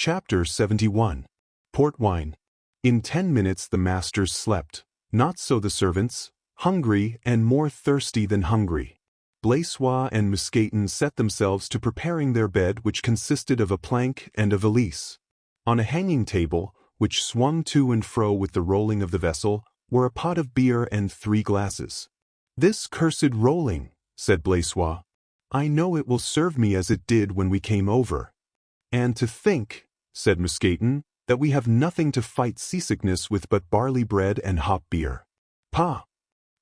Chapter 71. Port Wine. In 10 minutes the masters slept, not so the servants, hungry and more thirsty than hungry. Blaisois and Muscaton set themselves to preparing their bed, which consisted of a plank and a valise. On a hanging table, which swung to and fro with the rolling of the vessel, were a pot of beer and 3 glasses. "This cursed rolling," said Blaisois. "I know it will serve me as it did when we came over." "And to think," said Muscaton, "that we have nothing to fight seasickness with but barley bread and hop beer. Pah!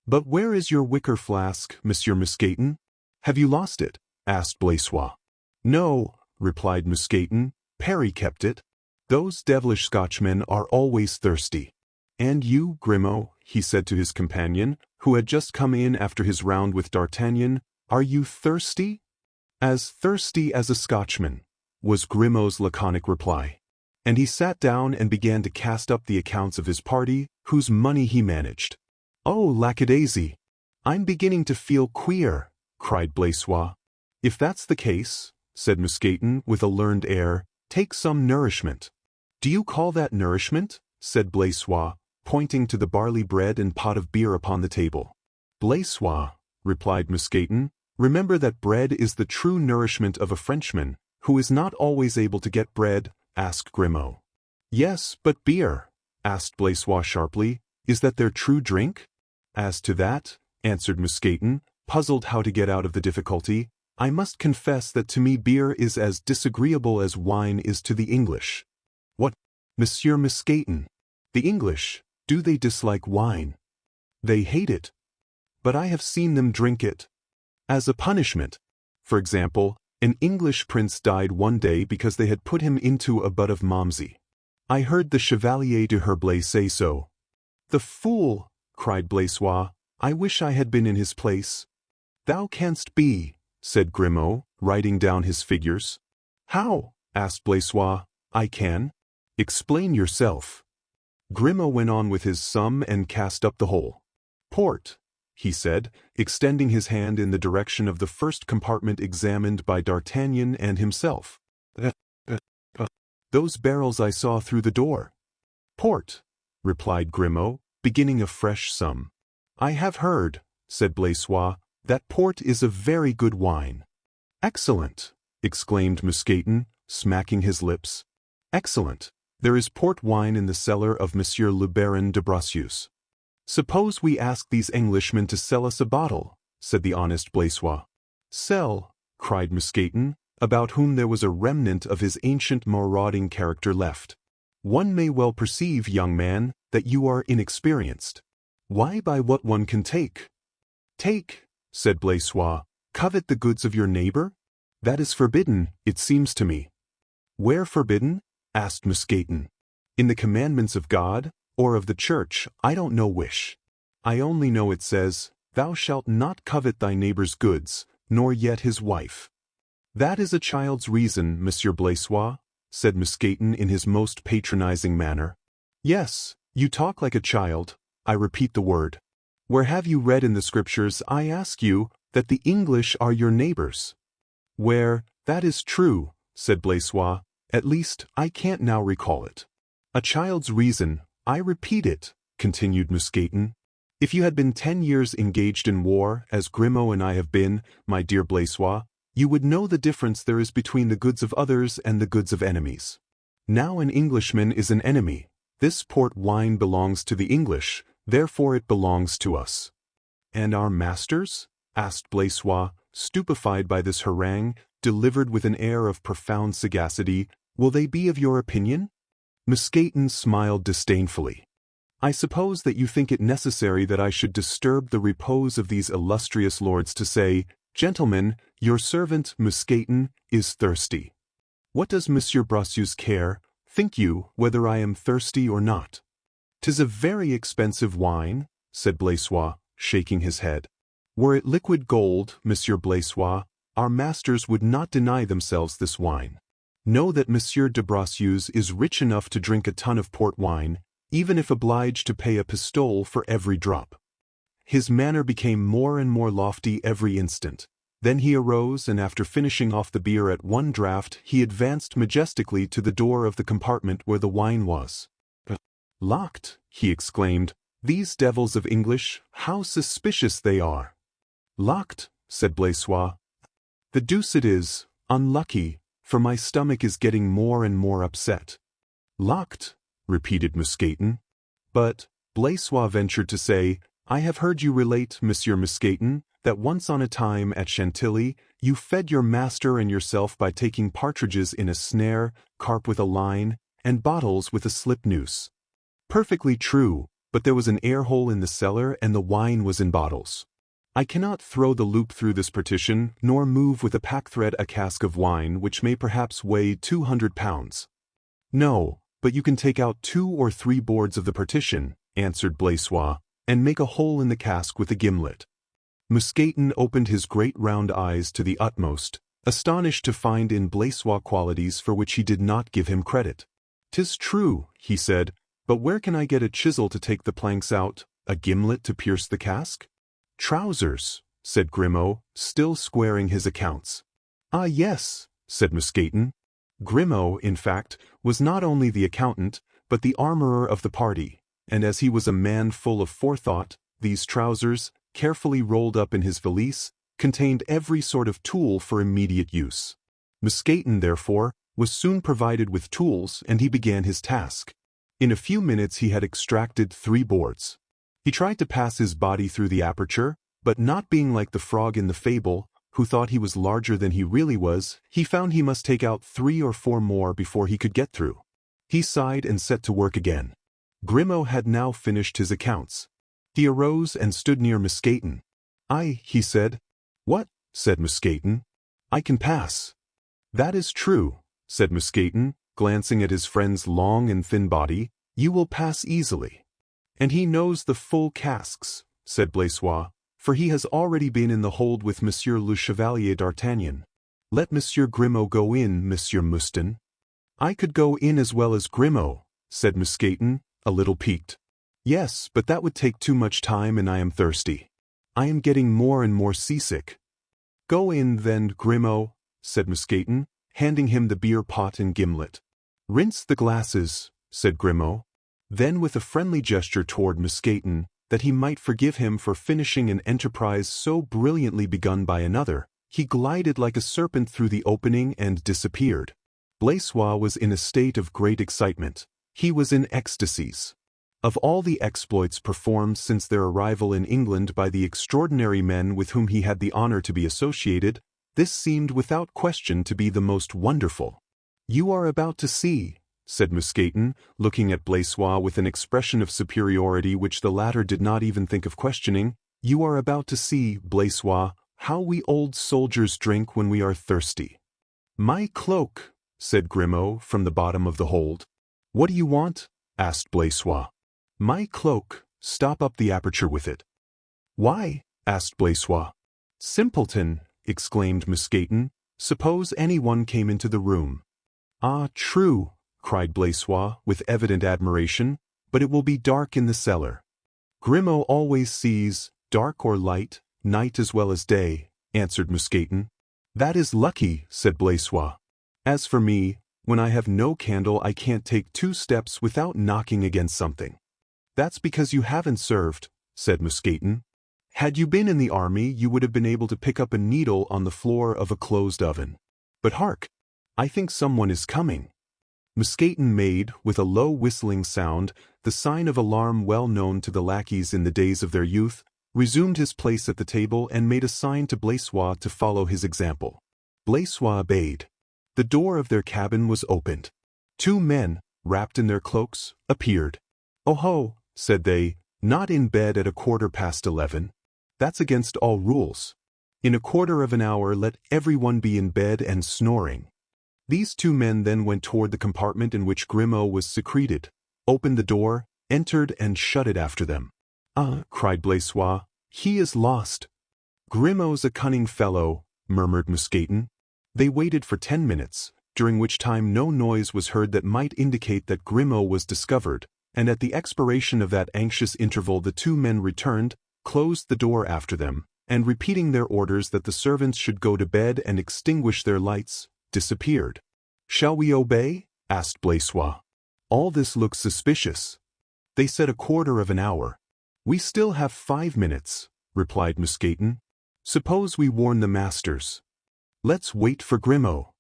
But where is your wicker flask, Monsieur Muscaton? Have you lost it?" asked Blaisois. "No," replied Muscaton, "Perry kept it. Those devilish Scotchmen are always thirsty." "And you, Grimaud," he said to his companion, who had just come in after his round with D'Artagnan, "are you thirsty?" "As thirsty as a Scotchman," was Grimaud's laconic reply. And he sat down and began to cast up the accounts of his party, whose money he managed. "Oh, lackadaisy! I'm beginning to feel queer," cried Blaisois. "If that's the case," said Muscaton with a learned air, "take some nourishment." "Do you call that nourishment?" said Blaisois, pointing to the barley bread and pot of beer upon the table. "Blaisois," replied Muscaton, "remember that bread is the true nourishment of a Frenchman, who is not always able to get bread," asked Grimaud. "Yes, but beer," asked Blaisois sharply, "is that their true drink?" "As to that," answered Muscaton, puzzled how to get out of the difficulty, "I must confess that to me beer is as disagreeable as wine is to the English." "What, Monsieur Muscaton? The English, do they dislike wine?" "They hate it. But I have seen them drink it. As a punishment. For example, an English prince died one day because they had put him into a butt of Malmsey. I heard the Chevalier de Herblay say so." "The fool!" cried Blaisois. "I wish I had been in his place." "Thou canst be," said Grimaud, writing down his figures. "How?" asked Blaisois. "I can." "Explain yourself." Grimaud went on with his sum and cast up the whole. "Port," he said, extending his hand in the direction of the first compartment examined by D'Artagnan and himself. "Those barrels I saw through the door." "Port," replied Grimaud, beginning a fresh sum. "I have heard," said Blaisois, "that port is a very good wine." "Excellent!" exclaimed Muscaton, smacking his lips. "Excellent! There is port wine in the cellar of Monsieur le Baron de Bracieux." "Suppose we ask these Englishmen to sell us a bottle," said the honest Blaisois. "Sell!" cried Muscaton, about whom there was a remnant of his ancient marauding character left. "One may well perceive, young man, that you are inexperienced. Why buy what one can take?" "Take," said Blaisois, "covet the goods of your neighbor? That is forbidden, it seems to me." "Where forbidden?" asked Muscaton. "In the commandments of God, or of the church, I don't know which. I only know it says, 'Thou shalt not covet thy neighbor's goods, nor yet his wife.'" "That is a child's reason, Monsieur Blaisois," said Muscaton in his most patronizing manner. "Yes, you talk like a child. I repeat the word. Where have you read in the Scriptures, I ask you, that the English are your neighbors?" "Where, that is true," said Blaisois. "At least, I can't now recall it." "A child's reason, I repeat it," continued Muscaton. "If you had been 10 years engaged in war, as Grimaud and I have been, my dear Blaisois, you would know the difference there is between the goods of others and the goods of enemies. Now an Englishman is an enemy. This port wine belongs to the English, therefore it belongs to us." "And our masters?" asked Blaisois, stupefied by this harangue, delivered with an air of profound sagacity. "Will they be of your opinion?" Muscaton smiled disdainfully. "I suppose that you think it necessary that I should disturb the repose of these illustrious lords to say, 'Gentlemen, your servant, Muscaton, is thirsty.' What does Monsieur Bracieux care, think you, whether I am thirsty or not?" "'Tis a very expensive wine," said Blaisois, shaking his head. "Were it liquid gold, Monsieur Blaisois, our masters would not deny themselves this wine. Know that Monsieur de Bracieux is rich enough to drink a ton of port wine, even if obliged to pay a pistole for every drop." His manner became more and more lofty every instant. Then he arose, and after finishing off the beer at one draught, he advanced majestically to the door of the compartment where the wine was. "Locked," he exclaimed. "These devils of English, how suspicious they are!" "Locked," said Blaisois. "The deuce it is, unlucky, for my stomach is getting more and more upset." "Locked," repeated Mousqueton. "But," Blaisois ventured to say, "I have heard you relate, Monsieur Mousqueton, that once on a time at Chantilly you fed your master and yourself by taking partridges in a snare, carp with a line, and bottles with a slip noose." "Perfectly true, but there was an air hole in the cellar and the wine was in bottles. I cannot throw the loop through this partition, nor move with a packthread a cask of wine which may perhaps weigh 200 pounds. "No, but you can take out 2 or 3 boards of the partition," answered Blaisois, "and make a hole in the cask with a gimlet." Mousqueton opened his great round eyes to the utmost, astonished to find in Blaisois qualities for which he did not give him credit. "'Tis true," he said, "but where can I get a chisel to take the planks out, a gimlet to pierce the cask?" "Trousers," said Grimaud, still squaring his accounts. "Ah, yes," said Mousqueton. Grimaud, in fact, was not only the accountant, but the armorer of the party, and as he was a man full of forethought, these trousers, carefully rolled up in his valise, contained every sort of tool for immediate use. Mousqueton, therefore, was soon provided with tools, and he began his task. In a few minutes he had extracted 3 boards. He tried to pass his body through the aperture, but not being like the frog in the fable, who thought he was larger than he really was, he found he must take out 3 or 4 more before he could get through. He sighed and set to work again. Grimaud had now finished his accounts. He arose and stood near Mousqueton. He said. "What?" said Mousqueton. "I can pass." "That is true," said Mousqueton, glancing at his friend's long and thin body. "You will pass easily." "And he knows the full casks," said Blaisois, "for he has already been in the hold with Monsieur le Chevalier d'Artagnan. Let Monsieur Grimaud go in, Monsieur Mouston." "I could go in as well as Grimaud," said Mousqueton, a little piqued. "Yes, but that would take too much time and I am thirsty. I am getting more and more seasick." "Go in then, Grimaud," said Mousqueton, handing him the beer pot and gimlet. "Rinse the glasses," said Grimaud. Then with a friendly gesture toward Mousqueton, that he might forgive him for finishing an enterprise so brilliantly begun by another, he glided like a serpent through the opening and disappeared. Blaisois was in a state of great excitement. He was in ecstasies. Of all the exploits performed since their arrival in England by the extraordinary men with whom he had the honor to be associated, this seemed without question to be the most wonderful. "You are about to see," said Mousqueton, looking at Blaisois with an expression of superiority which the latter did not even think of questioning. "You are about to see, Blaisois, how we old soldiers drink when we are thirsty." "My cloak," said Grimaud from the bottom of the hold. "What do you want?" asked Blaisois. "My cloak, stop up the aperture with it." "Why?" asked Blaisois. "Simpleton!" exclaimed Mousqueton. "Suppose anyone came into the room." "Ah, true," cried Blaisois with evident admiration, "but it will be dark in the cellar." "Grimaud always sees, dark or light, night as well as day," answered Mousqueton. "That is lucky," said Blaisois. "As for me, when I have no candle I can't take 2 steps without knocking against something." "That's because you haven't served," said Mousqueton. "Had you been in the army you would have been able to pick up a needle on the floor of a closed oven. But hark! I think someone is coming." Mousqueton made, with a low whistling sound, the sign of alarm well known to the lackeys in the days of their youth, resumed his place at the table and made a sign to Blaisois to follow his example. Blaisois obeyed. The door of their cabin was opened. 2 men, wrapped in their cloaks, appeared. "Oh-ho," said they, "not in bed at 11:15. That's against all rules. In a quarter of an hour let everyone be in bed and snoring." These 2 men then went toward the compartment in which Grimaud was secreted, opened the door, entered and shut it after them. "Ah," cried Blaisois, "he is lost." "Grimaud's a cunning fellow," murmured Mousqueton. They waited for 10 minutes, during which time no noise was heard that might indicate that Grimaud was discovered, and at the expiration of that anxious interval the 2 men returned, closed the door after them, and repeating their orders that the servants should go to bed and extinguish their lights, disappeared. "Shall we obey?" asked Blaisois. "All this looks suspicious." "They said a quarter of an hour." "We still have 5 minutes," replied Mousqueton. "Suppose we warn the masters." "Let's wait for Grimaud."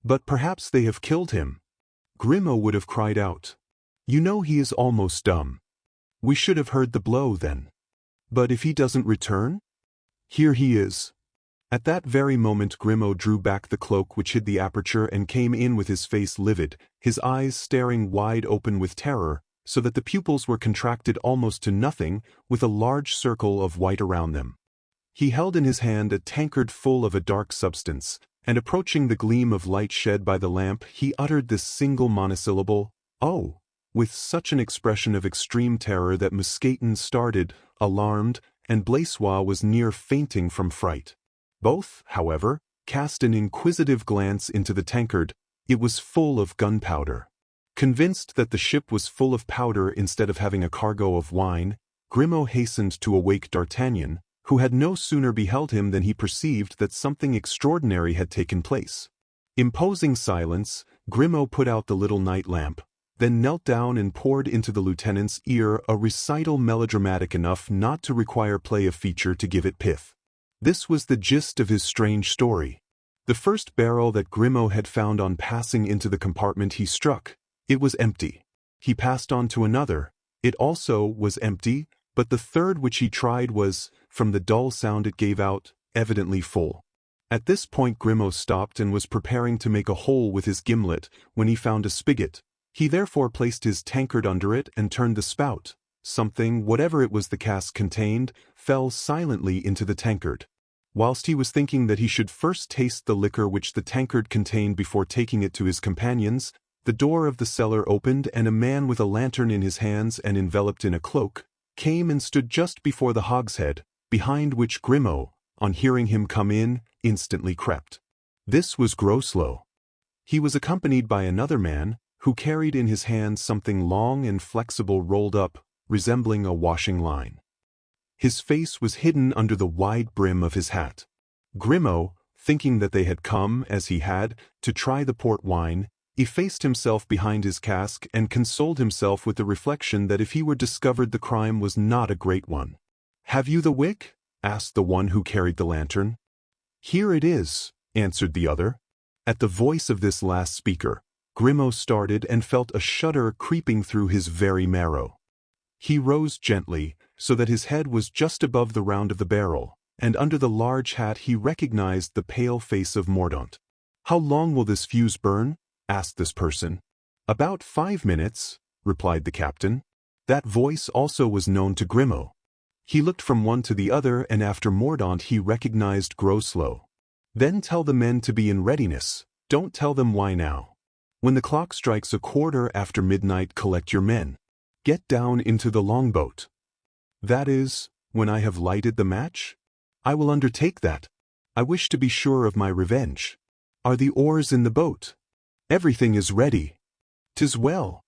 "But perhaps they have killed him." Grimaud would have cried out. "You know he is almost dumb." "We should have heard the blow then." "But if he doesn't return?" "Here he is." At that very moment Grimaud drew back the cloak which hid the aperture and came in with his face livid, his eyes staring wide open with terror, so that the pupils were contracted almost to nothing, with a large circle of white around them. He held in his hand a tankard full of a dark substance, and approaching the gleam of light shed by the lamp, he uttered this single monosyllable, "Oh!" with such an expression of extreme terror that Mousqueton started, alarmed, and Blaisois was near fainting from fright. Both, however, cast an inquisitive glance into the tankard. It was full of gunpowder. Convinced that the ship was full of powder instead of having a cargo of wine, Grimaud hastened to awake D'Artagnan, who had no sooner beheld him than he perceived that something extraordinary had taken place. Imposing silence, Grimaud put out the little night lamp, then knelt down and poured into the lieutenant's ear a recital melodramatic enough not to require play of feature to give it pith. This was the gist of his strange story. The first barrel that Grimaud had found on passing into the compartment he struck, it was empty. He passed on to another, it also was empty, but the third which he tried was, from the dull sound it gave out, evidently full. At this point Grimaud stopped and was preparing to make a hole with his gimlet, when he found a spigot. He therefore placed his tankard under it and turned the spout. Something, whatever it was the cask contained, fell silently into the tankard. Whilst he was thinking that he should first taste the liquor which the tankard contained before taking it to his companions, the door of the cellar opened and a man with a lantern in his hands and enveloped in a cloak, came and stood just before the hogshead, behind which Grimaud, on hearing him come in, instantly crept. This was Groslow. He was accompanied by another man, who carried in his hand something long and flexible rolled up, resembling a washing line. His face was hidden under the wide brim of his hat. Grimaud, thinking that they had come, as he had, to try the port wine, effaced himself behind his cask and consoled himself with the reflection that if he were discovered the crime was not a great one. "Have you the wick?" asked the one who carried the lantern. "Here it is," answered the other. At the voice of this last speaker, Grimaud started and felt a shudder creeping through his very marrow. He rose gently, so that his head was just above the round of the barrel, and under the large hat he recognized the pale face of Mordaunt. "How long will this fuse burn?" asked this person. "About 5 minutes," replied the captain. That voice also was known to Grimaud. He looked from one to the other, and after Mordaunt he recognized Groslow. "Then tell the men to be in readiness. Don't tell them why now. When the clock strikes 1/4 after midnight, collect your men. Get down into the longboat." "That is, when I have lighted the match?" "I will undertake that. I wish to be sure of my revenge." "Are the oars in the boat?" "Everything is ready." "'Tis well."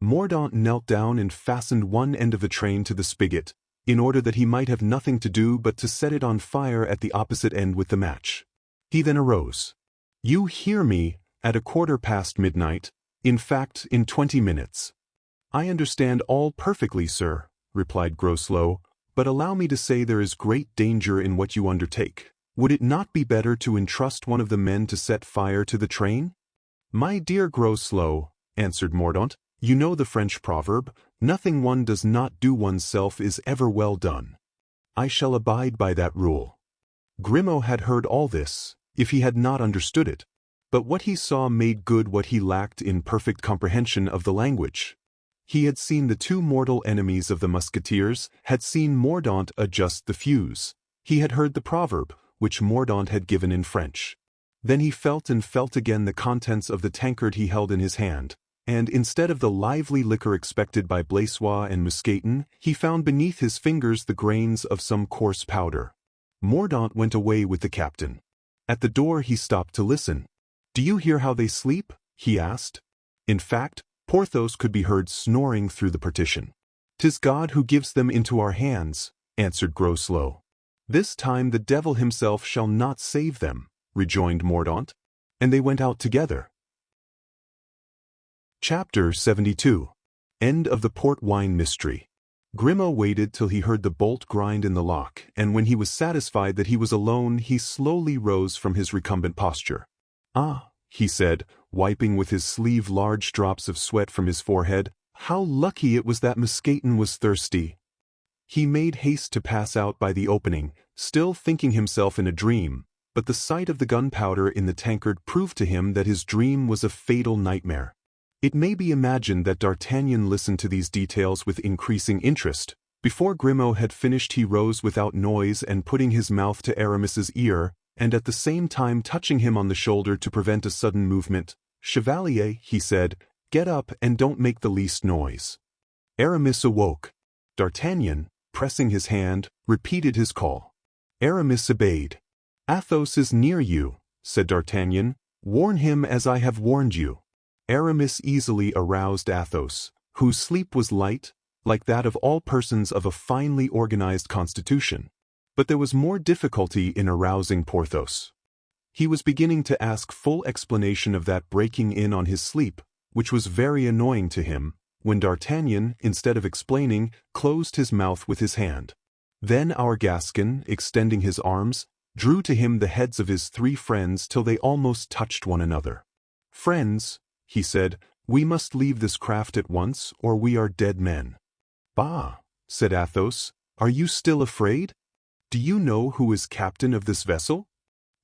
Mordaunt knelt down and fastened one end of the train to the spigot, in order that he might have nothing to do but to set it on fire at the opposite end with the match. He then arose. "You hear me, at 1/4 past midnight, in fact, in 20 minutes. "I understand all perfectly, sir," replied Groslow, "but allow me to say there is great danger in what you undertake. Would it not be better to entrust one of the men to set fire to the train?" "My dear Groslow," answered Mordaunt, "you know the French proverb, nothing one does not do oneself is ever well done. I shall abide by that rule." Grimaud had heard all this, if he had not understood it, but what he saw made good what he lacked in perfect comprehension of the language. He had seen the two mortal enemies of the musketeers, had seen Mordaunt adjust the fuse. He had heard the proverb, which Mordaunt had given in French. Then he felt and felt again the contents of the tankard he held in his hand, and instead of the lively liquor expected by Blaisois and Mousqueton, he found beneath his fingers the grains of some coarse powder. Mordaunt went away with the captain. At the door he stopped to listen. "Do you hear how they sleep?" he asked. In fact, Porthos could be heard snoring through the partition. "'Tis God who gives them into our hands," answered Groslow. "This time the devil himself shall not save them," rejoined Mordaunt, and they went out together. Chapter 72. End of the Port Wine Mystery. Grimaud waited till he heard the bolt grind in the lock, and when he was satisfied that he was alone, he slowly rose from his recumbent posture. "Ah," he said, wiping with his sleeve large drops of sweat from his forehead, "how lucky it was that Muscaton was thirsty." He made haste to pass out by the opening, still thinking himself in a dream, but the sight of the gunpowder in the tankard proved to him that his dream was a fatal nightmare. It may be imagined that D'Artagnan listened to these details with increasing interest. Before Grimaud had finished, he rose without noise and putting his mouth to Aramis's ear, and at the same time touching him on the shoulder to prevent a sudden movement. "Chevalier," he said, "get up and don't make the least noise." Aramis awoke. D'Artagnan, pressing his hand, repeated his call. Aramis obeyed. "Athos is near you," said D'Artagnan. "Warn him as I have warned you." Aramis easily aroused Athos, whose sleep was light, like that of all persons of a finely organized constitution. But there was more difficulty in arousing Porthos. He was beginning to ask full explanation of that breaking in on his sleep, which was very annoying to him, when D'Artagnan, instead of explaining, closed his mouth with his hand. Then our Gascon, extending his arms, drew to him the heads of his three friends till they almost touched one another. "Friends," he said, "we must leave this craft at once, or we are dead men." "Bah," said Athos, "are you still afraid? Do you know who is captain of this vessel?"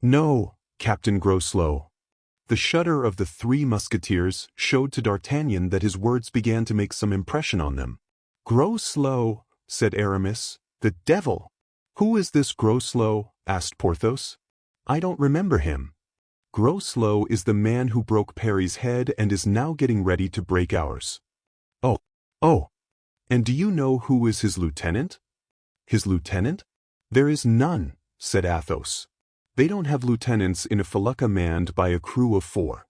"No, Captain Groslow." The shudder of the three Musketeers showed to D'Artagnan that his words began to make some impression on them. "Groslow," said Aramis. "The devil! Who is this Groslow?" asked Porthos. "I don't remember him." "Groslow is the man who broke Perry's head and is now getting ready to break ours." Oh, and do you know who is his lieutenant?" "His lieutenant? There is none," said Athos. "They don't have lieutenants in a felucca manned by a crew of 4.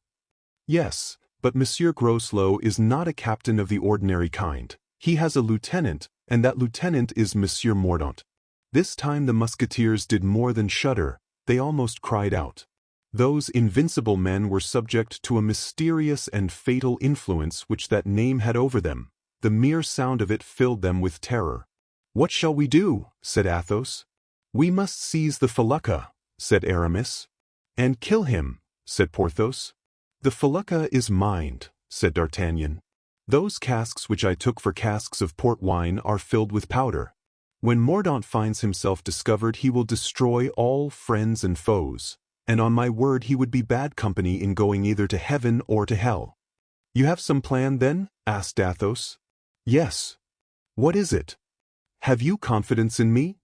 "Yes, but Monsieur Groslow is not a captain of the ordinary kind. He has a lieutenant, and that lieutenant is Monsieur Mordaunt." This time the Musketeers did more than shudder, they almost cried out. Those invincible men were subject to a mysterious and fatal influence which that name had over them. The mere sound of it filled them with terror. "What shall we do?" said Athos. "We must seize the felucca," said Aramis. "And kill him," said Porthos. "The felucca is mined," said D'Artagnan. "Those casks which I took for casks of port wine are filled with powder. When Mordaunt finds himself discovered, he will destroy all friends and foes, and on my word he would be bad company in going either to heaven or to hell." "You have some plan, then?" asked Athos. "Yes." "What is it?" "Have you confidence in me?"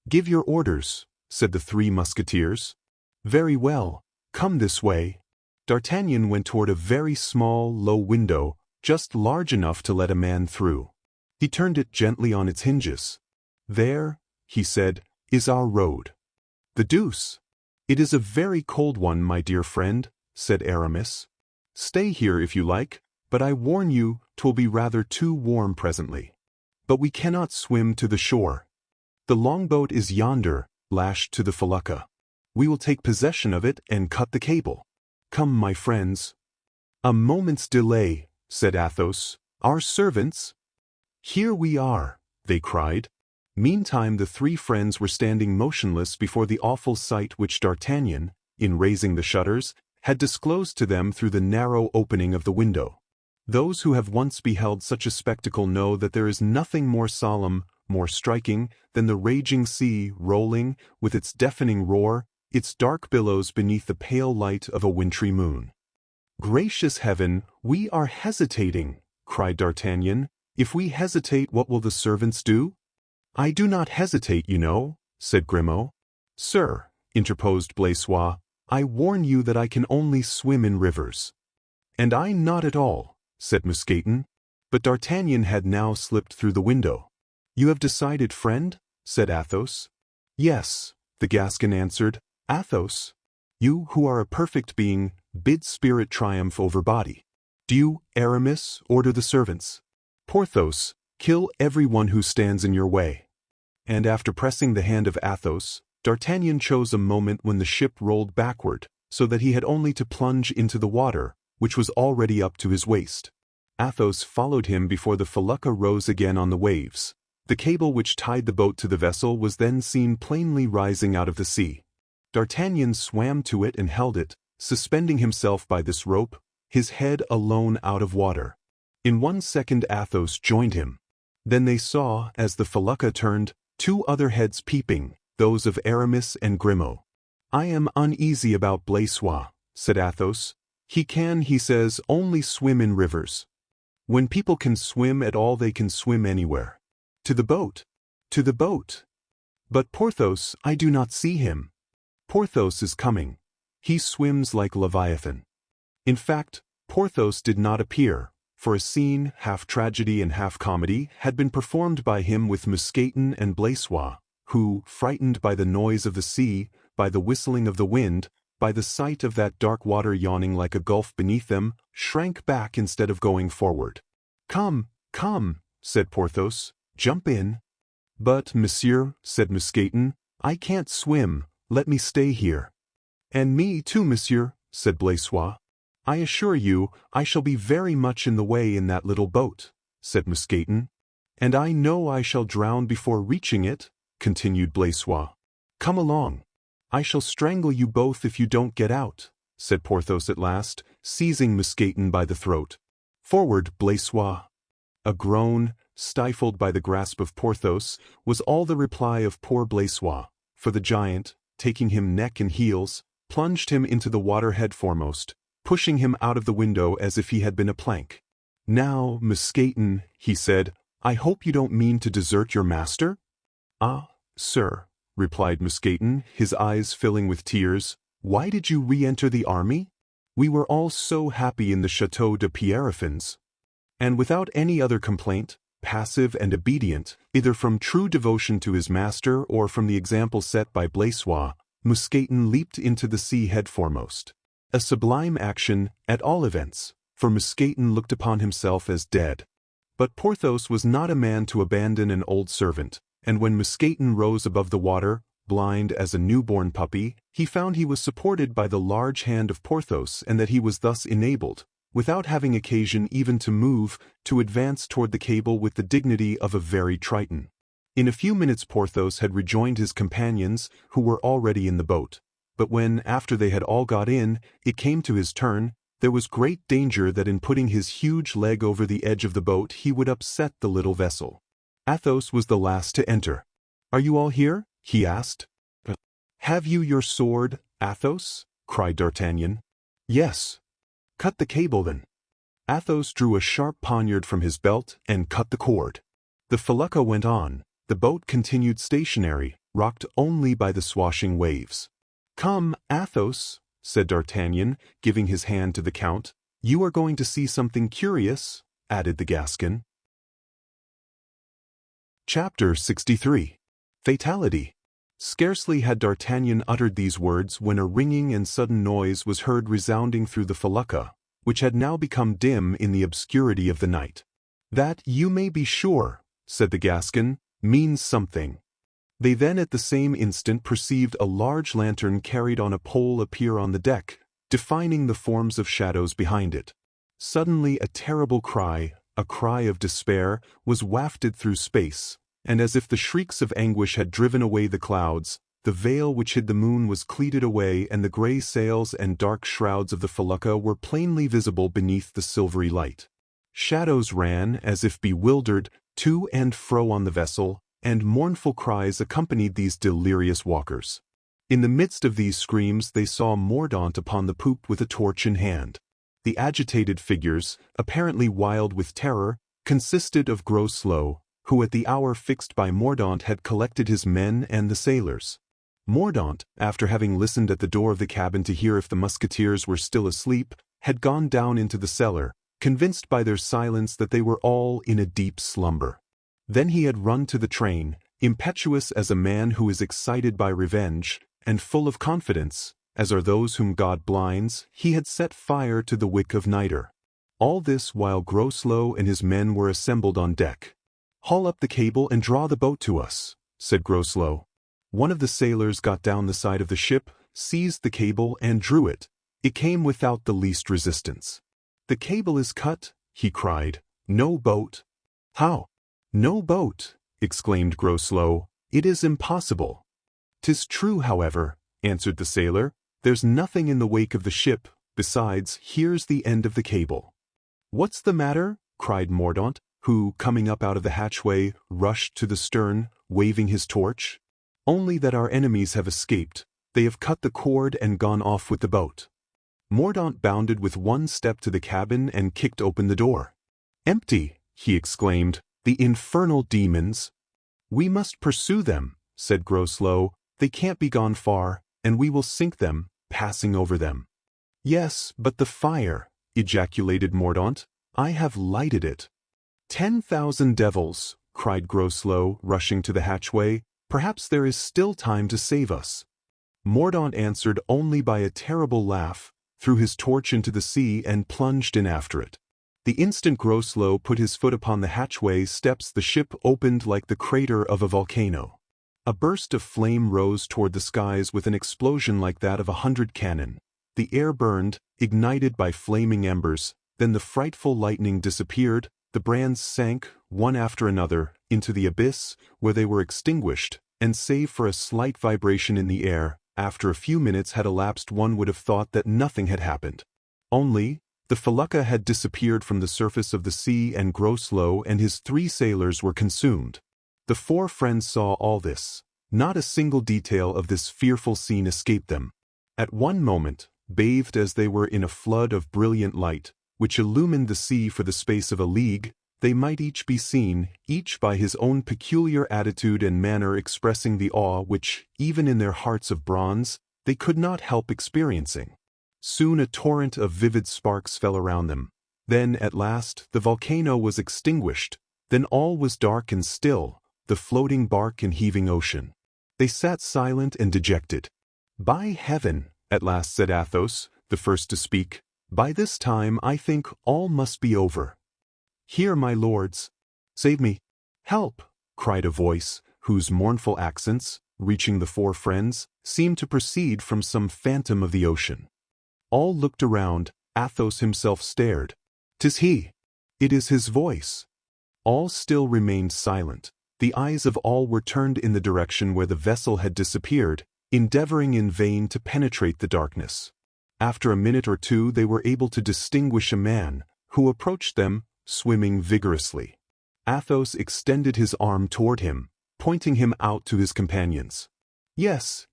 "Give your orders," said the three Musketeers. "Very well, come this way." D'Artagnan went toward a very small, low window, just large enough to let a man through. He turned it gently on its hinges. "There," he said, "is our road." "The deuce! It is a very cold one, my dear friend," said Aramis. "Stay here if you like, but I warn you 'twill be rather too warm presently. But we cannot swim to the shore. The longboat is yonder, lashed to the felucca. We will take possession of it and cut the cable. Come, my friends." "A moment's delay," said Athos. "Our servants—" "Here we are," they cried. Meantime the three friends were standing motionless before the awful sight which D'Artagnan, in raising the shutters, had disclosed to them through the narrow opening of the window. Those who have once beheld such a spectacle know that there is nothing more solemn, more striking, than the raging sea rolling, with its deafening roar, its dark billows beneath the pale light of a wintry moon. "Gracious heaven, we are hesitating," cried D'Artagnan. "If we hesitate, what will the servants do?" "I do not hesitate, you know," said Grimaud. "Sir," interposed Blaisois, "I warn you that I can only swim in rivers." "And I not at all," said Muscaton. But D'Artagnan had now slipped through the window. "You have decided, friend?" said Athos. "Yes," the Gascon answered. "Athos, you who are a perfect being, bid spirit triumph over body. Do you, Aramis, order the servants. Porthos, kill everyone who stands in your way. and after pressing the hand of Athos, D'Artagnan chose a moment when the ship rolled backward, so that he had only to plunge into the water, which was already up to his waist. Athos followed him before the felucca rose again on the waves. The cable which tied the boat to the vessel was then seen plainly rising out of the sea. D'Artagnan swam to it and held it, suspending himself by this rope, his head alone out of water. In 1 second Athos joined him. Then they saw, as the felucca turned, 2 other heads peeping, those of Aramis and Grimaud. "I am uneasy about Blaisois," said Athos. "He can, he says, only swim in rivers. When people can swim at all, they can swim anywhere. To the boat! To the boat! But Porthos, I do not see him. Porthos is coming. He swims like Leviathan." In fact, Porthos did not appear, for a scene, half tragedy and half comedy, had been performed by him with Mousqueton and Blaisois, who, frightened by the noise of the sea, by the whistling of the wind, by the sight of that dark water yawning like a gulf beneath them, shrank back instead of going forward. "Come, come," said Porthos, "jump in." "But, monsieur," said Mousqueton, "I can't swim, let me stay here." "And me too, monsieur," said Blaisois. "I assure you, I shall be very much in the way in that little boat," said Mousqueton. "And I know I shall drown before reaching it," continued Blaisois. "Come along. I shall strangle you both if you don't get out," said Porthos at last, seizing Mousqueton by the throat. "Forward, Blaisois." A groan, stifled by the grasp of Porthos, was all the reply of poor Blaisois, for the giant, taking him neck and heels, plunged him into the water head foremost, pushing him out of the window as if he had been a plank. "Now, Mousqueton," he said, "I hope you don't mean to desert your master?" "Ah, sir," replied Mousqueton, his eyes filling with tears, "why did you re-enter the army? We were all so happy in the Chateau de Pierrefonds." And without any other complaint, passive and obedient, either from true devotion to his master or from the example set by Blaisois, Mousqueton leaped into the sea head foremost. A sublime action, at all events, for Mousqueton looked upon himself as dead. But Porthos was not a man to abandon an old servant, and when Mousqueton rose above the water, blind as a newborn puppy, he found he was supported by the large hand of Porthos and that he was thus enabled, without having occasion even to move, to advance toward the cable with the dignity of a very Triton. In a few minutes Porthos had rejoined his companions, who were already in the boat. But when, after they had all got in, it came to his turn, there was great danger that in putting his huge leg over the edge of the boat he would upset the little vessel. Athos was the last to enter. "Are you all here?" he asked. "Have you your sword, Athos?" cried D'Artagnan. "Yes." "Cut the cable then." Athos drew a sharp poniard from his belt and cut the cord. The felucca went on. The boat continued stationary, rocked only by the swashing waves. "Come, Athos," said D'Artagnan, giving his hand to the Count. "You are going to see something curious," added the Gascon. Chapter 63. Fatality. Scarcely had D'Artagnan uttered these words when a ringing and sudden noise was heard resounding through the felucca, which had now become dim in the obscurity of the night. "That, you may be sure," said the Gascon, "means something." They then at the same instant perceived a large lantern carried on a pole appear on the deck, defining the forms of shadows behind it. Suddenly a terrible cry, a cry of despair, was wafted through space, and as if the shrieks of anguish had driven away the clouds, the veil which hid the moon was cleated away and the grey sails and dark shrouds of the felucca were plainly visible beneath the silvery light. Shadows ran, as if bewildered, to and fro on the vessel, and mournful cries accompanied these delirious walkers. In the midst of these screams they saw Mordaunt upon the poop with a torch in hand. The agitated figures, apparently wild with terror, consisted of Groslow, who at the hour fixed by Mordaunt had collected his men and the sailors. Mordaunt, after having listened at the door of the cabin to hear if the musketeers were still asleep, had gone down into the cellar, convinced by their silence that they were all in a deep slumber. Then he had run to the train, impetuous as a man who is excited by revenge, and full of confidence, as are those whom God blinds, he had set fire to the wick of nitre. All this while Groslow and his men were assembled on deck. "Haul up the cable and draw the boat to us," said Groslow. One of the sailors got down the side of the ship, seized the cable and drew it. It came without the least resistance. "The cable is cut," he cried. "No boat." "How? No boat?" exclaimed Groslow. "It is impossible." "'Tis true, however," answered the sailor. "There's nothing in the wake of the ship. Besides, here's the end of the cable." "What's the matter?" cried Mordaunt, who, coming up out of the hatchway, rushed to the stern, waving his torch. "Only that our enemies have escaped. They have cut the cord and gone off with the boat." Mordaunt bounded with one step to the cabin and kicked open the door. "Empty!" he exclaimed. "The infernal demons!" "We must pursue them," said Groslow. "They can't be gone far, and we will sink them, passing over them." "Yes, but the fire!" ejaculated Mordaunt. "I have lighted it." "10,000 devils!" cried Groslow, rushing to the hatchway. "Perhaps there is still time to save us." Mordaunt answered only by a terrible laugh, threw his torch into the sea and plunged in after it. The instant Groslow put his foot upon the hatchway steps the ship opened like the crater of a volcano. A burst of flame rose toward the skies with an explosion like that of 100 cannon. The air burned, ignited by flaming embers, then the frightful lightning disappeared, the brands sank, one after another, into the abyss, where they were extinguished, and save for a slight vibration in the air, after a few minutes had elapsed one would have thought that nothing had happened. Only, the felucca had disappeared from the surface of the sea and Groslow and his 3 sailors were consumed. The 4 friends saw all this. Not a single detail of this fearful scene escaped them. At one moment, bathed as they were in a flood of brilliant light, which illumined the sea for the space of a league, they might each be seen, each by his own peculiar attitude and manner expressing the awe which, even in their hearts of bronze, they could not help experiencing. Soon a torrent of vivid sparks fell around them. Then, at last, the volcano was extinguished. Then all was dark and still, the floating bark and heaving ocean. They sat silent and dejected. "By heaven," at last said Athos, the first to speak, "by this time I think all must be over. Here, my lords." "Save me! Help!" cried a voice, whose mournful accents, reaching the 4 friends, seemed to proceed from some phantom of the ocean. All looked around. Athos himself stared. "'Tis he! It is his voice!" All still remained silent. The eyes of all were turned in the direction where the vessel had disappeared, endeavoring in vain to penetrate the darkness. After a minute or two they were able to distinguish a man, who approached them, swimming vigorously. Athos extended his arm toward him, pointing him out to his companions. Yes,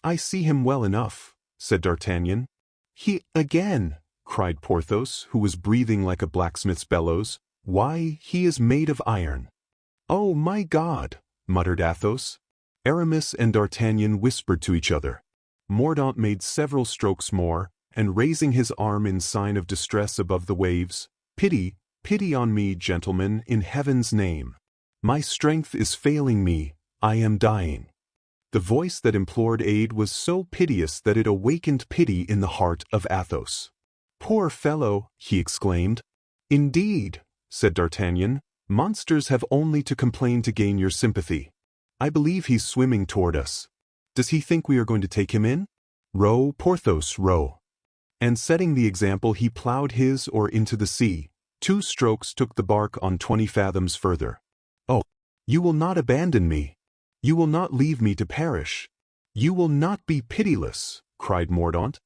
I see him well enough," said D'Artagnan. "He again!" cried Porthos, who was breathing like a blacksmith's bellows. "Why, he is made of iron." "Oh, my God!" muttered Athos. Aramis and D'Artagnan whispered to each other. Mordaunt made several strokes more, and raising his arm in sign of distress above the waves, "Pity, pity on me, gentlemen, in heaven's name. My strength is failing me, I am dying." The voice that implored aid was so piteous that it awakened pity in the heart of Athos. "Poor fellow!" he exclaimed. "Indeed," said D'Artagnan, "monsters have only to complain to gain your sympathy. I believe he's swimming toward us. Does he think we are going to take him in? Row, Porthos, row." And setting the example he plowed his oar into the sea. 2 strokes took the bark on 20 fathoms further. "Oh, you will not abandon me. You will not leave me to perish. You will not be pitiless," cried Mordaunt.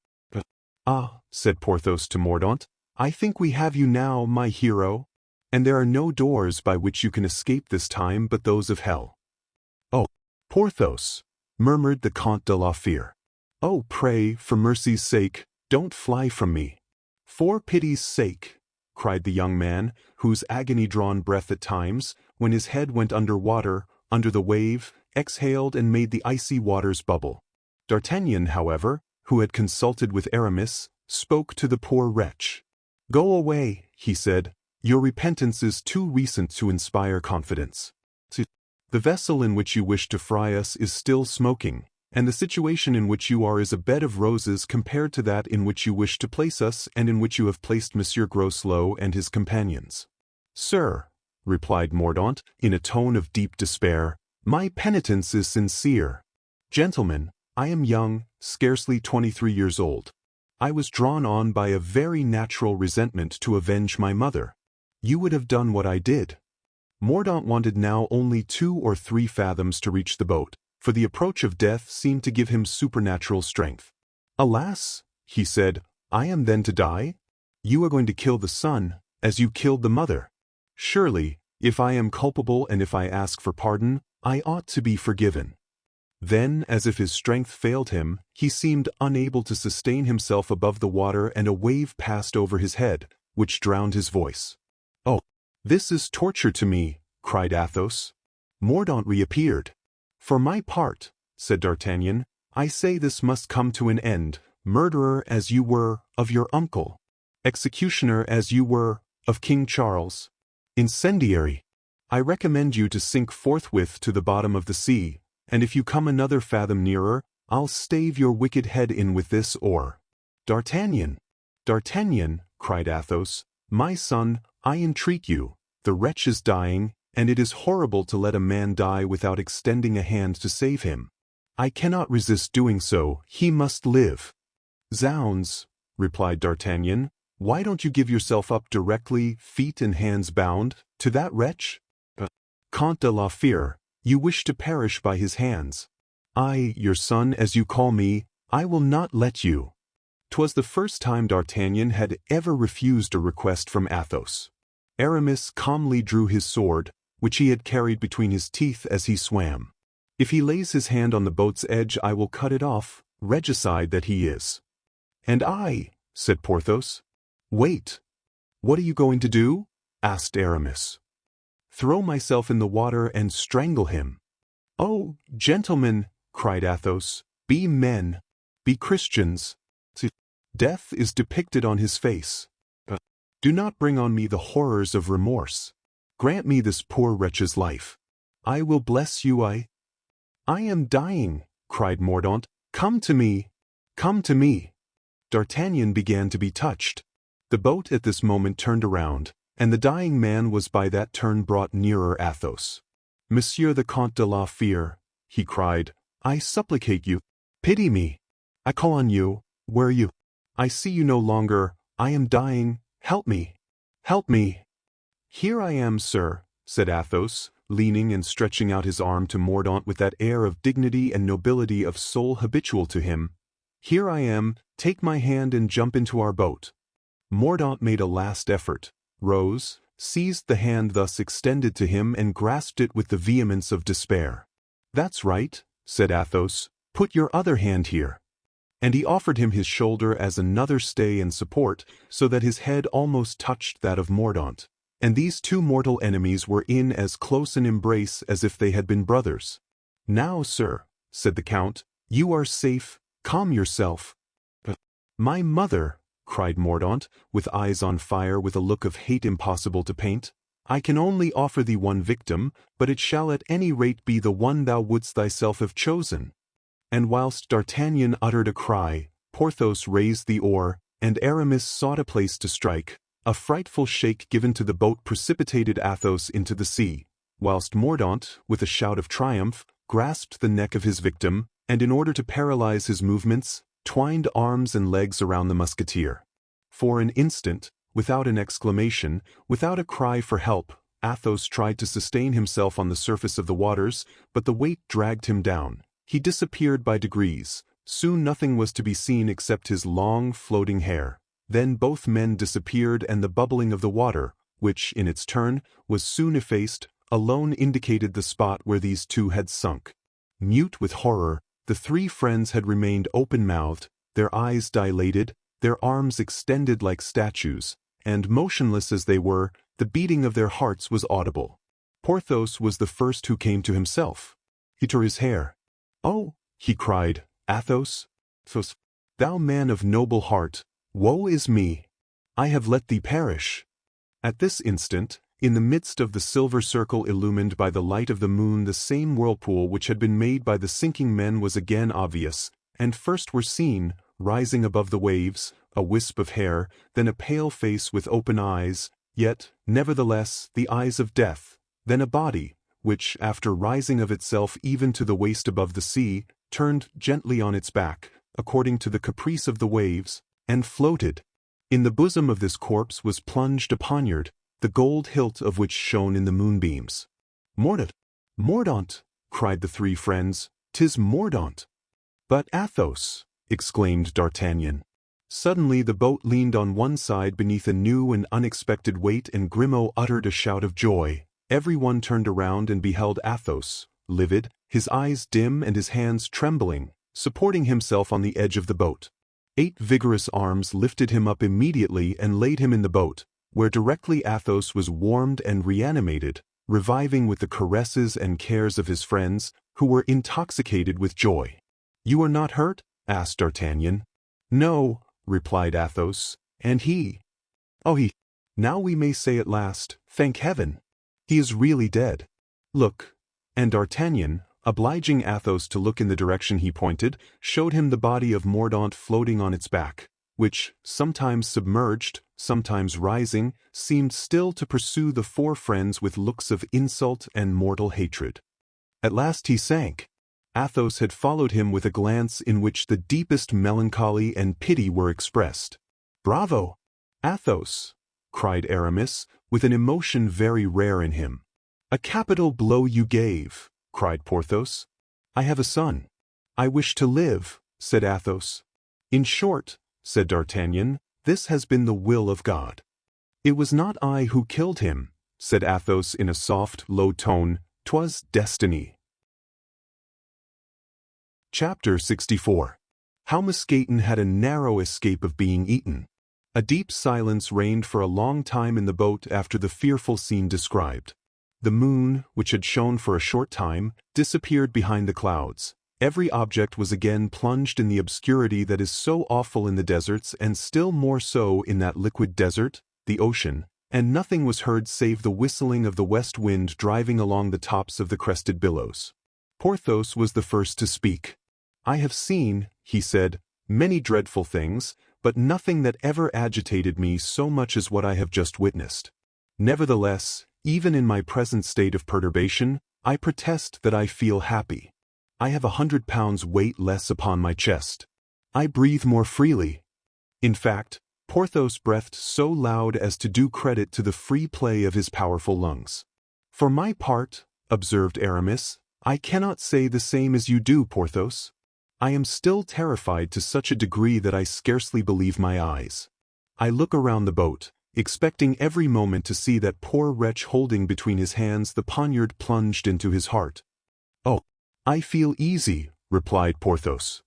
"Ah," said Porthos to Mordaunt, "I think we have you now, my hero, and there are no doors by which you can escape this time but those of hell." "Oh, Porthos," murmured the Comte de la Fère. "Oh, pray, for mercy's sake, don't fly from me." "For pity's sake," cried the young man, whose agony-drawn breath at times, when his head went under water, under the wave, exhaled and made the icy waters bubble. D'Artagnan, however, who had consulted with Aramis, spoke to the poor wretch. "Go away," he said. "Your repentance is too recent to inspire confidence. The vessel in which you wish to fry us is still smoking, and the situation in which you are is a bed of roses compared to that in which you wish to place us and in which you have placed Monsieur Groslow and his companions." "Sir," replied Mordaunt, in a tone of deep despair, My penitence is sincere. Gentlemen, I am young, scarcely 23 years old. I was drawn on by a very natural resentment to avenge my mother. You would have done what I did. Mordaunt wanted now only 2 or 3 fathoms to reach the boat, for the approach of death seemed to give him supernatural strength. Alas, he said, I am then to die? You are going to kill the son, as you killed the mother. Surely, if I am culpable and if I ask for pardon, I ought to be forgiven. Then, as if his strength failed him, he seemed unable to sustain himself above the water, and a wave passed over his head, which drowned his voice. Oh, this is torture to me, cried Athos. Mordaunt reappeared. For my part, said D'Artagnan, I say this must come to an end, murderer as you were of your uncle, executioner as you were of King Charles, incendiary. I recommend you to sink forthwith to the bottom of the sea, and if you come another fathom nearer, I'll stave your wicked head in with this oar. D'Artagnan! D'Artagnan, cried Athos, my son, I entreat you, the wretch is dying, and it is horrible to let a man die without extending a hand to save him. I cannot resist doing so, he must live. Zounds, replied D'Artagnan, why don't you give yourself up directly, feet and hands bound, to that wretch? Comte de la Fere, you wish to perish by his hands. I, your son as you call me, I will not let you. 'Twas the first time D'Artagnan had ever refused a request from Athos. Aramis calmly drew his sword, which he had carried between his teeth as he swam. If he lays his hand on the boat's edge, I will cut it off, regicide that he is. And I, said Porthos. Wait. What are you going to do? Asked Aramis. Throw myself in the water and strangle him. Oh, gentlemen, cried Athos, be men, be Christians. Death is depicted on his face. Do not bring on me the horrors of remorse. Grant me this poor wretch's life. I will bless you. I am dying, cried Mordaunt. Come to me. Come to me. D'Artagnan began to be touched. The boat at this moment turned around, and the dying man was by that turn brought nearer Athos. Monsieur the Comte de la Fere, he cried, I supplicate you, pity me. I call on you, where are you? I see you no longer, I am dying, help me. Help me. Here I am, sir, said Athos, leaning and stretching out his arm to Mordaunt with that air of dignity and nobility of soul habitual to him. Here I am, take my hand and jump into our boat. Mordaunt made a last effort, rose, seized the hand thus extended to him and grasped it with the vehemence of despair. That's right, said Athos, put your other hand here. And he offered him his shoulder as another stay and support, so that his head almost touched that of Mordaunt, and these two mortal enemies were in as close an embrace as if they had been brothers. Now, sir, said the Count, you are safe, calm yourself. My mother, cried Mordaunt, with eyes on fire with a look of hate impossible to paint, I can only offer thee one victim, but it shall at any rate be the one thou wouldst thyself have chosen. And whilst D'Artagnan uttered a cry, Porthos raised the oar, and Aramis sought a place to strike. A frightful shake given to the boat precipitated Athos into the sea, whilst Mordaunt, with a shout of triumph, grasped the neck of his victim, and in order to paralyze his movements, twined arms and legs around the musketeer. For an instant, without an exclamation, without a cry for help, Athos tried to sustain himself on the surface of the waters, but the weight dragged him down. He disappeared by degrees. Soon nothing was to be seen except his long, floating hair. Then both men disappeared, and the bubbling of the water, which, in its turn, was soon effaced, alone indicated the spot where these two had sunk. Mute with horror, the three friends had remained open-mouthed, their eyes dilated, their arms extended like statues, and motionless as they were, the beating of their hearts was audible. Porthos was the first who came to himself. He tore his hair. "Oh," he cried, "Athos, thou man of noble heart, woe is me! I have let thee perish." At this instant, in the midst of the silver circle illumined by the light of the moon, the same whirlpool which had been made by the sinking men was again obvious, and first were seen, rising above the waves, a wisp of hair, then a pale face with open eyes, yet, nevertheless, the eyes of death, then a body, which, after rising of itself even to the waist above the sea, turned gently on its back, according to the caprice of the waves, and floated. In the bosom of this corpse was plunged a poniard, the gold hilt of which shone in the moonbeams. "Mordaunt! Mordaunt!" cried the three friends. "'Tis Mordaunt!" "But Athos!" exclaimed D'Artagnan. Suddenly the boat leaned on one side beneath a new and unexpected weight, and Grimaud uttered a shout of joy. Everyone turned around and beheld Athos, livid, his eyes dim and his hands trembling, supporting himself on the edge of the boat. 8 vigorous arms lifted him up immediately and laid him in the boat, where directly Athos was warmed and reanimated, reviving with the caresses and cares of his friends, who were intoxicated with joy. "You are not hurt?" asked D'Artagnan. "No," replied Athos. "And he? Oh, now we may say at last, thank heaven! He is really dead. Look." And D'Artagnan, obliging Athos to look in the direction he pointed, showed him the body of Mordaunt floating on its back, which, sometimes submerged, sometimes rising, seemed still to pursue the 4 friends with looks of insult and mortal hatred. At last he sank. Athos had followed him with a glance in which the deepest melancholy and pity were expressed. "Bravo, Athos!" cried Aramis, with an emotion very rare in him. "A capital blow you gave!" cried Porthos. "I have a son. I wish to live," said Athos. "In short," said D'Artagnan, "this has been the will of God." "It was not I who killed him," said Athos in a soft, low tone. "'Twas destiny." Chapter 64. How Mousqueton had a narrow escape of being eaten. A deep silence reigned for a long time in the boat after the fearful scene described. The moon, which had shone for a short time, disappeared behind the clouds. Every object was again plunged in the obscurity that is so awful in the deserts, and still more so in that liquid desert, the ocean, and nothing was heard save the whistling of the west wind driving along the tops of the crested billows. Porthos was the first to speak. "I have seen," he said, "many dreadful things, but nothing that ever agitated me so much as what I have just witnessed. Nevertheless, even in my present state of perturbation, I protest that I feel happy. I have 100 pounds weight less upon my chest. I breathe more freely." In fact, Porthos breathed so loud as to do credit to the free play of his powerful lungs. "For my part," observed Aramis, "I cannot say the same as you do, Porthos. I am still terrified to such a degree that I scarcely believe my eyes. I look around the boat, expecting every moment to see that poor wretch holding between his hands the poniard plunged into his heart." "Oh, I feel easy," replied Porthos.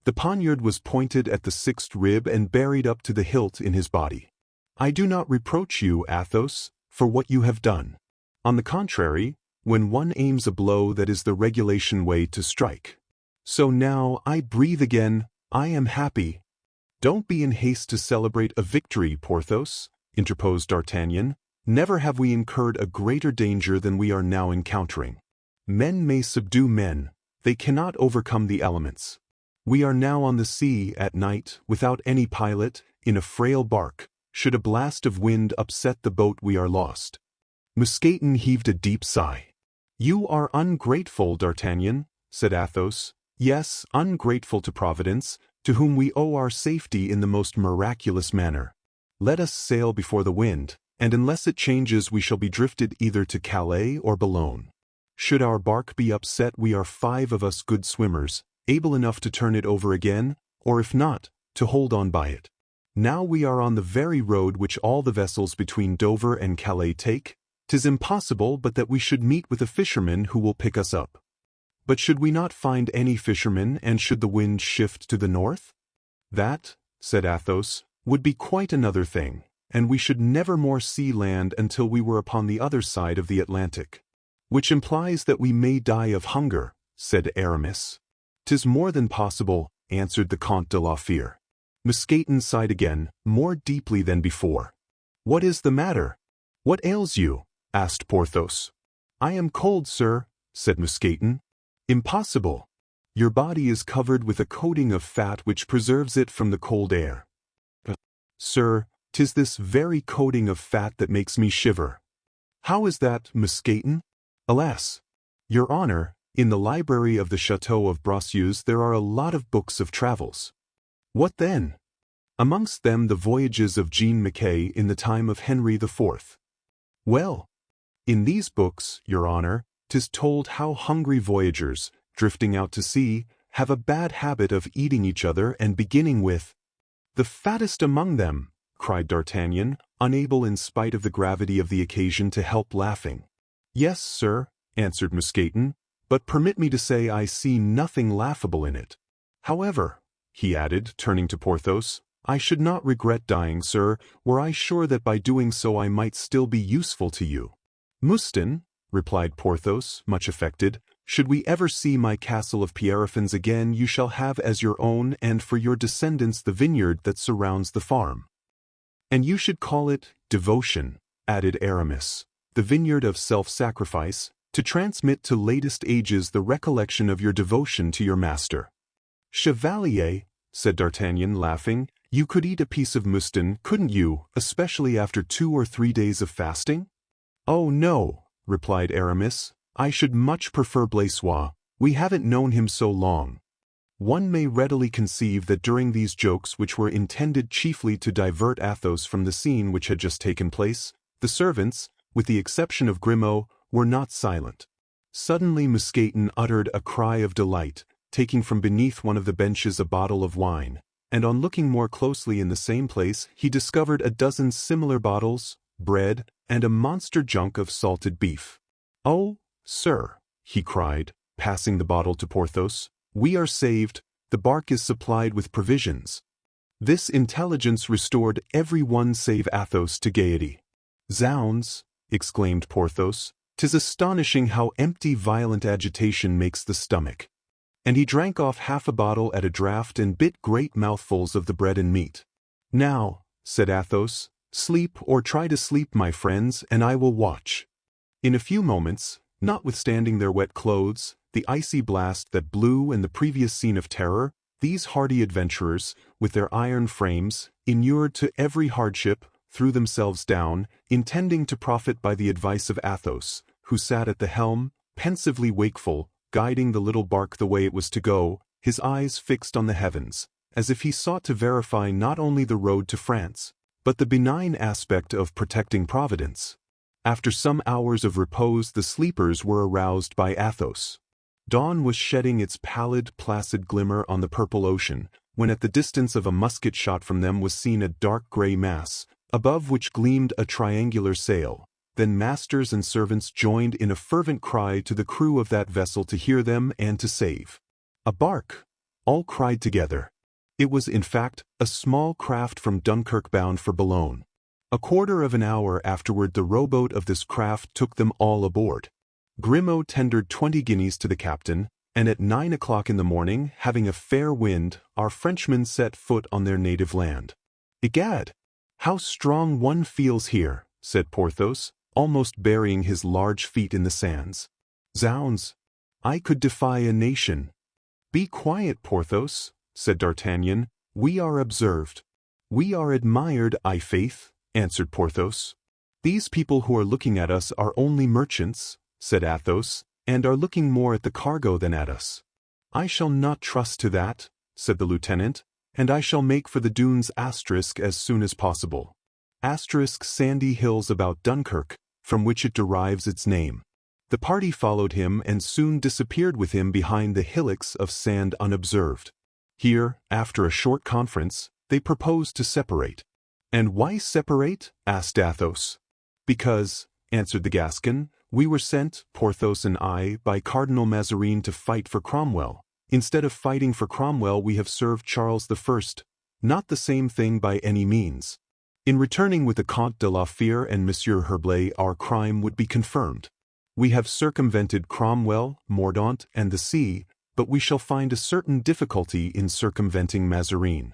The poniard was pointed at the 6th rib and buried up to the hilt in his body. "I do not reproach you, Athos, for what you have done. On the contrary, when one aims a blow, that is the regulation way to strike. So now I breathe again, I am happy." "Don't be in haste to celebrate a victory, Porthos," interposed D'Artagnan. "Never have we incurred a greater danger than we are now encountering. Men may subdue men, they cannot overcome the elements. We are now on the sea at night, without any pilot, in a frail bark. Should a blast of wind upset the boat, we are lost." Mousqueton heaved a deep sigh. "You are ungrateful, D'Artagnan," said Athos. "Yes, ungrateful to Providence, to whom we owe our safety in the most miraculous manner. Let us sail before the wind, and unless it changes we shall be drifted either to Calais or Boulogne. Should our bark be upset, we are 5 of us good swimmers, able enough to turn it over again, or if not, to hold on by it. Now we are on the very road which all the vessels between Dover and Calais take. 'Tis impossible but that we should meet with a fisherman who will pick us up. But should we not find any fisherman, and should the wind shift to the north? That," said Athos, "would be quite another thing, and we should never more see land until we were upon the other side of the Atlantic." "Which implies that we may die of hunger," said Aramis. "'Tis more than possible," answered the Comte de la Fère. Mousqueton sighed again, more deeply than before. "What is the matter? What ails you?" asked Porthos. "I am cold, sir," said Mousqueton. "Impossible. Your body is covered with a coating of fat which preserves it from the cold air." "Sir, 'tis this very coating of fat that makes me shiver." "How is that, Mousqueton?" Alas, Your Honor, in the library of the Château of Bracieux there are a lot of books of travels. What then? Amongst them the voyages of Jean Mackay in the time of Henry IV. Well, in these books, Your Honor, 'tis told how hungry voyagers, drifting out to sea, have a bad habit of eating each other and beginning with the fattest among them, cried D'Artagnan, unable in spite of the gravity of the occasion to help laughing. Yes, sir, answered Mousqueton, but permit me to say I see nothing laughable in it. However, he added, turning to Porthos, I should not regret dying, sir, were I sure that by doing so I might still be useful to you. Mouston, replied Porthos, much affected, should we ever see my castle of Pierrefonds again, you shall have as your own and for your descendants the vineyard that surrounds the farm. And you should call it devotion, added Aramis, the vineyard of self-sacrifice, to transmit to latest ages the recollection of your devotion to your master. Chevalier, said D'Artagnan, laughing, you could eat a piece of Mouston, couldn't you, especially after 2 or 3 days of fasting? Oh no, replied Aramis, I should much prefer Blaisois, we haven't known him so long. One may readily conceive that during these jokes which were intended chiefly to divert Athos from the scene which had just taken place, the servants, with the exception of Grimaud, were not silent. Suddenly Mousqueton uttered a cry of delight, taking from beneath one of the benches a bottle of wine, and on looking more closely in the same place he discovered a dozen similar bottles, bread, and a monster junk of salted beef. Oh, sir, he cried, passing the bottle to Porthos, we are saved, the bark is supplied with provisions. This intelligence restored every one save Athos to gaiety. Zounds, exclaimed Porthos, 'tis astonishing how empty violent agitation makes the stomach. And he drank off half a bottle at a draught and bit great mouthfuls of the bread and meat. Now, said Athos, sleep or try to sleep, my friends, and I will watch. In a few moments, notwithstanding their wet clothes, the icy blast that blew and the previous scene of terror, these hardy adventurers, with their iron frames, inured to every hardship, threw themselves down, intending to profit by the advice of Athos, who sat at the helm, pensively wakeful, guiding the little bark the way it was to go, his eyes fixed on the heavens, as if he sought to verify not only the road to France, but the benign aspect of protecting Providence. After some hours of repose the sleepers were aroused by Athos. Dawn was shedding its pallid, placid glimmer on the purple ocean, when at the distance of a musket shot from them was seen a dark grey mass, above which gleamed a triangular sail. Then masters and servants joined in a fervent cry to the crew of that vessel to hear them and to save. A bark! All cried together. It was, in fact, a small craft from Dunkirk bound for Boulogne. A quarter of an hour afterward the rowboat of this craft took them all aboard. Grimaud tendered 20 guineas to the captain, and at 9 o'clock in the morning, having a fair wind, our Frenchmen set foot on their native land. Egad! How strong one feels here, said Porthos, almost burying his large feet in the sands. Zounds! I could defy a nation. Be quiet, Porthos, said D'Artagnan, we are observed. We are admired, i' faith, answered Porthos. These people who are looking at us are only merchants, said Athos, and are looking more at the cargo than at us. I shall not trust to that, said the lieutenant, and I shall make for the dunes asterisk as soon as possible. Asterisk sandy hills about Dunkirk, from which it derives its name. The party followed him and soon disappeared with him behind the hillocks of sand unobserved. Here, after a short conference, they proposed to separate. And why separate? Asked Athos. Because, answered the Gascon, we were sent, Porthos and I, by Cardinal Mazarin to fight for Cromwell. Instead of fighting for Cromwell we have served Charles I, not the same thing by any means. In returning with the Comte de la Fere and Monsieur Herblay our crime would be confirmed. We have circumvented Cromwell, Mordaunt, and the sea, but we shall find a certain difficulty in circumventing Mazarin.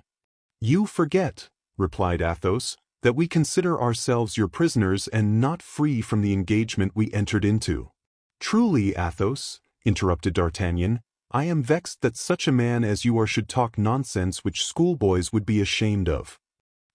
You forget, replied Athos, that we consider ourselves your prisoners and not free from the engagement we entered into. Truly, Athos, interrupted D'Artagnan, I am vexed that such a man as you are should talk nonsense which schoolboys would be ashamed of.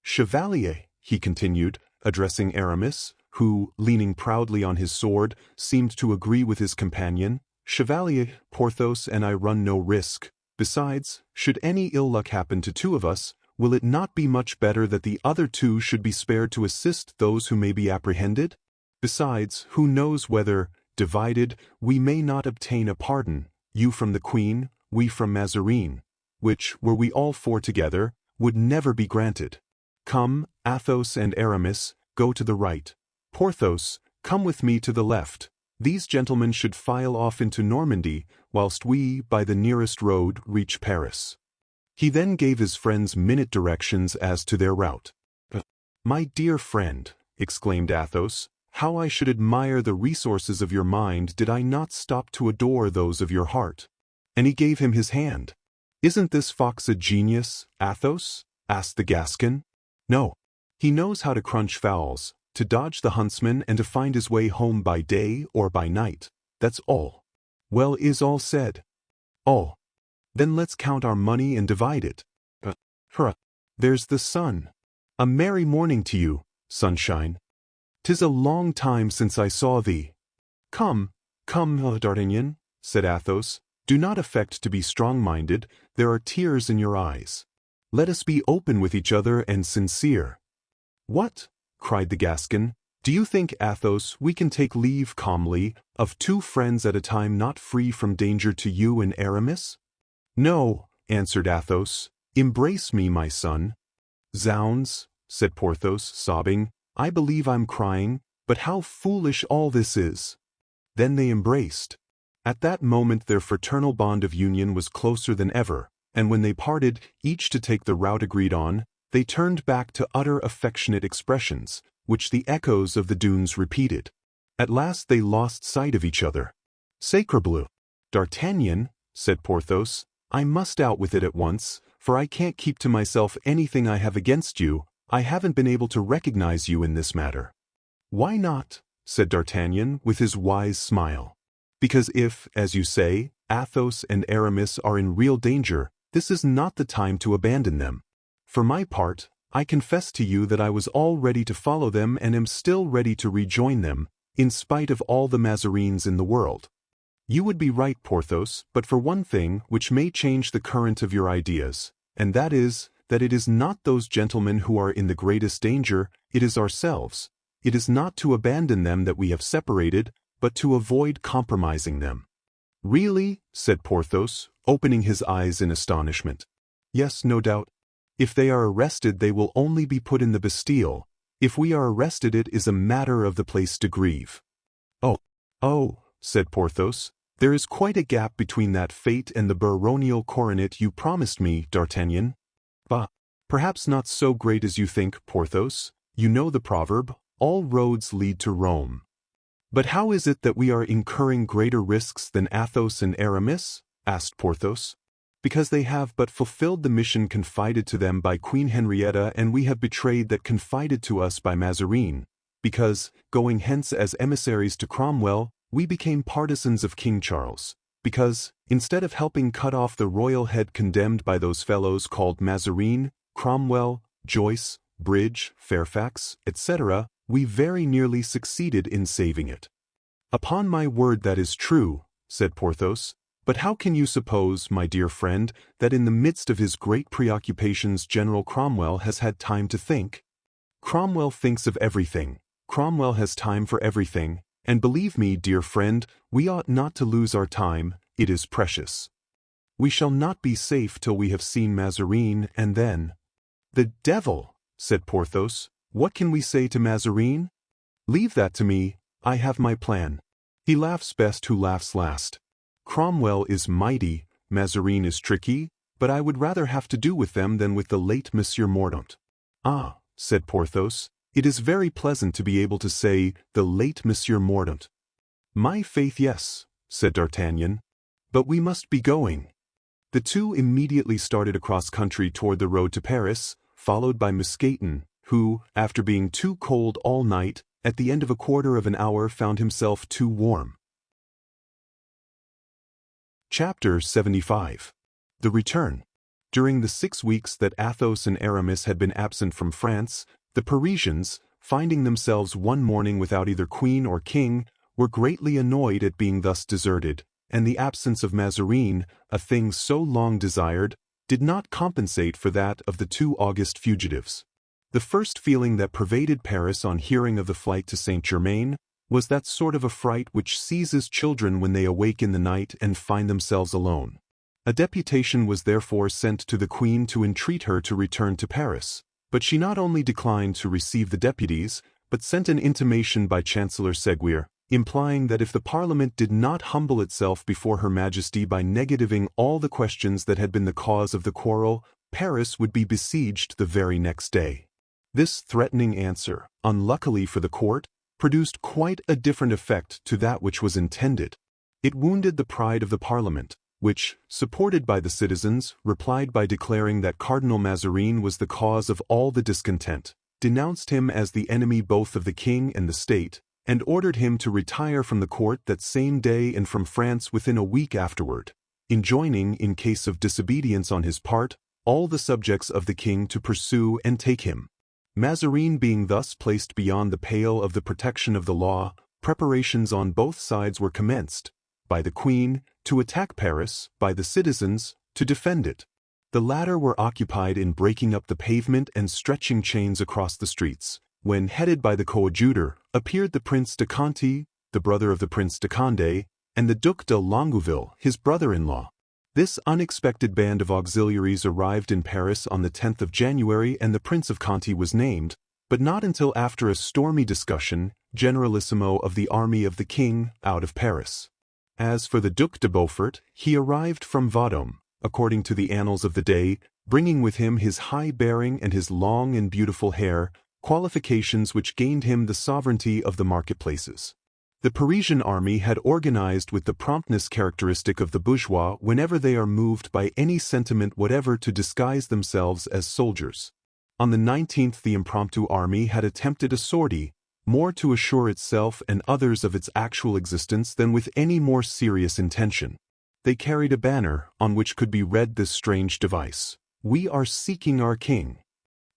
Chevalier, he continued, addressing Aramis, who, leaning proudly on his sword, seemed to agree with his companion. "Chevalier, Porthos and I run no risk. Besides, should any ill luck happen to two of us, will it not be much better that the other two should be spared to assist those who may be apprehended? Besides, who knows whether, divided, we may not obtain a pardon, you from the Queen, we from Mazarin, which, were we all four together, would never be granted. Come, Athos and Aramis, go to the right. Porthos, come with me to the left. These gentlemen should file off into Normandy, whilst we, by the nearest road, reach Paris." He then gave his friends minute directions as to their route. "My dear friend," exclaimed Athos, "how I should admire the resources of your mind did I not stop to adore those of your heart." And he gave him his hand. "Isn't this fox a genius, Athos?" asked the Gascon. "No. He knows how to crunch fowls, to dodge the huntsman and to find his way home by day or by night. That's all." "Well, is all said?" "All." "Then let's count our money and divide it." Hurrah! There's the sun. A merry morning to you, sunshine. 'Tis a long time since I saw thee." "Come, come, D'Artagnan," said Athos, "do not affect to be strong-minded, there are tears in your eyes. Let us be open with each other and sincere." "What?" cried the Gascon. "Do you think, Athos, we can take leave calmly of two friends at a time not free from danger to you and Aramis?" "No," answered Athos. "Embrace me, my son." "Zounds," said Porthos, sobbing, "I believe I'm crying, but how foolish all this is." Then they embraced. At that moment their fraternal bond of union was closer than ever, and when they parted, each to take the route agreed on, they turned back to utter affectionate expressions, which the echoes of the dunes repeated. At last they lost sight of each other. "Sacrebleu! D'Artagnan," said Porthos, "I must out with it at once, for I can't keep to myself anything I have against you. I haven't been able to recognize you in this matter." "Why not?" said D'Artagnan with his wise smile. "Because if, as you say, Athos and Aramis are in real danger, this is not the time to abandon them. For my part, I confess to you that I was all ready to follow them and am still ready to rejoin them, in spite of all the Mazarines in the world. You would be right, Porthos, but for one thing which may change the current of your ideas, and that is, that it is not those gentlemen who are in the greatest danger, it is ourselves. It is not to abandon them that we have separated, but to avoid compromising them." "Really?" said Porthos, opening his eyes in astonishment. "Yes, no doubt. If they are arrested they will only be put in the Bastille. If we are arrested it is a matter of the place de Grève." Oh, said Porthos, "there is quite a gap between that fate and the baronial coronet you promised me, D'Artagnan." "Bah, perhaps not so great as you think, Porthos. You know the proverb, all roads lead to Rome." "But how is it that we are incurring greater risks than Athos and Aramis?" asked Porthos. "Because they have but fulfilled the mission confided to them by Queen Henrietta, and we have betrayed that confided to us by Mazarin. Because, going hence as emissaries to Cromwell, we became partisans of King Charles. Because, instead of helping cut off the royal head condemned by those fellows called Mazarin, Cromwell, Joyce, Bridge, Fairfax, etc., we very nearly succeeded in saving it." "Upon my word that is true," said Porthos. "But how can you suppose, my dear friend, that in the midst of his great preoccupations General Cromwell has had time to think? Cromwell thinks of everything. Cromwell has time for everything, and believe me, dear friend, we ought not to lose our time, it is precious. We shall not be safe till we have seen Mazarin, and then—" "The devil!" said Porthos. "What can we say to Mazarin?" "Leave that to me, I have my plan. He laughs best who laughs last. Cromwell is mighty, Mazarin is tricky, but I would rather have to do with them than with the late Monsieur Mordaunt." "Ah," said Porthos, "it is very pleasant to be able to say, the late Monsieur Mordaunt." "My faith, yes," said D'Artagnan. "But we must be going." The two immediately started across country toward the road to Paris, followed by Mousqueton, who, after being too cold all night, at the end of a quarter of an hour found himself too warm. Chapter 75. The Return. During the 6 weeks that Athos and Aramis had been absent from France, the Parisians, finding themselves one morning without either queen or king, were greatly annoyed at being thus deserted, and the absence of Mazarin, a thing so long desired, did not compensate for that of the 2 August fugitives. The first feeling that pervaded Paris on hearing of the flight to Saint-Germain was that sort of affright which seizes children when they awake in the night and find themselves alone. A deputation was therefore sent to the Queen to entreat her to return to Paris, but she not only declined to receive the deputies, but sent an intimation by Chancellor Seguier, implying that if the Parliament did not humble itself before Her Majesty by negativing all the questions that had been the cause of the quarrel, Paris would be besieged the very next day. This threatening answer, unluckily for the court, produced quite a different effect to that which was intended. It wounded the pride of the Parliament, which, supported by the citizens, replied by declaring that Cardinal Mazarin was the cause of all the discontent, denounced him as the enemy both of the king and the state, and ordered him to retire from the court that same day and from France within a week afterward, enjoining, in case of disobedience on his part, all the subjects of the king to pursue and take him. Mazarin being thus placed beyond the pale of the protection of the law, preparations on both sides were commenced, by the Queen, to attack Paris, by the citizens, to defend it. The latter were occupied in breaking up the pavement and stretching chains across the streets, when, headed by the coadjutor, appeared the Prince de Conti, the brother of the Prince de Condé, and the Duc de Longueville, his brother-in-law. This unexpected band of auxiliaries arrived in Paris on the 10th of January, and the Prince of Conti was named, but not until after a stormy discussion, generalissimo of the army of the king, out of Paris. As for the Duc de Beaufort, he arrived from Vendôme, according to the annals of the day, bringing with him his high bearing and his long and beautiful hair, qualifications which gained him the sovereignty of the marketplaces. The Parisian army had organized with the promptness characteristic of the bourgeois whenever they are moved by any sentiment whatever to disguise themselves as soldiers. On the 19th the impromptu army had attempted a sortie, more to assure itself and others of its actual existence than with any more serious intention. They carried a banner, on which could be read this strange device: "We are seeking our king."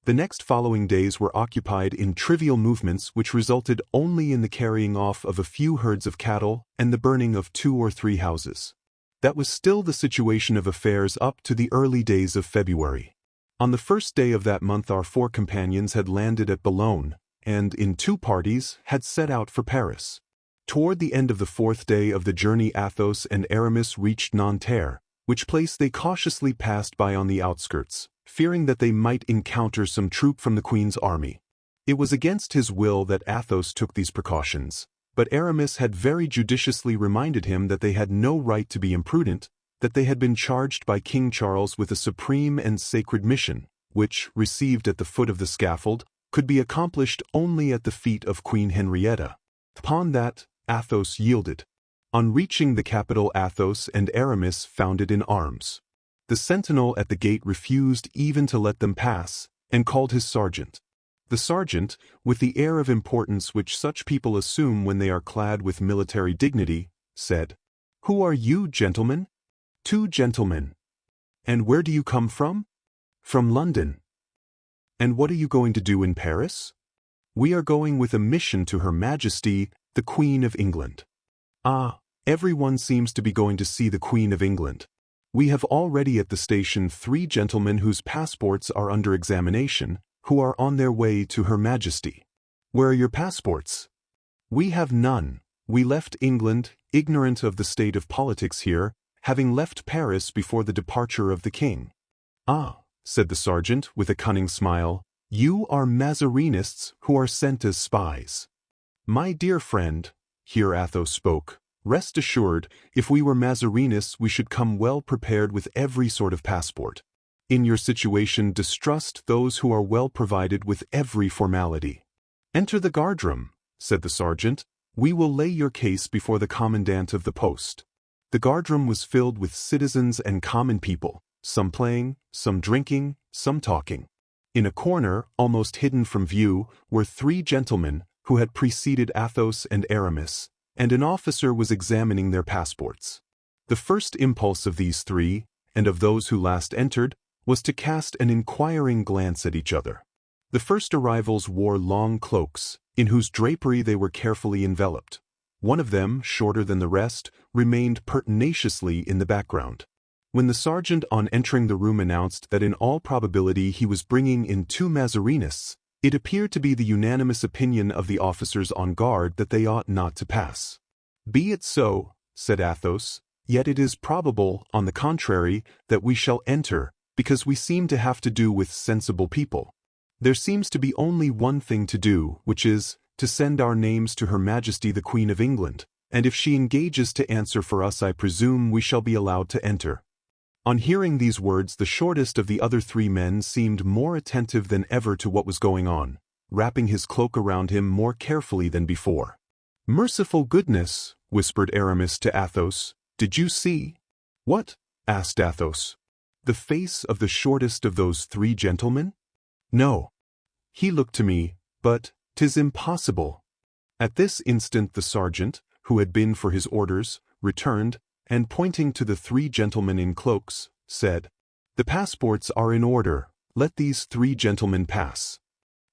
The next following days were occupied in trivial movements which resulted only in the carrying off of a few herds of cattle and the burning of 2 or 3 houses. That was still the situation of affairs up to the early days of February. On the first day of that month our 4 companions had landed at Boulogne, and, in 2 parties, had set out for Paris. Toward the end of the 4th day of the journey Athos and Aramis reached Nanterre, which place they cautiously passed by on the outskirts, fearing that they might encounter some troop from the Queen's army. It was against his will that Athos took these precautions, but Aramis had very judiciously reminded him that they had no right to be imprudent, that they had been charged by King Charles with a supreme and sacred mission, which, received at the foot of the scaffold, could be accomplished only at the feet of Queen Henrietta. Upon that, Athos yielded. On reaching the capital Athos and Aramis found it in arms. The sentinel at the gate refused even to let them pass, and called his sergeant. The sergeant, with the air of importance which such people assume when they are clad with military dignity, said, "Who are you, gentlemen?" "2 gentlemen." "And where do you come from?" "From London." "And what are you going to do in Paris?" "We are going with a mission to Her Majesty, the Queen of England." "Ah, everyone seems to be going to see the Queen of England. We have already at the station 3 gentlemen whose passports are under examination, who are on their way to Her Majesty." "Where are your passports?" "We have none. We left England, ignorant of the state of politics here, having left Paris before the departure of the king." "Ah," said the sergeant with a cunning smile, "you are Mazarinists who are sent as spies." "My dear friend," here Athos spoke, "rest assured, if we were Mazarinists we should come well prepared with every sort of passport. In your situation distrust those who are well provided with every formality." "Enter the guardroom," said the sergeant. "We will lay your case before the commandant of the post." The guardroom was filled with citizens and common people, some playing, some drinking, some talking. In a corner, almost hidden from view, were 3 gentlemen who had preceded Athos and Aramis, and an officer was examining their passports. The first impulse of these 3, and of those who last entered, was to cast an inquiring glance at each other. The first arrivals wore long cloaks, in whose drapery they were carefully enveloped. One of them, shorter than the rest, remained pertinaciously in the background. When the sergeant on entering the room announced that in all probability he was bringing in 2 Mazarinists, it appeared to be the unanimous opinion of the officers on guard that they ought not to pass. "Be it so," said Athos, "yet it is probable, on the contrary, that we shall enter, because we seem to have to do with sensible people. There seems to be only one thing to do, which is, to send our names to Her Majesty the Queen of England, and if she engages to answer for us I presume we shall be allowed to enter." On hearing these words the shortest of the other 3 men seemed more attentive than ever to what was going on, wrapping his cloak around him more carefully than before. "Merciful goodness," whispered Aramis to Athos, "did you see?" "What?" asked Athos. "The face of the shortest of those 3 gentlemen?" "No. He looked to me, but 'tis impossible." At this instant the sergeant, who had been for his orders, returned, and pointing to the 3 gentlemen in cloaks, said, "The passports are in order, let these 3 gentlemen pass."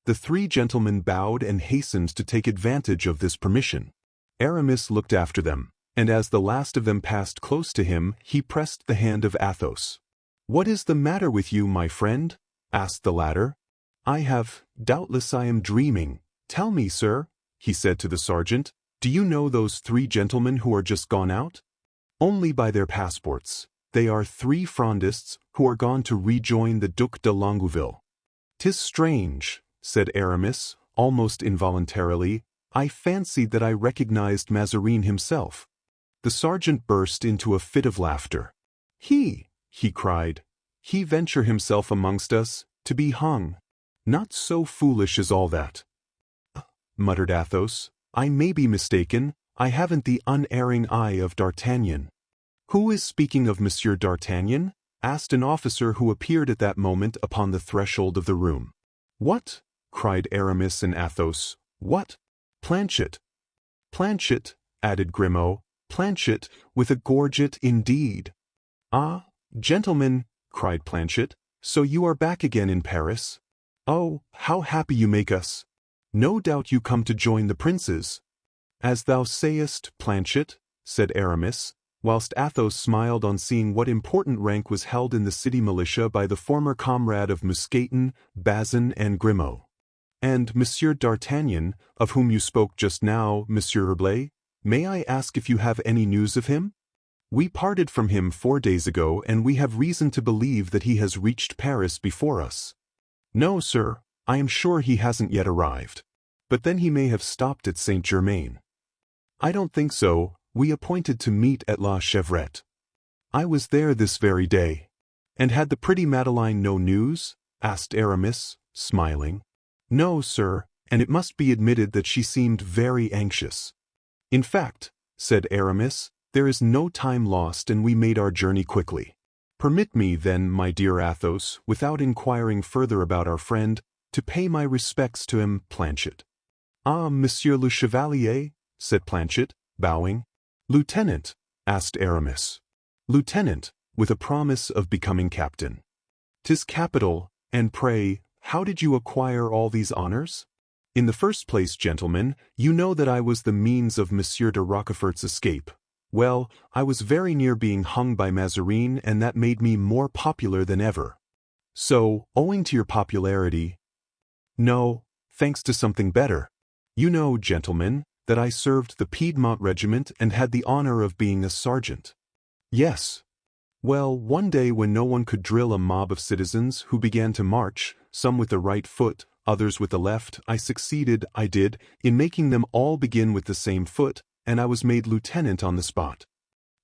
The 3 gentlemen bowed and hastened to take advantage of this permission. Aramis looked after them, and as the last of them passed close to him, he pressed the hand of Athos. "What is the matter with you, my friend?" asked the latter. Doubtless I am dreaming. Tell me, sir," he said to the sergeant, "do you know those 3 gentlemen who are just gone out?" "Only by their passports. They are 3 Frondists who are gone to rejoin the Duc de Longueville." "'Tis strange," said Aramis, almost involuntarily. "I fancied that I recognized Mazarin himself." The sergeant burst into a fit of laughter. He cried, "he venture himself amongst us, to be hung. Not so foolish as all that." Muttered Athos, "I may be mistaken, I haven't the unerring eye of D'Artagnan." "Who is speaking of Monsieur d'Artagnan?" asked an officer who appeared at that moment upon the threshold of the room. "What?" cried Aramis and Athos. "What?" "Planchet." "Planchet," added Grimaud, "Planchet, with a gorget indeed." "Ah, gentlemen," cried Planchet, "so you are back again in Paris? Oh, how happy you make us! No doubt you come to join the princes." "As thou sayest, Planchet," said Aramis, whilst Athos smiled on seeing what important rank was held in the city militia by the former comrade of Mousqueton, Bazin, and Grimaud. "And Monsieur d'Artagnan, of whom you spoke just now, Monsieur Herblay, may I ask if you have any news of him? We parted from him 4 days ago, and we have reason to believe that he has reached Paris before us." "No, sir, I am sure he hasn't yet arrived. But then he may have stopped at Saint-Germain." "I don't think so. We appointed to meet at La Chevrette. I was there this very day." "And had the pretty Madeleine no news?" asked Aramis, smiling. "No, sir, and it must be admitted that she seemed very anxious." "In fact," said Aramis, "there is no time lost and we made our journey quickly. Permit me, then, my dear Athos, without inquiring further about our friend, to pay my respects to him, Planchet." "Ah, Monsieur le Chevalier," said Planchet, bowing. "Lieutenant?" asked Aramis. "Lieutenant, with a promise of becoming captain." "'Tis capital, and pray, how did you acquire all these honors?" "In the first place, gentlemen, you know that I was the means of Monsieur de Rochefort's escape. Well, I was very near being hung by Mazarin, and that made me more popular than ever." "So, owing to your popularity—" "No, thanks to something better. You know, gentlemen, that I served the Piedmont regiment and had the honor of being a sergeant." "Yes." "Well, one day when no one could drill a mob of citizens who began to march, some with the right foot, others with the left, I succeeded, in making them all begin with the same foot, and I was made lieutenant on the spot."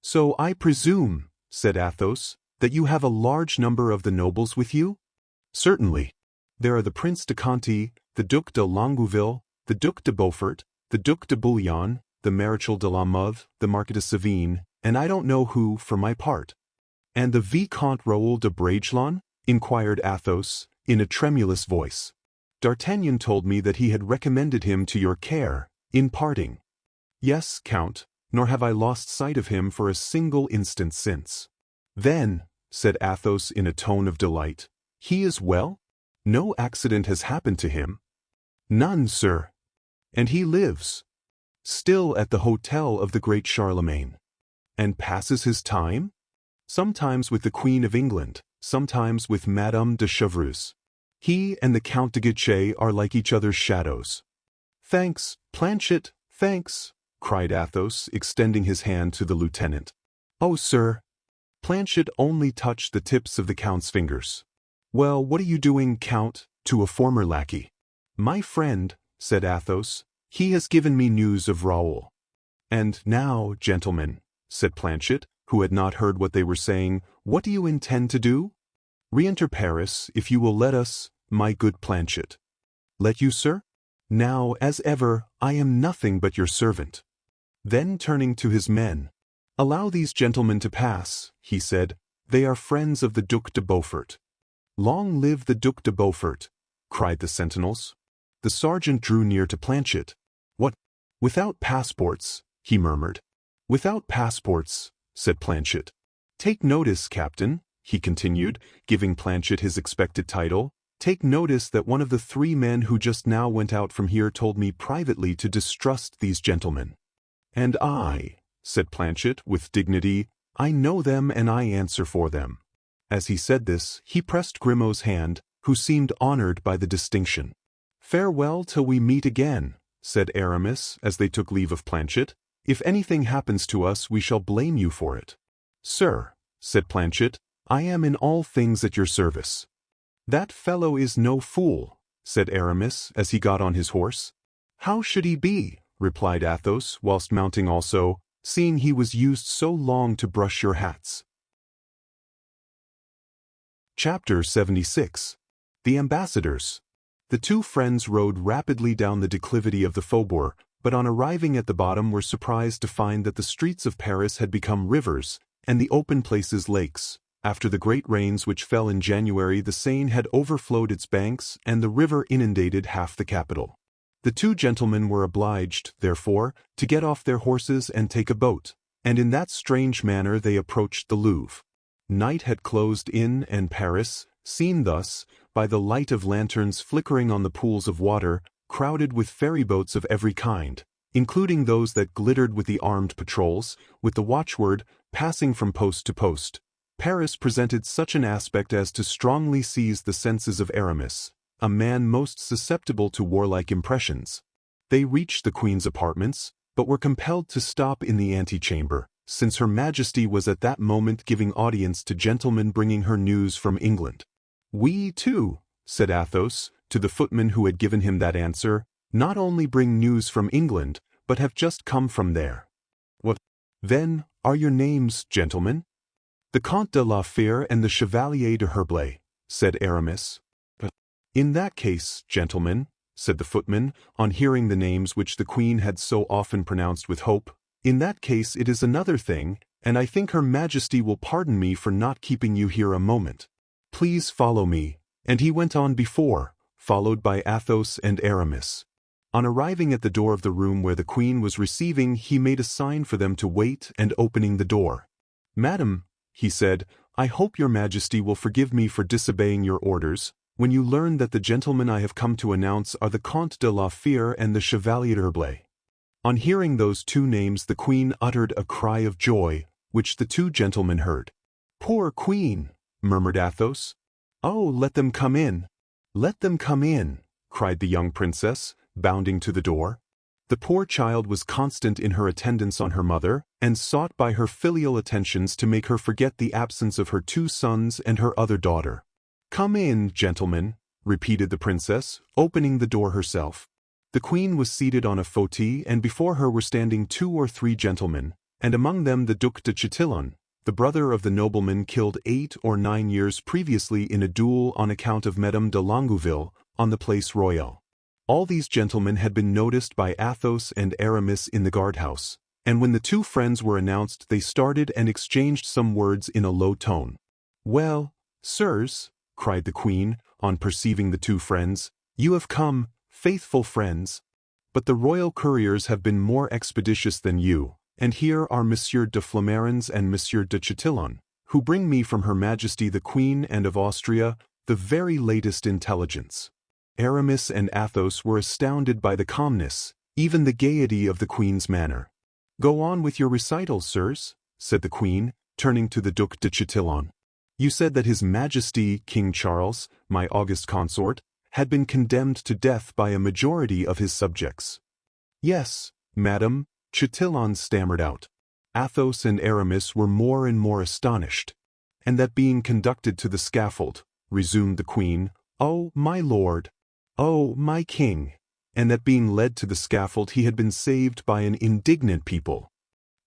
"So I presume," said Athos, "that you have a large number of the nobles with you?" "Certainly. There are the Prince de Conti, the Duc de Longueville, the Duc de Beaufort, the Duc de Bouillon, the Marechal de la Mothe, the Marquis de Savine, and I don't know who, for my part." "And the Vicomte Raoul de Bragelonne?" inquired Athos, in a tremulous voice. "D'Artagnan told me that he had recommended him to your care, in parting." "Yes, Count, nor have I lost sight of him for a single instant since." "Then," said Athos in a tone of delight, "he is well?" No accident has happened to him? None, sir. And he lives still at the hotel of the great Charlemagne. And passes his time? Sometimes with the Queen of England, sometimes with Madame de Chevreuse. He and the Count de Guiche are like each other's shadows. Thanks, Planchet, thanks, cried Athos, extending his hand to the lieutenant. Oh, sir. Planchet only touched the tips of the Count's fingers. Well, what are you doing, Count? To a former lackey. My friend, said Athos, he has given me news of Raoul. And now, gentlemen, said Planchet, who had not heard what they were saying, what do you intend to do? Re-enter Paris, if you will let us, my good Planchet. Let you, sir? Now, as ever, I am nothing but your servant. Then turning to his men, allow these gentlemen to pass, he said, they are friends of the Duc de Beaufort. Long live the Duc de Beaufort, cried the sentinels. The sergeant drew near to Planchet. What? Without passports, he murmured. Without passports, said Planchet. Take notice, Captain, he continued, giving Planchet his expected title. Take notice that one of the 3 men who just now went out from here told me privately to distrust these gentlemen. And I, said Planchet with dignity, I know them and I answer for them. As he said this, he pressed Grimaud's hand, who seemed honored by the distinction. Farewell till we meet again, said Aramis as they took leave of Planchet. If anything happens to us, we shall blame you for it. Sir, said Planchet, I am in all things at your service. That fellow is no fool, said Aramis as he got on his horse. How should he be? Replied Athos, whilst mounting also, seeing he was used so long to brush your hats. Chapter 76. The Ambassadors. The 2 friends rode rapidly down the declivity of the Faubourg, but on arriving at the bottom were surprised to find that the streets of Paris had become rivers, and the open places lakes. After the great rains which fell in January, the Seine had overflowed its banks, and the river inundated half the capital. The 2 gentlemen were obliged, therefore, to get off their horses and take a boat, and in that strange manner they approached the Louvre. Night had closed in, and Paris, seen thus, by the light of lanterns flickering on the pools of water, crowded with ferryboats of every kind, including those that glittered with the armed patrols, with the watchword, passing from post to post. Paris presented such an aspect as to strongly seize the senses of Aramis, a man most susceptible to warlike impressions. They reached the Queen's apartments, but were compelled to stop in the antechamber, since Her Majesty was at that moment giving audience to gentlemen bringing her news from England. We, too, said Athos, to the footman who had given him that answer, not only bring news from England, but have just come from there. What, then, are your names, gentlemen? The Comte de la Fère and the Chevalier de Herblay, said Aramis. In that case, gentlemen, said the footman, on hearing the names which the Queen had so often pronounced with hope, in that case it is another thing, and I think Her Majesty will pardon me for not keeping you here a moment. Please follow me. And he went on before, followed by Athos and Aramis. On arriving at the door of the room where the Queen was receiving, he made a sign for them to wait, and opening the door. Madam, he said, I hope your Majesty will forgive me for disobeying your orders, when you learn that the gentlemen I have come to announce are the Comte de la Fère and the Chevalier de Herblay. On hearing those 2 names the Queen uttered a cry of joy, which the 2 gentlemen heard. Poor Queen, murmured Athos. Oh, let them come in. Let them come in, cried the young princess, bounding to the door. The poor child was constant in her attendance on her mother, and sought by her filial attentions to make her forget the absence of her 2 sons and her other daughter. Come in, gentlemen, repeated the princess, opening the door herself. The Queen was seated on a fauteuil, and before her were standing 2 or 3 gentlemen, and among them the Duc de Chatillon, the brother of the nobleman killed 8 or 9 years previously in a duel on account of Madame de Longueville, on the Place Royale. All these gentlemen had been noticed by Athos and Aramis in the guardhouse, and when the 2 friends were announced they started and exchanged some words in a low tone. Well, sirs, cried the Queen, on perceiving the 2 friends, you have come, faithful friends. But the royal couriers have been more expeditious than you, and here are Monsieur de Flamarens and Monsieur de Chatillon, who bring me from Her Majesty the Queen and of Austria the very latest intelligence. Aramis and Athos were astounded by the calmness, even the gaiety of the Queen's manner. "Go on with your recital, sirs," said the Queen, turning to the Duc de Chatillon. "You said that His Majesty King Charles, my august consort, had been condemned to death by a majority of his subjects." "Yes, madam," Chatillon stammered out. Athos and Aramis were more and more astonished. "And that being conducted to the scaffold," resumed the Queen, "oh, my lord! Oh, my king! And that being led to the scaffold he had been saved by an indignant people."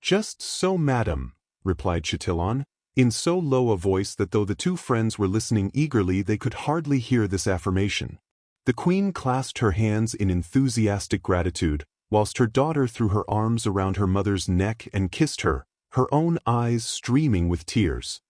"Just so, madam," replied Chatillon, in so low a voice that though the two friends were listening eagerly they could hardly hear this affirmation. The Queen clasped her hands in enthusiastic gratitude, whilst her daughter threw her arms around her mother's neck and kissed her, her own eyes streaming with tears.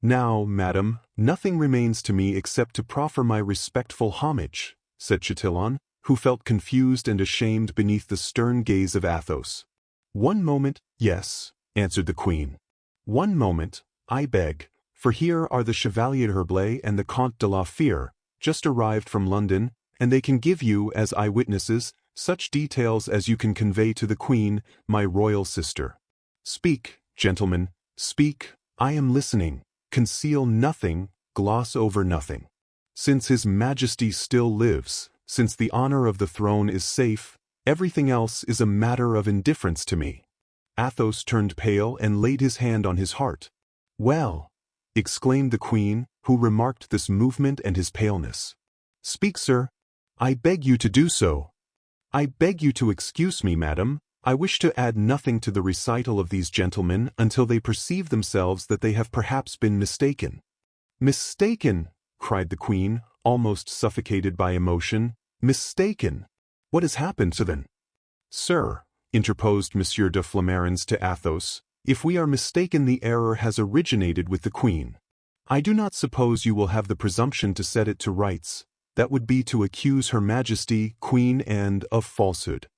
"Now, madam, nothing remains to me except to proffer my respectful homage," said Chatillon, who felt confused and ashamed beneath the stern gaze of Athos. "One moment, yes," answered the Queen. "One moment, I beg, for here are the Chevalier Herblay and the Comte de la Fere, just arrived from London, and they can give you, as eyewitnesses, such details as you can convey to the Queen, my royal sister. Speak, gentlemen, speak, I am listening. Conceal nothing, gloss over nothing. Since His Majesty still lives, since the honor of the throne is safe, everything else is a matter of indifference to me." Athos turned pale and laid his hand on his heart. "Well," exclaimed the Queen, who remarked this movement and his paleness. "Speak, sir. I beg you to do so." "I beg you to excuse me, madam. I wish to add nothing to the recital of these gentlemen until they perceive themselves that they have perhaps been mistaken." "Mistaken!" cried the Queen, almost suffocated by emotion. "Mistaken! What has happened to them?" "Sir," interposed Monsieur de Flamarens to Athos, "if we are mistaken the error has originated with the Queen. I do not suppose you will have the presumption to set it to rights. That would be to accuse Her Majesty, Queen, and of falsehood."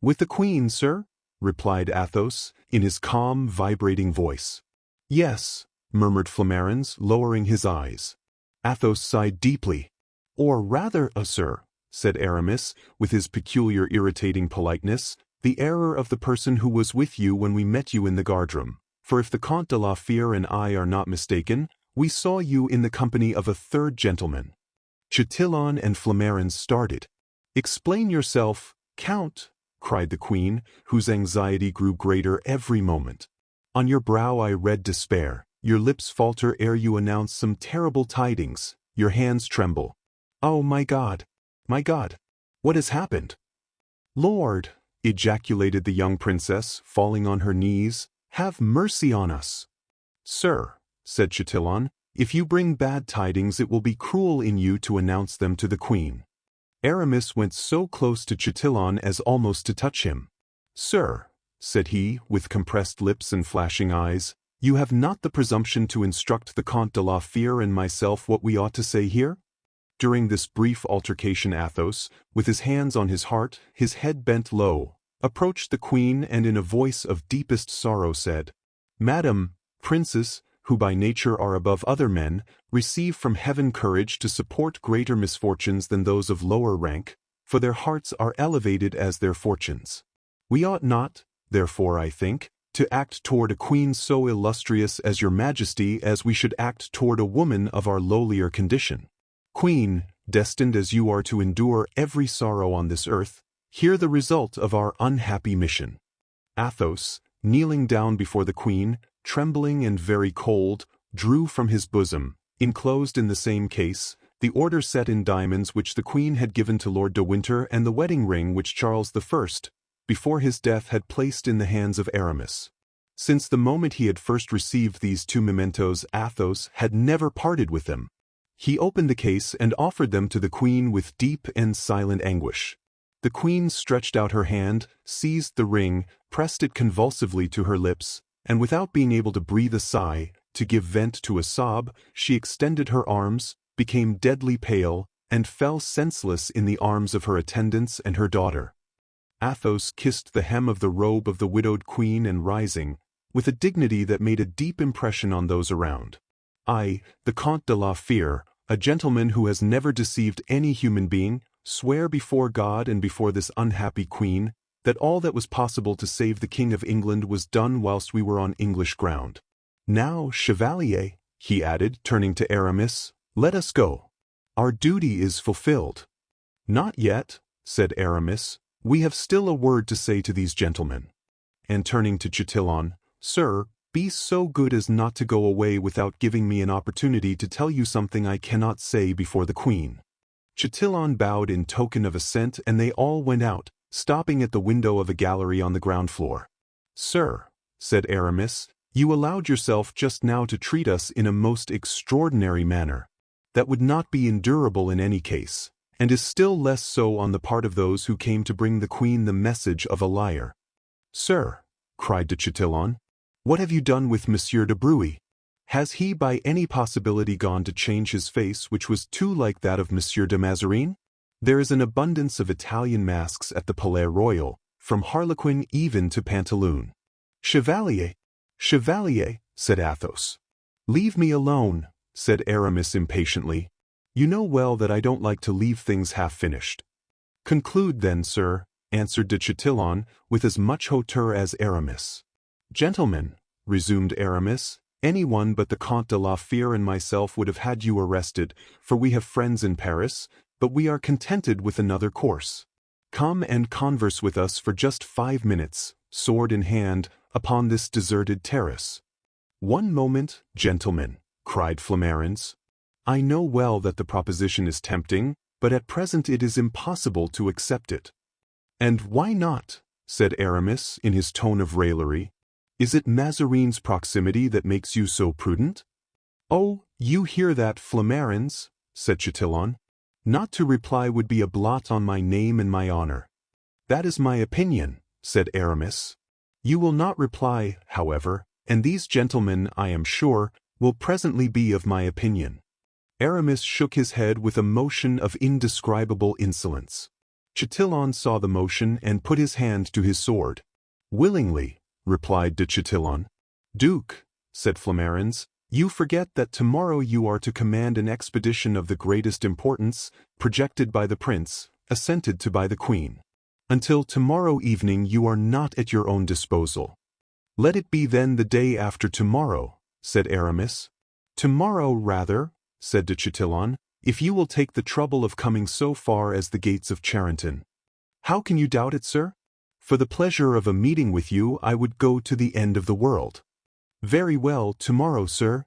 "With the Queen, sir?" replied Athos, in his calm, vibrating voice. "Yes," murmured Flamarens, lowering his eyes. Athos sighed deeply. "Or rather, sir," said Aramis, with his peculiar irritating politeness, "the error of the person who was with you when we met you in the guardroom. For if the Comte de la Fere and I are not mistaken, we saw you in the company of a third gentleman." Chatillon and Flamarens started. "Explain yourself, Count," cried the Queen, whose anxiety grew greater every moment. "On your brow I read despair, your lips falter ere you announce some terrible tidings, your hands tremble. Oh, my God! My God! What has happened?" "Lord!" ejaculated the young princess, falling on her knees, "have mercy on us." "Sir," said Chatillon, "if you bring bad tidings it will be cruel in you to announce them to the Queen." Aramis went so close to Chatillon as almost to touch him. "Sir," said he, with compressed lips and flashing eyes, "you have not the presumption to instruct the Comte de la Fere and myself what we ought to say here?" During this brief altercation Athos, with his hands on his heart, his head bent low, approached the Queen and in a voice of deepest sorrow said, "Madam, princes, who by nature are above other men, receive from heaven courage to support greater misfortunes than those of lower rank, for their hearts are elevated as their fortunes. We ought not, therefore I think, to act toward a queen so illustrious as your Majesty as we should act toward a woman of our lowlier condition. Queen, destined as you are to endure every sorrow on this earth, hear the result of our unhappy mission." Athos, kneeling down before the Queen, trembling and very cold, drew from his bosom, enclosed in the same case, the order set in diamonds which the Queen had given to Lord de Winter and the wedding ring which Charles I, before his death, had placed in the hands of Aramis. Since the moment he had first received these two mementos, Athos had never parted with them. He opened the case and offered them to the Queen with deep and silent anguish. The Queen stretched out her hand, seized the ring, pressed it convulsively to her lips, and without being able to breathe a sigh, to give vent to a sob, she extended her arms, became deadly pale, and fell senseless in the arms of her attendants and her daughter. Athos kissed the hem of the robe of the widowed Queen and rising, with a dignity that made a deep impression on those around. I, the Comte de la Fere, a gentleman who has never deceived any human being, swear before God and before this unhappy queen, that all that was possible to save the King of England was done whilst we were on English ground. Now, Chevalier, he added, turning to Aramis, let us go. Our duty is fulfilled. Not yet, said Aramis, we have still a word to say to these gentlemen. And turning to Chatillon, Sir, be so good as not to go away without giving me an opportunity to tell you something I cannot say before the Queen. Chatillon bowed in token of assent, and they all went out, stopping at the window of a gallery on the ground floor. Sir, said Aramis, you allowed yourself just now to treat us in a most extraordinary manner. That would not be endurable in any case, and is still less so on the part of those who came to bring the Queen the message of a liar. Sir, cried de Chatillon, what have you done with Monsieur de Bruy? Has he by any possibility gone to change his face, which was too like that of Monsieur de Mazarin? There is an abundance of Italian masks at the Palais Royal, from Harlequin even to Pantaloon. Chevalier, Chevalier, said Athos. Leave me alone, said Aramis impatiently. You know well that I don't like to leave things half-finished. Conclude then, sir, answered de Chatillon, with as much hauteur as Aramis. Gentlemen, resumed Aramis, anyone but the Comte de la Fere and myself would have had you arrested, for we have friends in Paris, but we are contented with another course. Come and converse with us for just 5 minutes, sword in hand, upon this deserted terrace. One moment, gentlemen, cried Flamarens. I know well that the proposition is tempting, but at present it is impossible to accept it. And why not? Said Aramis in his tone of raillery. Is it Mazarin's proximity that makes you so prudent? Oh, you hear that, Flamarens, said Chatillon. Not to reply would be a blot on my name and my honor. That is my opinion, said Aramis. You will not reply, however, and these gentlemen, I am sure, will presently be of my opinion. Aramis shook his head with a motion of indescribable insolence. Chatillon saw the motion and put his hand to his sword. Willingly, replied de Chatillon. Duke, said Flamarens, you forget that tomorrow you are to command an expedition of the greatest importance, projected by the prince, assented to by the queen. Until tomorrow evening you are not at your own disposal. Let it be then the day after tomorrow, said Aramis. Tomorrow rather, said de Chatillon, if you will take the trouble of coming so far as the gates of Charenton. How can you doubt it, sir? For the pleasure of a meeting with you I would go to the end of the world. Very well, tomorrow, sir.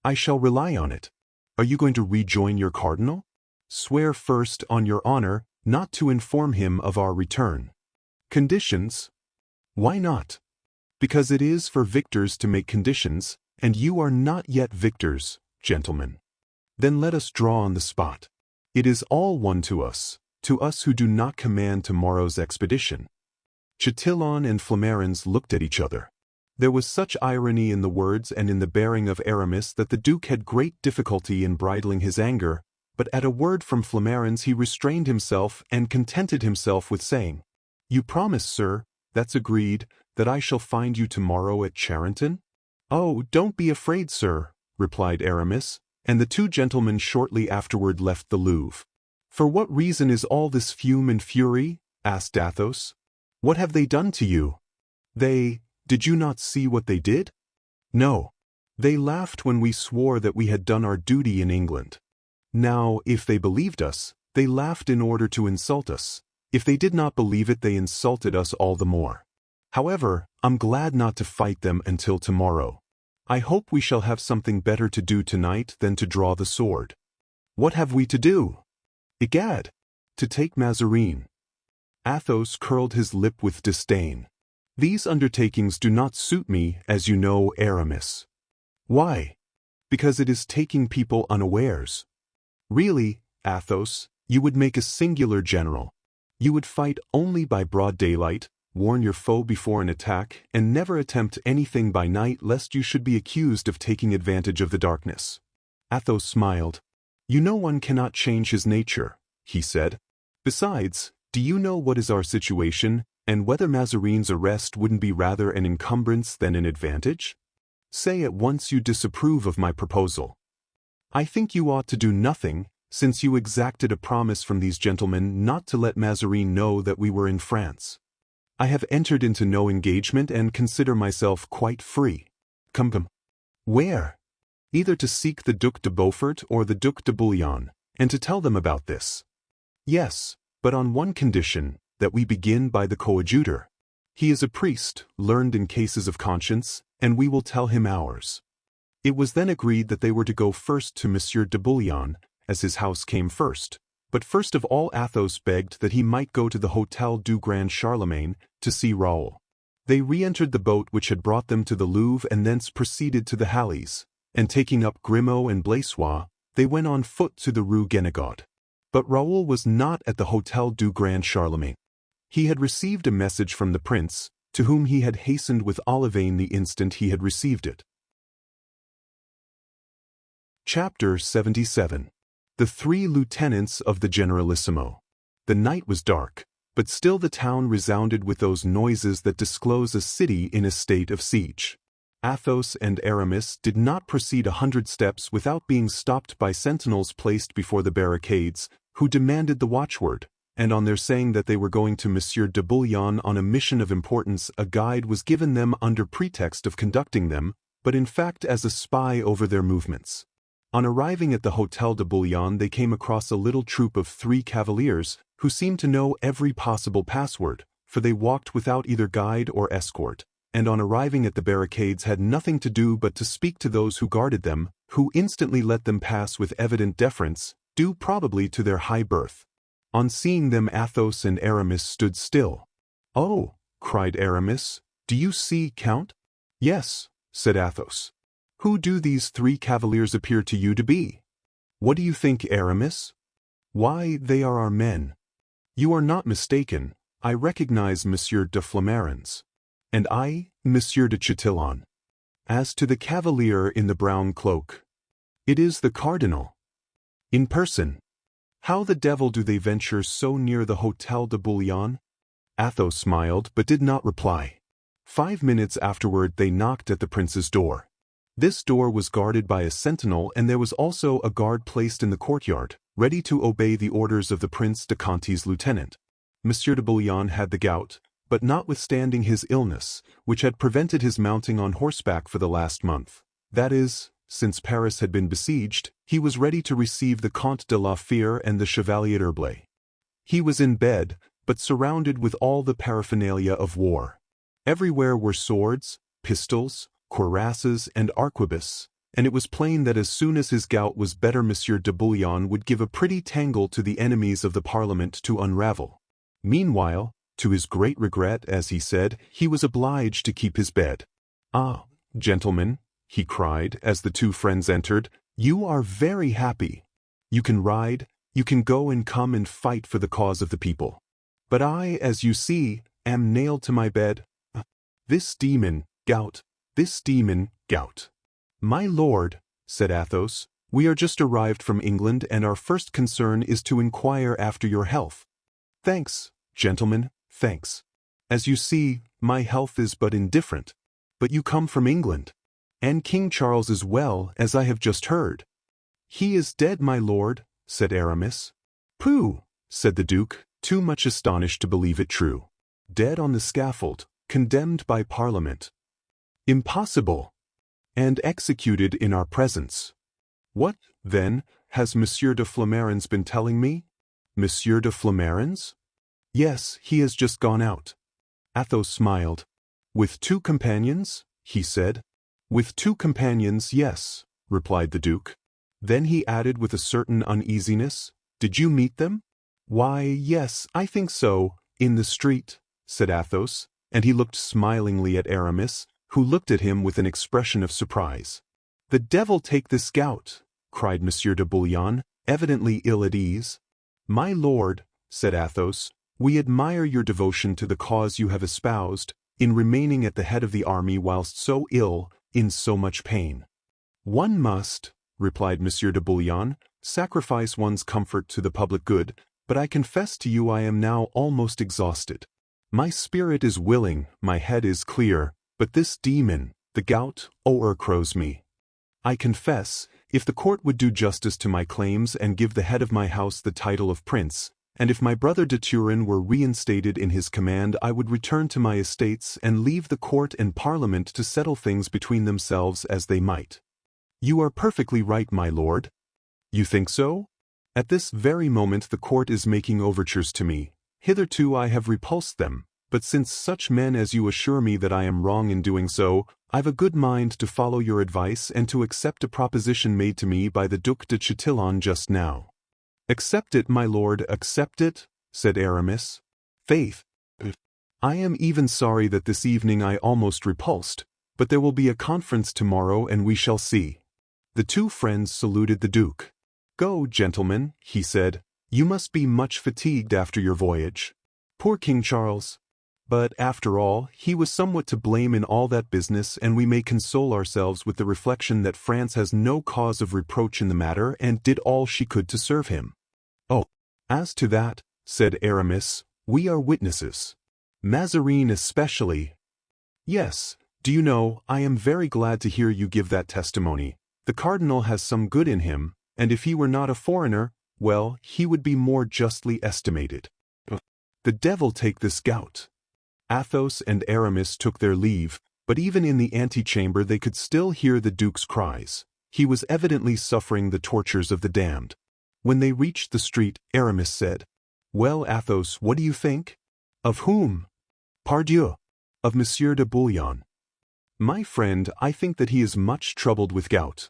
I shall rely on it. Are you going to rejoin your cardinal? Swear first on your honor not to inform him of our return. Conditions? Why not? Because it is for victors to make conditions, and you are not yet victors, gentlemen. Then let us draw on the spot. It is all one to us who do not command tomorrow's expedition. Chatillon and Flamarens looked at each other. There was such irony in the words and in the bearing of Aramis that the Duke had great difficulty in bridling his anger, but at a word from Flamarens he restrained himself and contented himself with saying, You promise, sir, that's agreed, that I shall find you tomorrow at Charenton? Oh, don't be afraid, sir, replied Aramis, and the two gentlemen shortly afterward left the Louvre. For what reason is all this fume and fury? Asked Athos. What have they done to you? Did you not see what they did? No. They laughed when we swore that we had done our duty in England. Now, if they believed us, they laughed in order to insult us. If they did not believe it, they insulted us all the more. However, I'm glad not to fight them until tomorrow. I hope we shall have something better to do tonight than to draw the sword. What have we to do? Egad, to take Mazarin. Athos curled his lip with disdain. These undertakings do not suit me, as you know, Aramis. Why? Because it is taking people unawares. Really, Athos, you would make a singular general. You would fight only by broad daylight, warn your foe before an attack, and never attempt anything by night lest you should be accused of taking advantage of the darkness. Athos smiled. You know one cannot change his nature, he said. Besides, do you know what is our situation, and whether Mazarin's arrest wouldn't be rather an encumbrance than an advantage? Say at once you disapprove of my proposal. I think you ought to do nothing, since you exacted a promise from these gentlemen not to let Mazarin know that we were in France. I have entered into no engagement and consider myself quite free. Come. Where? Either to seek the Duc de Beaufort or the Duc de Bouillon, and to tell them about this. Yes, but on one condition, that we begin by the coadjutor. He is a priest, learned in cases of conscience, and we will tell him ours. It was then agreed that they were to go first to Monsieur de Bouillon, as his house came first. But first of all Athos begged that he might go to the Hôtel du Grand Charlemagne to see Raoul. They re-entered the boat which had brought them to the Louvre and thence proceeded to the Halles, and taking up Grimaud and Blaisois, they went on foot to the Rue Guénégaud. But Raoul was not at the Hôtel du Grand Charlemagne. He had received a message from the prince, to whom he had hastened with Olivain the instant he had received it. Chapter 77. The Three Lieutenants of the Generalissimo. The night was dark, but still the town resounded with those noises that disclose a city in a state of siege. Athos and Aramis did not proceed 100 steps without being stopped by sentinels placed before the barricades, who demanded the watchword, and on their saying that they were going to Monsieur de Bouillon on a mission of importance, a guide was given them under pretext of conducting them, but in fact as a spy over their movements. On arriving at the Hôtel de Bouillon they came across a little troop of 3 cavaliers, who seemed to know every possible password, for they walked without either guide or escort, and on arriving at the barricades had nothing to do but to speak to those who guarded them, who instantly let them pass with evident deference, due probably to their high birth. On seeing them Athos and Aramis stood still. "Oh," cried Aramis, "do you see, Count?" "Yes," said Athos. "Who do these 3 cavaliers appear to you to be?" "What do you think, Aramis?" "Why, they are our men." "You are not mistaken. I recognize Monsieur de Flamarens." "And I, Monsieur de Chatillon." "As to the cavalier in the brown cloak, it is the cardinal. In person. How the devil do they venture so near the Hôtel de Bouillon?" Athos smiled but did not reply. 5 minutes afterward they knocked at the prince's door. This door was guarded by a sentinel, and there was also a guard placed in the courtyard, ready to obey the orders of the Prince de Conti's lieutenant. Monsieur de Bouillon had the gout, but notwithstanding his illness, which had prevented his mounting on horseback for the last month, that is, since Paris had been besieged, he was ready to receive the Comte de la Fère and the Chevalier d'Herblay. He was in bed, but surrounded with all the paraphernalia of war. Everywhere were swords, pistols, cuirasses, and arquebus, and it was plain that as soon as his gout was better Monsieur de Bouillon would give a pretty tangle to the enemies of the Parliament to unravel. Meanwhile, to his great regret, as he said, he was obliged to keep his bed. "Ah, gentlemen," he cried as the 2 friends entered, "you are very happy. You can ride, you can go and come and fight for the cause of the people. But I, as you see, am nailed to my bed. This demon, gout. This demon, gout." "My lord," said Athos, "we are just arrived from England, and our first concern is to inquire after your health." "Thanks, gentlemen, thanks. As you see, my health is but indifferent. But you come from England. And King Charles is well, as I have just heard." "He is dead, my lord," said Aramis. "Pooh," said the duke, too much astonished to believe it true. "Dead on the scaffold, condemned by Parliament." "Impossible! And executed in our presence." "What, then, has Monsieur de Flamarens been telling me?" "Monsieur de Flamarens?" "Yes, he has just gone out." Athos smiled. "With 2 companions?" he said. "With 2 companions, yes," replied the duke. Then he added with a certain uneasiness, "Did you meet them?" "Why, yes, I think so, in the street," said Athos, and he looked smilingly at Aramis, who looked at him with an expression of surprise. "The devil take this gout!" cried Monsieur de Bouillon, evidently ill at ease. "My lord," said Athos, "we admire your devotion to the cause you have espoused, in remaining at the head of the army whilst so ill, in so much pain." "One must," replied Monsieur de Bouillon, "sacrifice one's comfort to the public good, but I confess to you I am now almost exhausted. My spirit is willing, my head is clear, but this demon, the gout, o'ercrows me. I confess, if the court would do justice to my claims and give the head of my house the title of prince, and if my brother de Turin were reinstated in his command, I would return to my estates and leave the court and parliament to settle things between themselves as they might. You are perfectly right, my lord. You think so? At this very moment the court is making overtures to me. Hitherto I have repulsed them, but since such men as you assure me that I am wrong in doing so, I've a good mind to follow your advice and to accept a proposition made to me by the Duc de Chatillon just now. Accept it, my lord, accept it, said Aramis. Faith, I am even sorry that this evening I almost repulsed, but there will be a conference tomorrow and we shall see. The two friends saluted the Duke. Go, gentlemen, he said. You must be much fatigued after your voyage. Poor King Charles. But, after all, he was somewhat to blame in all that business, and we may console ourselves with the reflection that France has no cause of reproach in the matter and did all she could to serve him. Oh, as to that, said Aramis, we are witnesses. Mazarin especially. Yes, do you know, I am very glad to hear you give that testimony. The cardinal has some good in him, and if he were not a foreigner, well, he would be more justly estimated. The devil take this gout. Athos and Aramis took their leave, but even in the antechamber they could still hear the Duke's cries. He was evidently suffering the tortures of the damned. When they reached the street, Aramis said, Well, Athos, what do you think? Of whom? Pardieu. Of Monsieur de Bouillon. My friend, I think that he is much troubled with gout.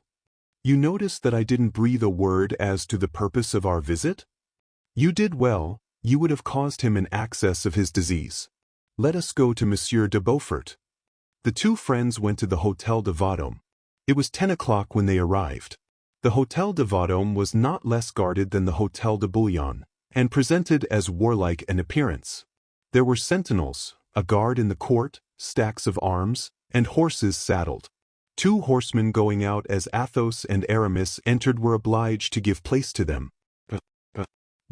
You noticed that I didn't breathe a word as to the purpose of our visit? You did well, you would have caused him an access of his disease. Let us go to Monsieur de Beaufort. The two friends went to the Hôtel de Vendôme. It was 10 o'clock when they arrived. The Hôtel de Vendôme was not less guarded than the Hôtel de Bouillon, and presented as warlike an appearance. There were sentinels, a guard in the court, stacks of arms, and horses saddled. Two horsemen going out as Athos and Aramis entered were obliged to give place to them.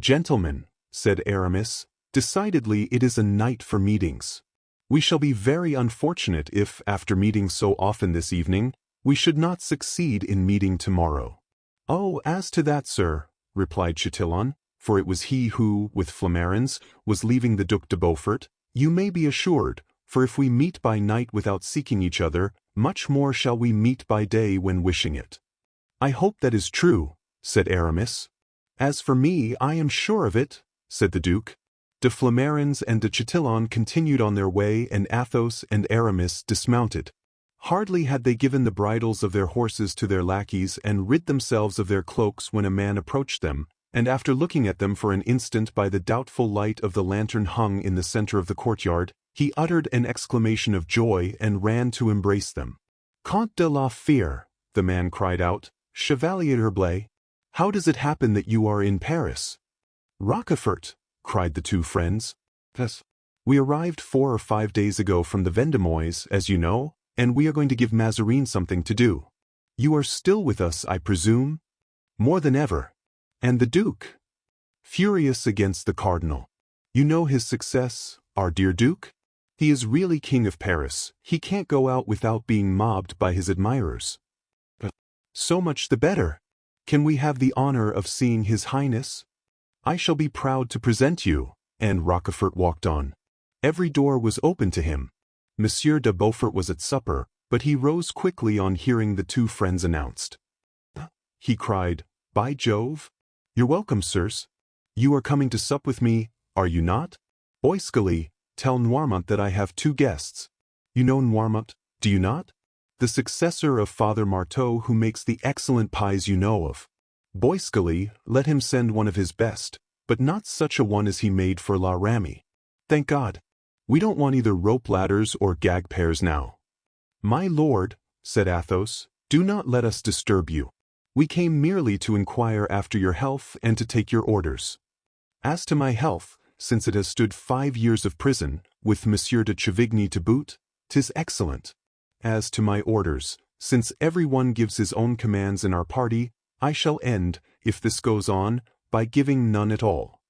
Gentlemen, said Aramis, decidedly it is a night for meetings. We shall be very unfortunate if, after meeting so often this evening, we should not succeed in meeting tomorrow. Oh, as to that, sir, replied Chatillon, for it was he who, with Flamarens, was leaving the Duc de Beaufort, you may be assured, for if we meet by night without seeking each other, much more shall we meet by day when wishing it. I hope that is true, said Aramis. As for me, I am sure of it, said the Duke. De Flamarens and de Chatillon continued on their way, and Athos and Aramis dismounted. Hardly had they given the bridles of their horses to their lackeys and rid themselves of their cloaks when a man approached them, and after looking at them for an instant by the doubtful light of the lantern hung in the center of the courtyard, he uttered an exclamation of joy and ran to embrace them. Comte de la Fère, the man cried out, Chevalier Herblay, how does it happen that you are in Paris? Rochefort, cried the two friends. Yes. We arrived 4 or 5 days ago from the Vendemois, as you know, and we are going to give Mazarin something to do. You are still with us, I presume? More than ever. And the Duke? Furious against the cardinal. You know his success, our dear Duke? He is really king of Paris. He can't go out without being mobbed by his admirers. So much the better. Can we have the honor of seeing His Highness? I shall be proud to present you, and Rochefort walked on. Every door was open to him. Monsieur de Beaufort was at supper, but he rose quickly on hearing the two friends announced. He cried, By Jove! You're welcome, sirs. You are coming to sup with me, are you not? Boiscali, tell Noirmont that I have 2 guests. You know Noirmont, do you not? The successor of Father Marteau who makes the excellent pies you know of. Boiscali, let him send one of his best, but not such a one as he made for La Ramee. Thank God. We don't want either rope ladders or gag pears now. My lord, said Athos, do not let us disturb you. We came merely to inquire after your health and to take your orders. As to my health, since it has stood 5 years of prison, with Monsieur de Chavigny to boot, 'tis excellent. As to my orders, since every one gives his own commands in our party, I shall end, if this goes on, by giving none at all.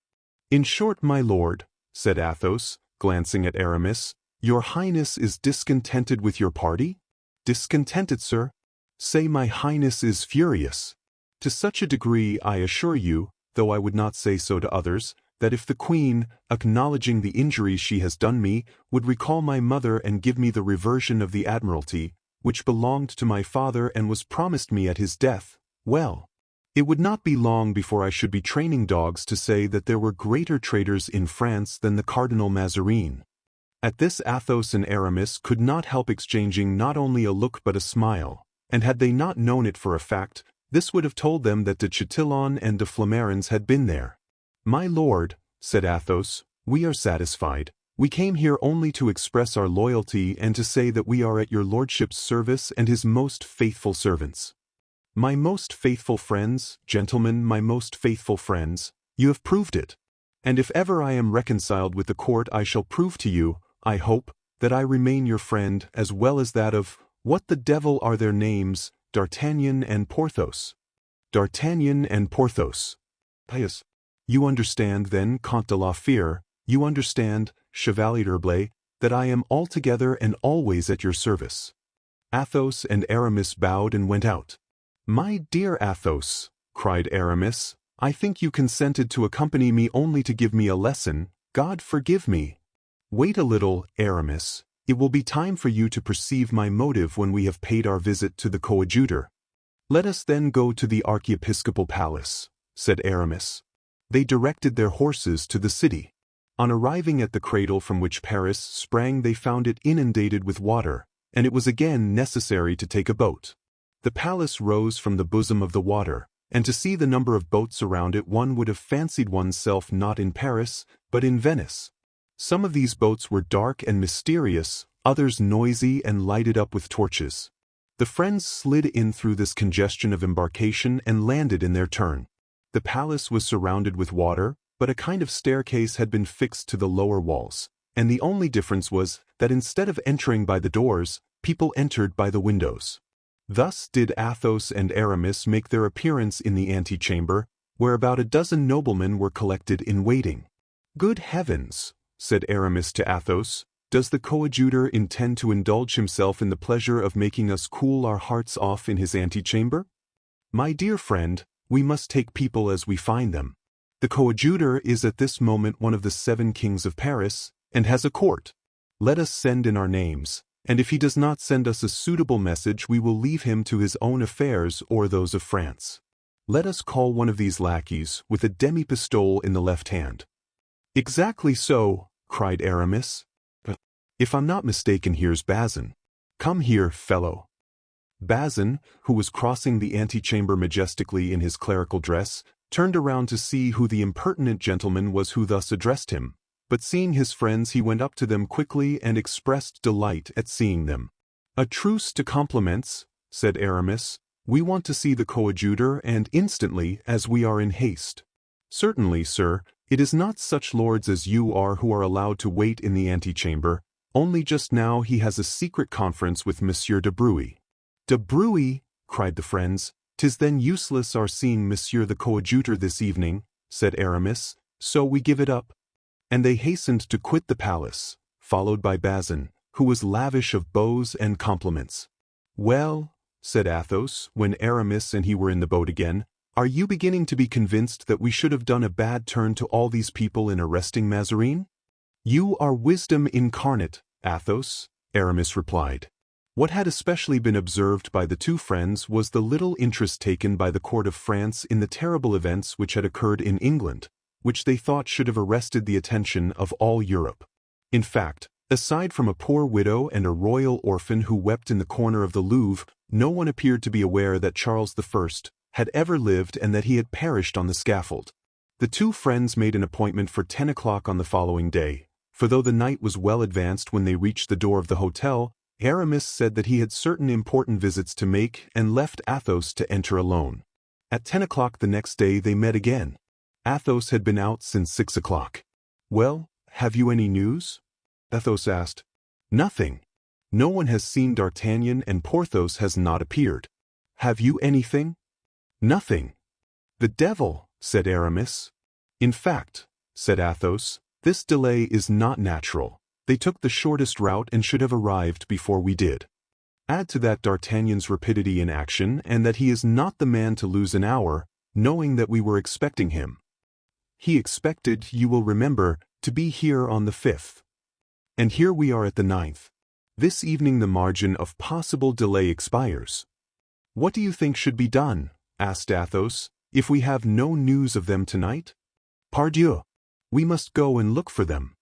In short, my lord, said Athos, glancing at Aramis, your highness is discontented with your party? Discontented, sir? Say my highness is furious. To such a degree, I assure you, though I would not say so to others, that if the queen, acknowledging the injuries she has done me, would recall my mother and give me the reversion of the admiralty, which belonged to my father and was promised me at his death, well, it would not be long before I should be training dogs to say that there were greater traitors in France than the Cardinal Mazarin. At this Athos and Aramis could not help exchanging not only a look but a smile, and had they not known it for a fact, this would have told them that de Chatillon and de Flamarens had been there. My lord, said Athos, we are satisfied. We came here only to express our loyalty and to say that we are at your lordship's service and his most faithful servants. My most faithful friends, gentlemen, my most faithful friends, you have proved it. And if ever I am reconciled with the court, I shall prove to you, I hope, that I remain your friend as well as that of, what the devil are their names, D'Artagnan and Porthos. D'Artagnan and Porthos. Pious. You understand then, Comte de la Fere, you understand, Chevalier d'Herblay, that I am altogether and always at your service. Athos and Aramis bowed and went out. My dear Athos, cried Aramis, I think you consented to accompany me only to give me a lesson, God forgive me. Wait a little, Aramis, it will be time for you to perceive my motive when we have paid our visit to the coadjutor. Let us then go to the archiepiscopal palace, said Aramis. They directed their horses to the city. On arriving at the cradle from which Paris sprang, they found it inundated with water, and it was again necessary to take a boat. The palace rose from the bosom of the water, and to see the number of boats around it one would have fancied oneself not in Paris, but in Venice. Some of these boats were dark and mysterious, others noisy and lighted up with torches. The friends slid in through this congestion of embarkation and landed in their turn. The palace was surrounded with water, but a kind of staircase had been fixed to the lower walls, and the only difference was that instead of entering by the doors, people entered by the windows. Thus did Athos and Aramis make their appearance in the antechamber, where about a dozen noblemen were collected in waiting. Good heavens, said Aramis to Athos, does the coadjutor intend to indulge himself in the pleasure of making us cool our hearts off in his antechamber? My dear friend, we must take people as we find them. The coadjutor is at this moment one of the 7 kings of Paris, and has a court. Let us send in our names, and if he does not send us a suitable message, we will leave him to his own affairs or those of France. Let us call one of these lackeys, with a demi-pistole in the left hand. Exactly so, cried Aramis. If I'm not mistaken, here's Bazin. Come here, fellow. Bazin, who was crossing the antechamber majestically in his clerical dress, turned around to see who the impertinent gentleman was who thus addressed him, but seeing his friends he went up to them quickly and expressed delight at seeing them. A truce to compliments, said Aramis, we want to see the coadjutor and instantly, as we are in haste. Certainly, sir, it is not such lords as you are who are allowed to wait in the antechamber, only just now he has a secret conference with Monsieur de Bruy. De Bruy, cried the friends, 'tis then useless our seeing Monsieur the coadjutor this evening, said Aramis, so we give it up. And they hastened to quit the palace, followed by Bazin, who was lavish of bows and compliments. Well, said Athos, when Aramis and he were in the boat again, are you beginning to be convinced that we should have done a bad turn to all these people in arresting Mazarin? You are wisdom incarnate, Athos, Aramis replied. What had especially been observed by the 2 friends was the little interest taken by the court of France in the terrible events which had occurred in England, which they thought should have arrested the attention of all Europe. In fact, aside from a poor widow and a royal orphan who wept in the corner of the Louvre, no one appeared to be aware that Charles I had ever lived and that he had perished on the scaffold. The 2 friends made an appointment for 10 o'clock on the following day, for though the night was well advanced when they reached the door of the hotel, Aramis said that he had certain important visits to make and left Athos to enter alone. At 10 o'clock the next day they met again. Athos had been out since 6 o'clock. Well, have you any news? Athos asked. Nothing. No one has seen D'Artagnan and Porthos has not appeared. Have you anything? Nothing. The devil, said Aramis. In fact, said Athos, this delay is not natural. They took the shortest route and should have arrived before we did. Add to that D'Artagnan's rapidity in action and that he is not the man to lose an hour, knowing that we were expecting him. He expected, you will remember, to be here on the 5th. And here we are at the 9th. This evening the margin of possible delay expires. What do you think should be done, asked Athos, if we have no news of them tonight? Pardieu! We must go and look for them.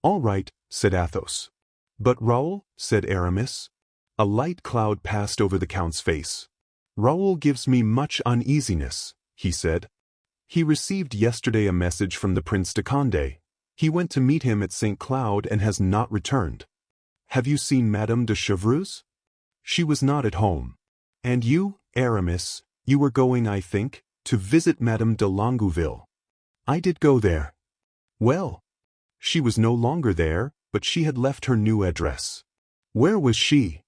All right, said Athos. But Raoul, said Aramis. A light cloud passed over the Count's face. Raoul gives me much uneasiness, he said. He received yesterday a message from the Prince de Condé. He went to meet him at St. Cloud and has not returned. Have you seen Madame de Chevreuse? She was not at home. And you, Aramis, you were going, I think, to visit Madame de Longueville. I did go there. Well, she was no longer there, but she had left her new address. Where was she?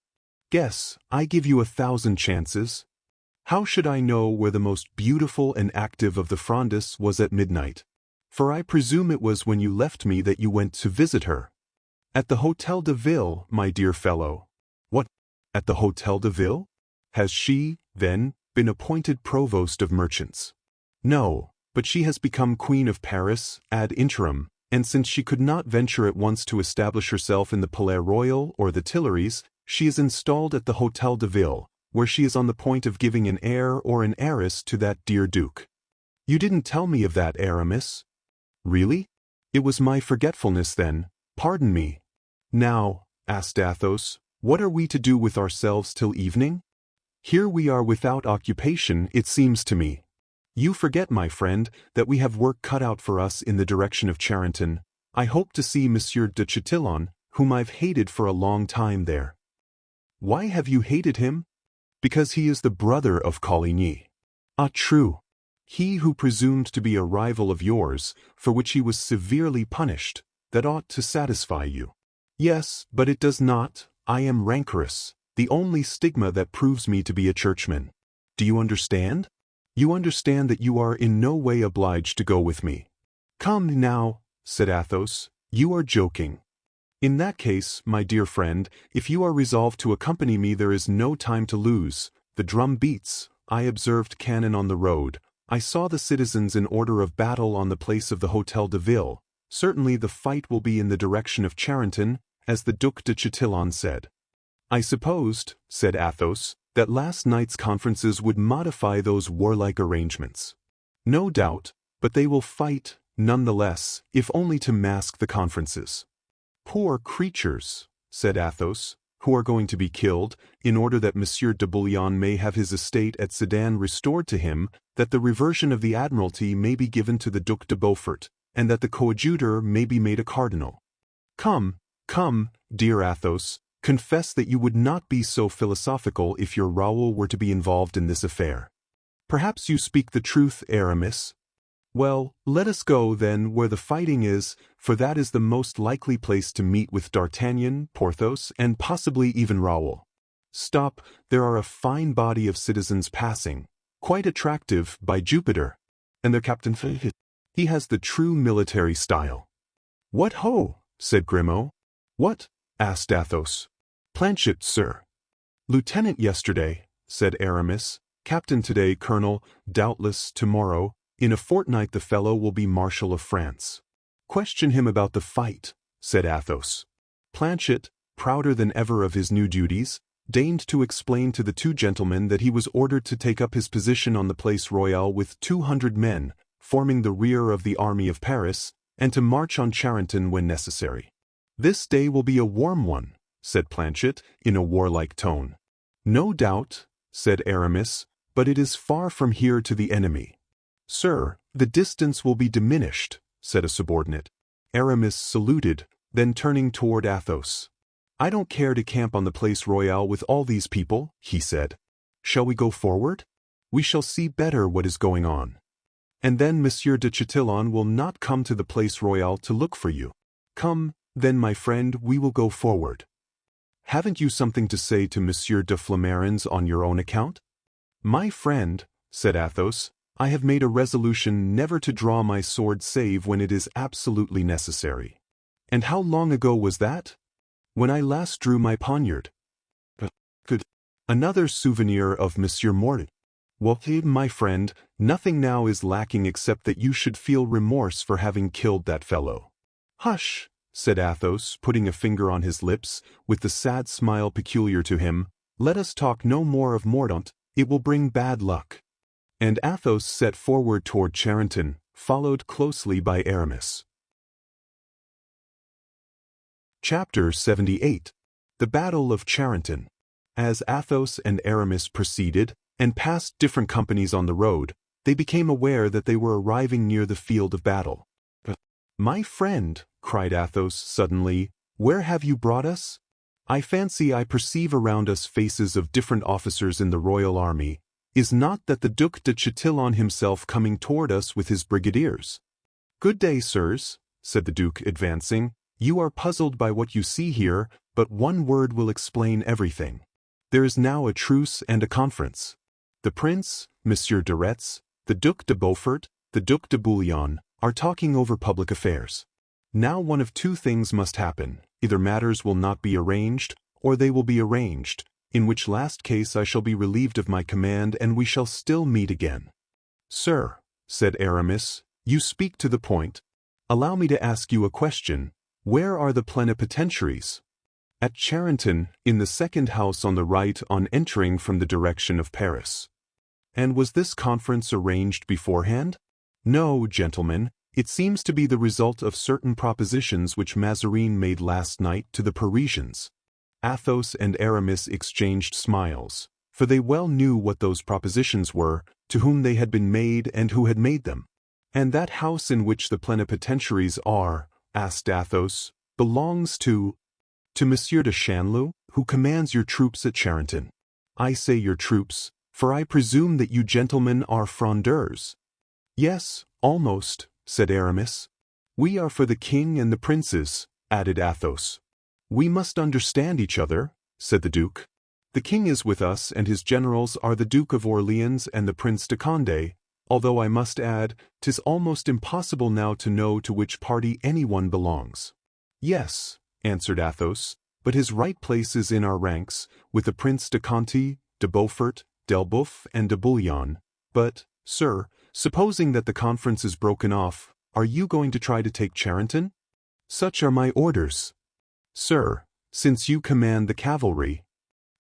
Guess, I give you 1,000 chances. How should I know where the most beautiful and active of the Frondists was at midnight? For I presume it was when you left me that you went to visit her. At the Hôtel de Ville, my dear fellow. What? At the Hôtel de Ville? Has she, then, been appointed provost of merchants? No, but she has become Queen of Paris, ad interim, and since she could not venture at once to establish herself in the Palais Royal or the Tuileries, she is installed at the Hôtel de Ville, where she is on the point of giving an heir or an heiress to that dear Duke. You didn't tell me of that, Aramis. Really? It was my forgetfulness then, pardon me. Now, asked Athos, what are we to do with ourselves till evening? Here we are without occupation, it seems to me. You forget, my friend, that we have work cut out for us in the direction of Charenton. I hope to see Monsieur de Chatillon, whom I've hated for a long time there. Why have you hated him? Because he is the brother of Coligny. Ah, true. He who presumed to be a rival of yours, for which he was severely punished, that ought to satisfy you. Yes, but it does not. I am rancorous, the only stigma that proves me to be a churchman. Do you understand? You understand that you are in no way obliged to go with me. Come now, said Athos, you are joking. In that case, my dear friend, if you are resolved to accompany me, there is no time to lose. The drum beats. I observed cannon on the road. I saw the citizens in order of battle on the place of the Hôtel de Ville. Certainly the fight will be in the direction of Charenton, as the Duc de Chatillon said. I supposed, said Athos, that last night's conferences would modify those warlike arrangements. No doubt, but they will fight, none the less, if only to mask the conferences. Poor creatures, said Athos, who are going to be killed, in order that Monsieur de Bouillon may have his estate at Sedan restored to him, that the reversion of the Admiralty may be given to the Duc de Beaufort, and that the coadjutor may be made a cardinal. Come, dear Athos, confess that you would not be so philosophical if your Raoul were to be involved in this affair. Perhaps you speak the truth, Aramis. Well, let us go, then, where the fighting is, for that is the most likely place to meet with D'Artagnan, Porthos, and possibly even Raoul. Stop, there are a fine body of citizens passing, quite attractive, by Jupiter. And their captain, he has the true military style. What ho! Said Grimaud. What? Asked Athos. Planchet, sir. Lieutenant yesterday, said Aramis. Captain today, Colonel, doubtless tomorrow. In a fortnight the fellow will be Marshal of France. Question him about the fight, said Athos. Planchet, prouder than ever of his new duties, deigned to explain to the two gentlemen that he was ordered to take up his position on the Place Royale with 200 men, forming the rear of the army of Paris, and to march on Charenton when necessary. This day will be a warm one, said Planchet, in a warlike tone. No doubt, said Aramis, but it is far from here to the enemy. Sir, the distance will be diminished, said a subordinate. Aramis saluted, then turning toward Athos. I don't care to camp on the Place Royale with all these people, he said. Shall we go forward? We shall see better what is going on. And then Monsieur de Chatillon will not come to the Place Royale to look for you. Come, then, my friend, we will go forward. Haven't you something to say to Monsieur de Flamarens on your own account? My friend, said Athos, I have made a resolution never to draw my sword save when it is absolutely necessary. And how long ago was that? When I last drew my poniard. But, good. Another souvenir of Monsieur Mordaunt. Well, my friend, nothing now is lacking except that you should feel remorse for having killed that fellow. Hush, said Athos, putting a finger on his lips, with the sad smile peculiar to him. Let us talk no more of Mordaunt, it will bring bad luck. And Athos set forward toward Charenton, followed closely by Aramis. Chapter 78. The Battle of Charenton. As Athos and Aramis proceeded, and passed different companies on the road, they became aware that they were arriving near the field of battle. "My friend," cried Athos suddenly, "where have you brought us? I fancy I perceive around us faces of different officers in the royal army. Is not that the Duc de Chatillon himself coming toward us with his brigadiers?" "Good day, sirs," said the Duke, advancing. "You are puzzled by what you see here, but one word will explain everything. There is now a truce and a conference. The Prince, Monsieur de Retz, the Duc de Beaufort, the Duc de Bouillon, are talking over public affairs. Now one of two things must happen. Either matters will not be arranged, or they will be arranged, in which last case I shall be relieved of my command and we shall still meet again." "Sir," said Aramis, "you speak to the point. Allow me to ask you a question. Where are the plenipotentiaries?" "At Charenton, in the second house on the right on entering from the direction of Paris." "And was this conference arranged beforehand?" "No, gentlemen, it seems to be the result of certain propositions which Mazarin made last night to the Parisians." Athos and Aramis exchanged smiles, for they well knew what those propositions were, to whom they had been made and who had made them. "And that house in which the plenipotentiaries are," asked Athos, "belongs to Monsieur de Chanleu, who commands your troops at Charenton. I say your troops, for I presume that you gentlemen are Frondeurs." "Yes, almost," said Aramis. "We are for the king and the princes," added Athos. "We must understand each other," said the Duke. "The king is with us and his generals are the Duke of Orleans and the Prince de Condé, although I must add, 'tis almost impossible now to know to which party anyone belongs." "Yes," answered Athos, "but his right place is in our ranks, with the Prince de Conti, de Beaufort, d'Elbeuf, and de Bouillon. But, sir, supposing that the conference is broken off, are you going to try to take Charenton?" "Such are my orders." "Sir, since you command the cavalry—"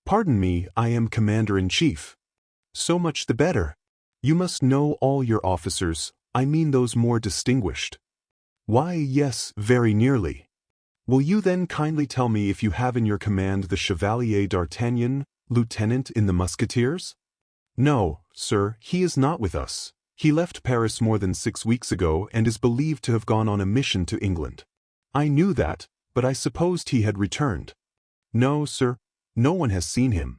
"Pardon me, I am commander-in-chief." "So much the better. You must know all your officers, I mean those more distinguished." "Why, yes, very nearly." "Will you then kindly tell me if you have in your command the Chevalier d'Artagnan, lieutenant in the Musketeers?" "No, sir, he is not with us. He left Paris more than 6 weeks ago and is believed to have gone on a mission to England." "I knew that, but I supposed he had returned." "No, sir, no one has seen him.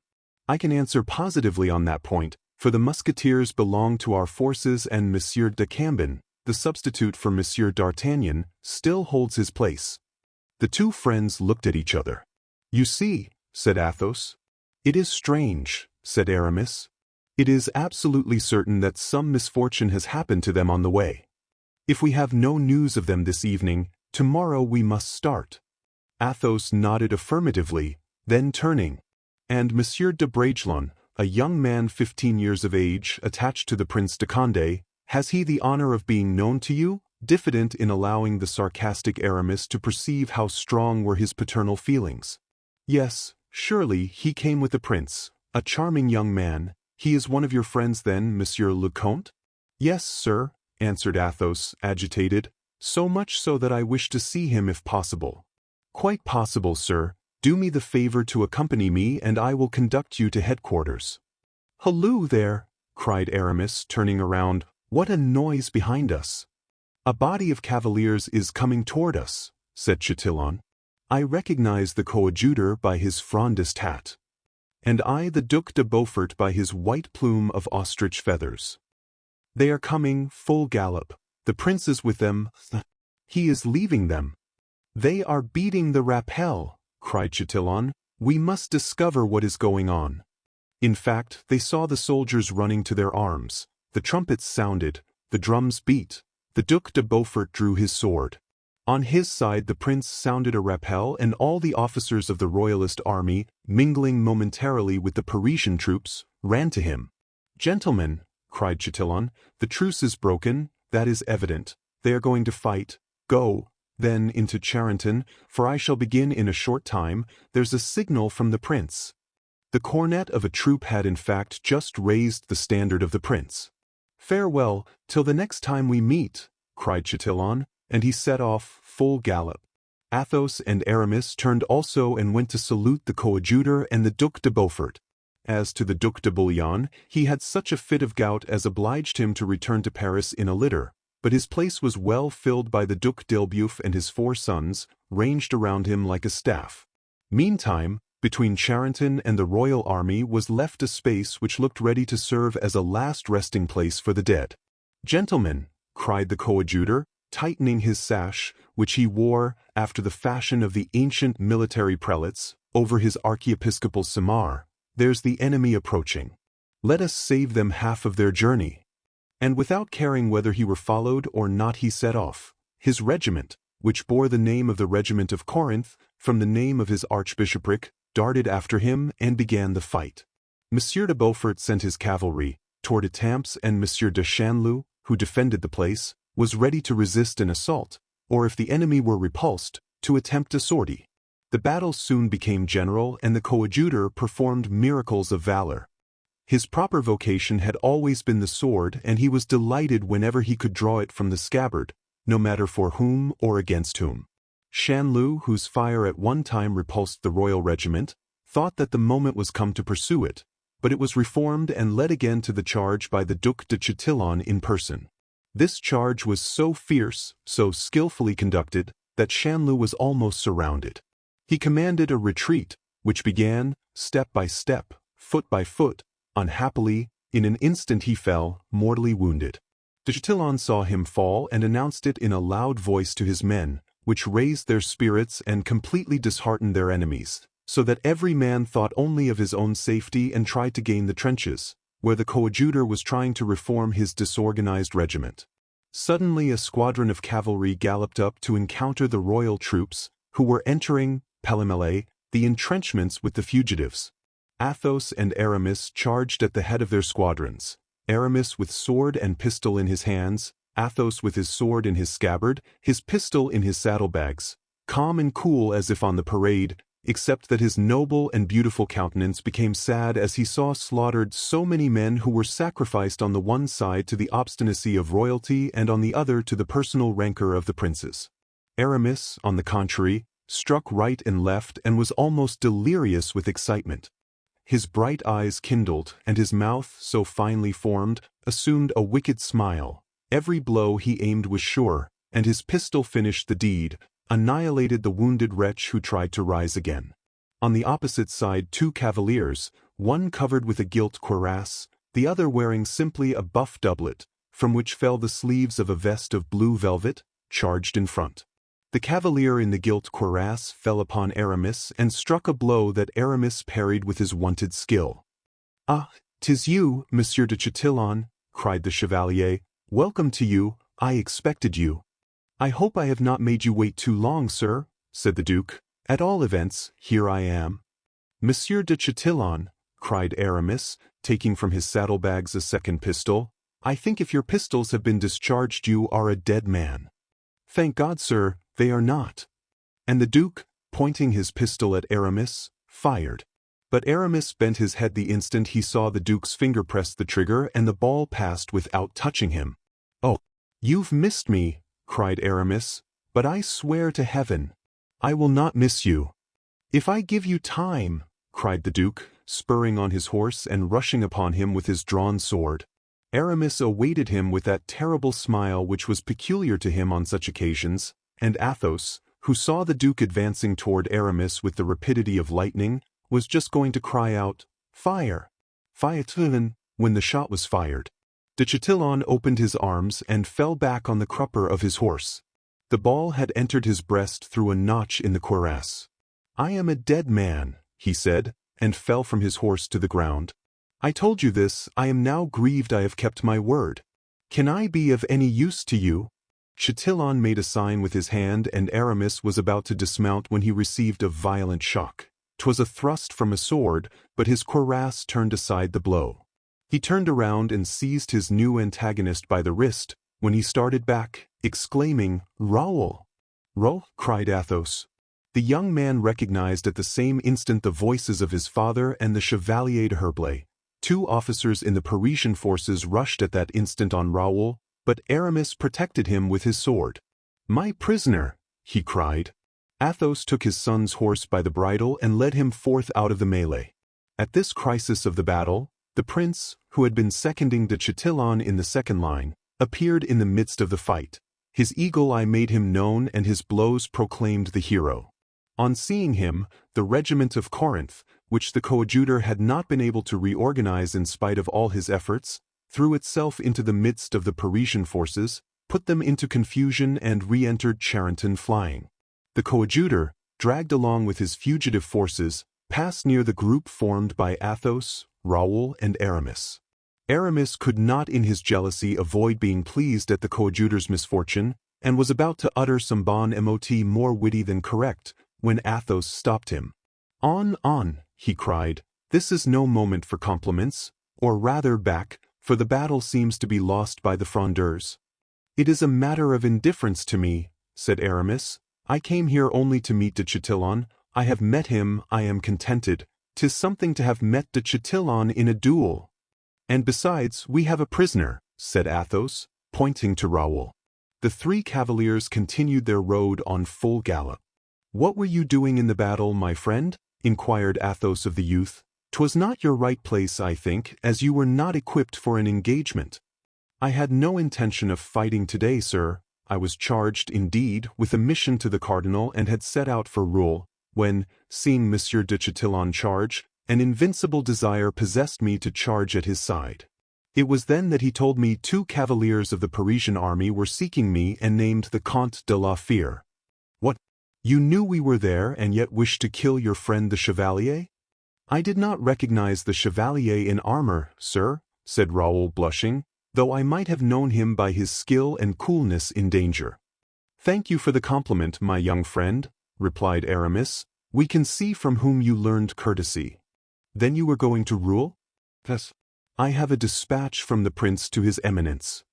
I can answer positively on that point, for the Musketeers belong to our forces and Monsieur de Cambon, the substitute for Monsieur d'Artagnan, still holds his place." The two friends looked at each other. "You see," said Athos. "It is strange," said Aramis. "It is absolutely certain that some misfortune has happened to them on the way. If we have no news of them this evening, tomorrow we must start." Athos nodded affirmatively, then turning, "And Monsieur de Bragelonne, a young man 15 years of age, attached to the Prince de Condé, has he the honor of being known to you?" diffident in allowing the sarcastic Aramis to perceive how strong were his paternal feelings. "Yes, surely, he came with the prince, a charming young man. He is one of your friends then, Monsieur le Comte?" "Yes, sir," answered Athos, agitated, "so much so that I wish to see him if possible." "Quite possible, sir. Do me the favor to accompany me and I will conduct you to headquarters." "Halloo there!" cried Aramis, turning around. "What a noise behind us!" "A body of cavaliers is coming toward us," said Chatillon. "I recognize the coadjutor by his Frondist hat." "And I the Duc de Beaufort by his white plume of ostrich feathers." "They are coming, full gallop. The prince is with them. He is leaving them." "They are beating the rappel," cried Chatillon. "We must discover what is going on." In fact, they saw the soldiers running to their arms. The trumpets sounded, the drums beat. The Duc de Beaufort drew his sword. On his side the prince sounded a rappel, and all the officers of the royalist army, mingling momentarily with the Parisian troops, ran to him. "Gentlemen," cried Chatillon, "the truce is broken, that is evident. They are going to fight. Go, then, into Charenton, for I shall begin in a short time. There's a signal from the prince." The cornet of a troop had in fact just raised the standard of the prince. "Farewell, till the next time we meet," cried Chatillon, and he set off, full gallop. Athos and Aramis turned also and went to salute the coadjutor and the Duc de Beaufort. As to the Duc de Bouillon, he had such a fit of gout as obliged him to return to Paris in a litter, but his place was well filled by the Duc d'Elbeuf and his 4 sons, ranged around him like a staff. Meantime, between Charenton and the royal army was left a space which looked ready to serve as a last resting place for the dead. "Gentlemen," cried the coadjutor, tightening his sash, which he wore, after the fashion of the ancient military prelates, over his archiepiscopal simar, "there's the enemy approaching. Let us save them half of their journey." And without caring whether he were followed or not he set off. His regiment, which bore the name of the Regiment of Corinth, from the name of his archbishopric, darted after him and began the fight. Monsieur de Beaufort sent his cavalry, toward Etampes, and Monsieur de Chanleu, who defended the place, was ready to resist an assault, or if the enemy were repulsed, to attempt a sortie. The battle soon became general, and the coadjutor performed miracles of valor. His proper vocation had always been the sword, and he was delighted whenever he could draw it from the scabbard, no matter for whom or against whom. Chanleu, whose fire at one time repulsed the royal regiment, thought that the moment was come to pursue it, but it was reformed and led again to the charge by the Duc de Chatillon in person. This charge was so fierce, so skillfully conducted, that Chanleu was almost surrounded. He commanded a retreat, which began, step by step, foot by foot. Unhappily, in an instant he fell, mortally wounded. De Chatillon saw him fall and announced it in a loud voice to his men, which raised their spirits and completely disheartened their enemies, so that every man thought only of his own safety and tried to gain the trenches, where the coadjutor was trying to reform his disorganized regiment. Suddenly a squadron of cavalry galloped up to encounter the royal troops, who were entering, pêle-mêle, the entrenchments with the fugitives. Athos and Aramis charged at the head of their squadrons, Aramis with sword and pistol in his hands, Athos with his sword in his scabbard, his pistol in his saddlebags, calm and cool as if on the parade, except that his noble and beautiful countenance became sad as he saw slaughtered so many men who were sacrificed on the one side to the obstinacy of royalty and on the other to the personal rancor of the princes. Aramis, on the contrary, struck right and left and was almost delirious with excitement. His bright eyes kindled, and his mouth, so finely formed, assumed a wicked smile. Every blow he aimed was sure, and his pistol finished the deed, annihilated the wounded wretch who tried to rise again. On the opposite side 2 cavaliers, one covered with a gilt cuirass, the other wearing simply a buff doublet, from which fell the sleeves of a vest of blue velvet, charged in front. The cavalier in the gilt cuirass fell upon Aramis and struck a blow that Aramis parried with his wonted skill. "Ah, 'tis you, Monsieur de Chatillon," cried the chevalier. "Welcome to you, I expected you." "I hope I have not made you wait too long, sir," said the duke. "At all events, here I am." "Monsieur de Chatillon," cried Aramis, taking from his saddlebags a second pistol, "I think if your pistols have been discharged you are a dead man." "Thank God, sir, they are not." And the duke, pointing his pistol at Aramis, fired. But Aramis bent his head the instant he saw the duke's finger press the trigger, and the ball passed without touching him. "Oh, you've missed me," cried Aramis, "but I swear to heaven, I will not miss you." "If I give you time," cried the duke, spurring on his horse and rushing upon him with his drawn sword. Aramis awaited him with that terrible smile which was peculiar to him on such occasions, and Athos, who saw the duke advancing toward Aramis with the rapidity of lightning, was just going to cry out, "Fire! Fire!" when the shot was fired. De Chatillon opened his arms and fell back on the crupper of his horse. The ball had entered his breast through a notch in the cuirass. "I am a dead man," he said, and fell from his horse to the ground. "I told you this, I am now grieved I have kept my word. Can I be of any use to you?" Chatillon made a sign with his hand, and Aramis was about to dismount when he received a violent shock. 'Twas a thrust from a sword, but his cuirass turned aside the blow. He turned around and seized his new antagonist by the wrist, when he started back, exclaiming, "Raoul!" "Raoul!" cried Athos. The young man recognized at the same instant the voices of his father and the Chevalier d'Herblay. 2 officers in the Parisian forces rushed at that instant on Raoul, but Aramis protected him with his sword. "My prisoner!" he cried. Athos took his son's horse by the bridle and led him forth out of the melee. At this crisis of the battle, the prince, who had been seconding de Chatillon in the second line, appeared in the midst of the fight. His eagle eye made him known, and his blows proclaimed the hero. On seeing him, the regiment of Corinth, which the coadjutor had not been able to reorganize in spite of all his efforts, threw itself into the midst of the Parisian forces, put them into confusion, and re-entered Charenton flying. The coadjutor, dragged along with his fugitive forces, passed near the group formed by Athos, Raoul, and Aramis. Aramis could not in his jealousy avoid being pleased at the coadjutor's misfortune, and was about to utter some bon mot more witty than correct, when Athos stopped him. On, he cried, "this is no moment for compliments, or rather back, for the battle seems to be lost by the Frondeurs." "It is a matter of indifference to me," said Aramis. "I came here only to meet de Chatillon. I have met him, I am contented. 'Tis something to have met de Chatillon in a duel." "And besides, we have a prisoner," said Athos, pointing to Raoul. The 3 cavaliers continued their road on full gallop. "What were you doing in the battle, my friend?" inquired Athos of the youth. "'Twas not your right place, I think, as you were not equipped for an engagement." "I had no intention of fighting today, sir. I was charged, indeed, with a mission to the cardinal and had set out for Rouen, when, seeing Monsieur de Chatillon charge, an invincible desire possessed me to charge at his side. It was then that he told me 2 cavaliers of the Parisian army were seeking me and named the Comte de la Fere." "What? You knew we were there and yet wished to kill your friend the Chevalier?" "I did not recognize the Chevalier in armor, sir," said Raoul, blushing, "though I might have known him by his skill and coolness in danger." "Thank you for the compliment, my young friend," replied Aramis. "We can see from whom you learned courtesy. Then you were going to Rouen?" "Yes. I have a dispatch from the prince to his eminence."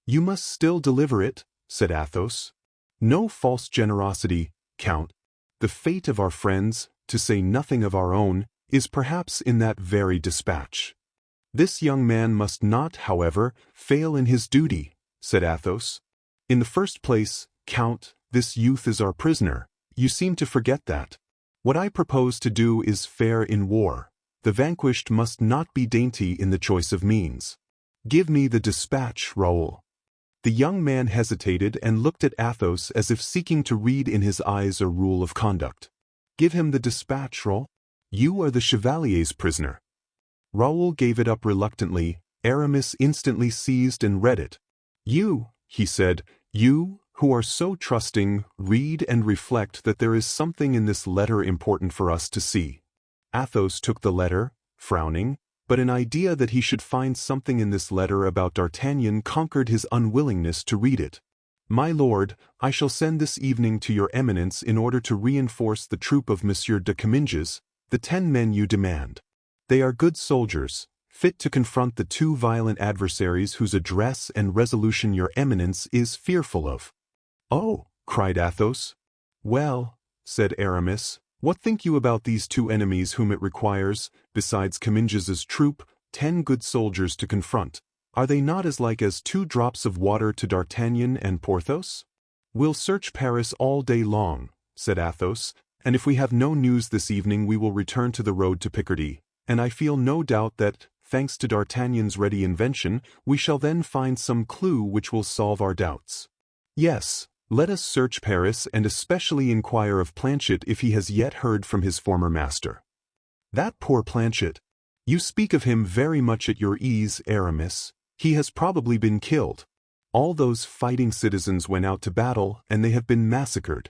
"You must still deliver it," said Athos. "No false generosity, Count. The fate of our friends, to say nothing of our own, is perhaps in that very dispatch." "This young man must not, however, fail in his duty," said Athos. "In the first place, Count, this youth is our prisoner. You seem to forget that. What I propose to do is fair in war. The vanquished must not be dainty in the choice of means. Give me the dispatch, Raoul." The young man hesitated and looked at Athos as if seeking to read in his eyes a rule of conduct. "Give him the dispatch, Raoul. You are the Chevalier's prisoner." Raoul gave it up reluctantly. Aramis instantly seized and read it. "You," he said, "you, who are so trusting, read and reflect that there is something in this letter important for us to see." Athos took the letter, frowning, but an idea that he should find something in this letter about D'Artagnan conquered his unwillingness to read it. "My lord, I shall send this evening to your eminence in order to reinforce the troop of Monsieur de Comminges, the 10 men you demand. They are good soldiers, fit to confront the 2 violent adversaries whose address and resolution your eminence is fearful of." "Oh," cried Athos. "Well," said Aramis, "what think you about these 2 enemies whom it requires, besides Comminges's troop, 10 good soldiers to confront? Are they not as like as 2 drops of water to D'Artagnan and Porthos?" "We'll search Paris all day long," said Athos, "and if we have no news this evening we will return to the road to Picardy, and I feel no doubt that, thanks to D'Artagnan's ready invention, we shall then find some clue which will solve our doubts. Yes, let us search Paris and especially inquire of Planchet if he has yet heard from his former master." "That poor Planchet! You speak of him very much at your ease, Aramis. He has probably been killed. All those fighting citizens went out to battle, and they have been massacred."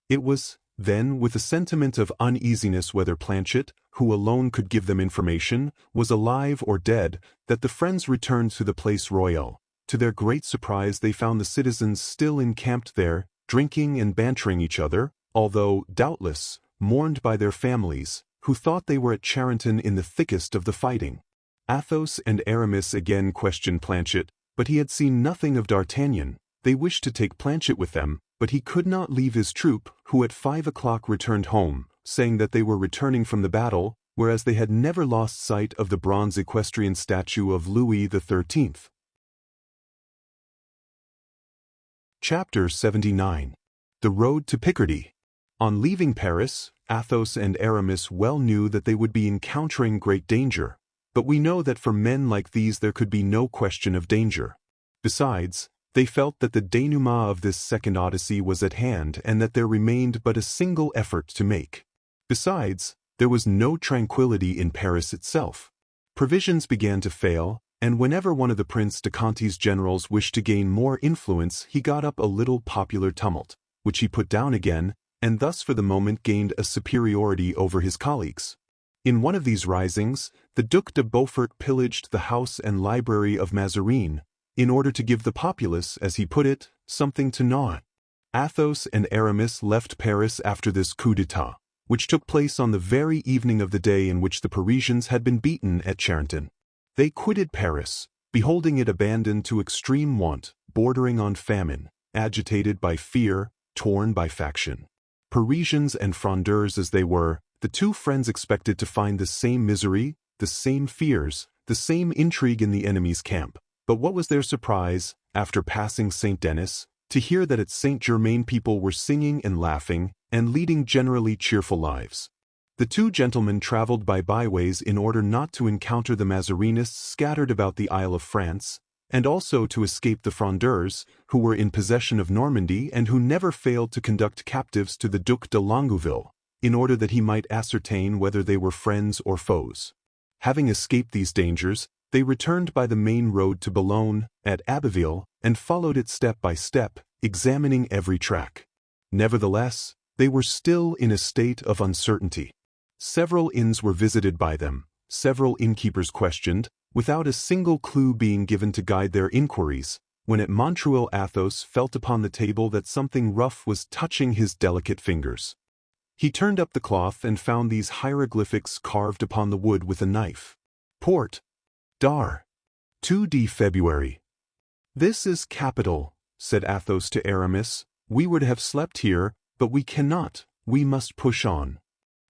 It was, then, with a sentiment of uneasiness whether Planchet, who alone could give them information, was alive or dead, that the friends returned to the Place Royale. To their great surprise, they found the citizens still encamped there, drinking and bantering each other, although, doubtless, mourned by their families, who thought they were at Charenton in the thickest of the fighting. Athos and Aramis again questioned Planchet, but he had seen nothing of D'Artagnan. They wished to take Planchet with them, but he could not leave his troop, who at 5 o'clock returned home, saying that they were returning from the battle, whereas they had never lost sight of the bronze equestrian statue of Louis XIII. Chapter 79. The Road to Picardy. On leaving Paris, Athos and Aramis well knew that they would be encountering great danger, but we know that for men like these there could be no question of danger. Besides, they felt that the denouement of this second odyssey was at hand and that there remained but a single effort to make. Besides, there was no tranquility in Paris itself. Provisions began to fail, and whenever one of the Prince de Conti's generals wished to gain more influence, he got up a little popular tumult, which he put down again, and thus for the moment gained a superiority over his colleagues. In one of these risings, the Duc de Beaufort pillaged the house and library of Mazarin, in order to give the populace, as he put it, something to gnaw at. Athos and Aramis left Paris after this coup d'etat, which took place on the very evening of the day in which the Parisians had been beaten at Charenton. They quitted Paris, beholding it abandoned to extreme want, bordering on famine, agitated by fear, torn by faction. Parisians and Frondeurs as they were, the two friends expected to find the same misery, the same fears, the same intrigue in the enemy's camp. But what was their surprise, after passing Saint-Denis, to hear that at Saint-Germain people were singing and laughing, and leading generally cheerful lives. The two gentlemen traveled by byways in order not to encounter the Mazarinists scattered about the Isle of France, and also to escape the Frondeurs, who were in possession of Normandy and who never failed to conduct captives to the Duc de Longueville, in order that he might ascertain whether they were friends or foes. Having escaped these dangers, they returned by the main road to Boulogne, at Abbeville, and followed it step by step, examining every track. Nevertheless, they were still in a state of uncertainty. Several inns were visited by them, several innkeepers questioned, without a single clue being given to guide their inquiries, when at Montreuil Athos felt upon the table that something rough was touching his delicate fingers. He turned up the cloth and found these hieroglyphics carved upon the wood with a knife. Port. Dar. 2d February. "This is capital," said Athos to Aramis. "We were to have slept here, but we cannot, we must push on."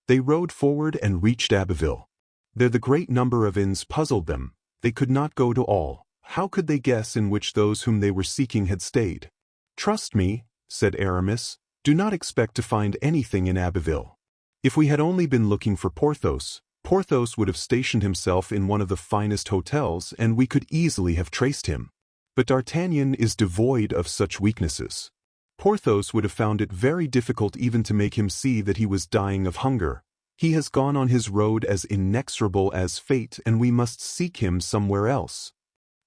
They rode forward and reached Abbeville. There the great number of inns puzzled them. They could not go to all. How could they guess in which those whom they were seeking had stayed? "Trust me," said Aramis, "do not expect to find anything in Abbeville. If we had only been looking for Porthos, Porthos would have stationed himself in one of the finest hotels and we could easily have traced him. But D'Artagnan is devoid of such weaknesses. Porthos would have found it very difficult even to make him see that he was dying of hunger. He has gone on his road as inexorable as fate, and we must seek him somewhere else."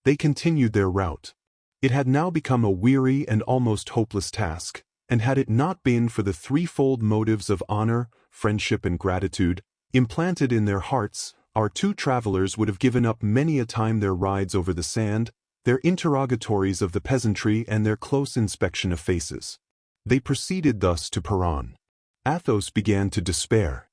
They continued their route. It had now become a weary and almost hopeless task, and had it not been for the threefold motives of honor, friendship, and gratitude, implanted in their hearts, our two travelers would have given up many a time their rides over the sand, their interrogatories of the peasantry, and their close inspection of faces. They proceeded thus to Peronne. Athos began to despair.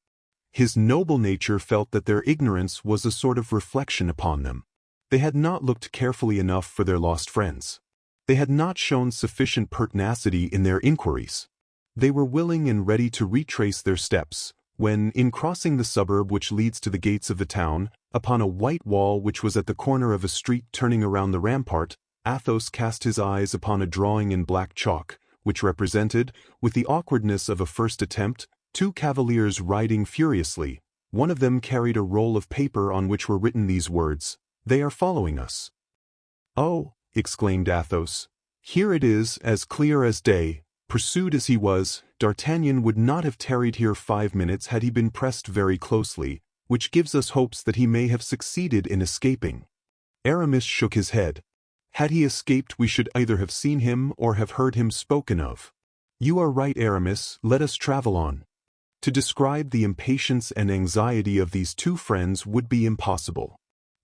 His noble nature felt that their ignorance was a sort of reflection upon them. They had not looked carefully enough for their lost friends. They had not shown sufficient pertinacity in their inquiries. They were willing and ready to retrace their steps, when, in crossing the suburb which leads to the gates of the town, upon a white wall which was at the corner of a street turning around the rampart, Athos cast his eyes upon a drawing in black chalk, which represented, with the awkwardness of a first attempt, two cavaliers riding furiously. One of them carried a roll of paper on which were written these words: "They are following us." "Oh," exclaimed Athos, "here it is, as clear as day." Pursued as he was, D'Artagnan would not have tarried here 5 minutes had he been pressed very closely, which gives us hopes that he may have succeeded in escaping. Aramis shook his head. Had he escaped, we should either have seen him or have heard him spoken of. "You are right, Aramis, let us travel on." To describe the impatience and anxiety of these two friends would be impossible.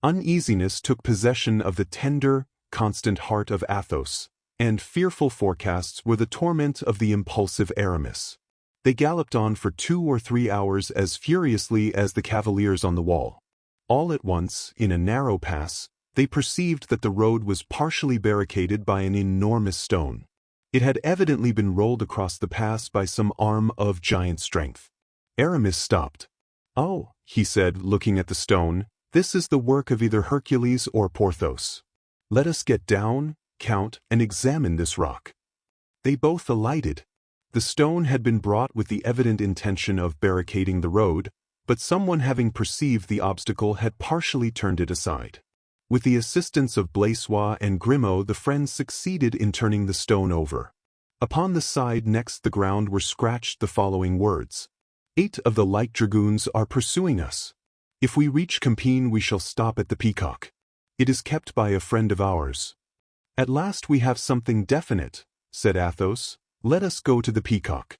Uneasiness took possession of the tender, constant heart of Athos, and fearful forecasts were the torment of the impulsive Aramis. They galloped on for 2 or 3 hours as furiously as the cavaliers on the wall. All at once, in a narrow pass, they perceived that the road was partially barricaded by an enormous stone. It had evidently been rolled across the pass by some arm of giant strength. Aramis stopped. "Oh," he said, looking at the stone, "this is the work of either Hercules or Porthos. Let us get down, count, and examine this rock." They both alighted. The stone had been brought with the evident intention of barricading the road, but someone having perceived the obstacle had partially turned it aside. With the assistance of Blaisois and Grimaud, the friends succeeded in turning the stone over. Upon the side next the ground were scratched the following words: 8 of the light dragoons are pursuing us. If we reach Compiègne we shall stop at the Peacock. It is kept by a friend of ours. "At last we have something definite," said Athos. "Let us go to the Peacock."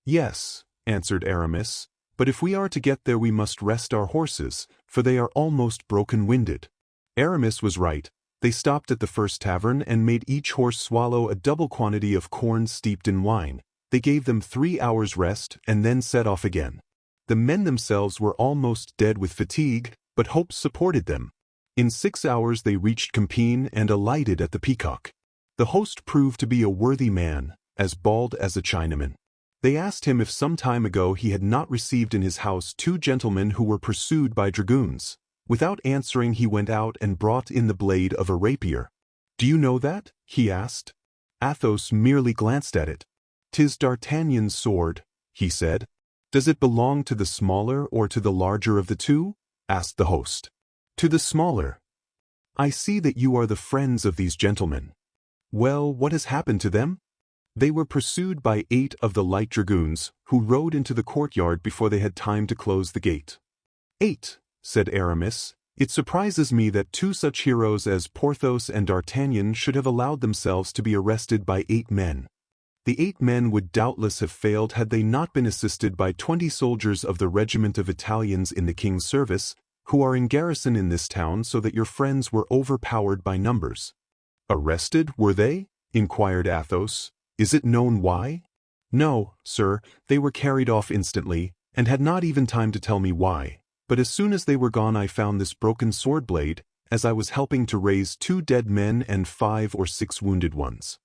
"Yes," answered Aramis, "but if we are to get there we must rest our horses, for they are almost broken-winded." Aramis was right. They stopped at the first tavern and made each horse swallow a double quantity of corn steeped in wine. They gave them 3 hours' rest and then set off again. The men themselves were almost dead with fatigue, but hope supported them. In 6 hours they reached Compiègne and alighted at the Peacock. The host proved to be a worthy man, as bald as a Chinaman. They asked him if some time ago he had not received in his house 2 gentlemen who were pursued by dragoons. Without answering he went out and brought in the blade of a rapier. "Do you know that?" he asked. Athos merely glanced at it. "'Tis D'Artagnan's sword," he said. "Does it belong to the smaller or to the larger of the 2? asked the host. "To the smaller." "I see that you are the friends of these gentlemen. Well, what has happened to them?" "They were pursued by 8 of the light dragoons, who rode into the courtyard before they had time to close the gate." 8, said Aramis. "It surprises me that 2 such heroes as Porthos and D'Artagnan should have allowed themselves to be arrested by 8 men. The 8 men would doubtless have failed had they not been assisted by 20 soldiers of the regiment of Italians in the king's service, who are in garrison in this town, so that your friends were overpowered by numbers." "Arrested, were they?" inquired Athos. "Is it known why?" "No, sir, they were carried off instantly, and had not even time to tell me why. But as soon as they were gone I found this broken sword blade, as I was helping to raise 2 dead men and 5 or 6 wounded ones."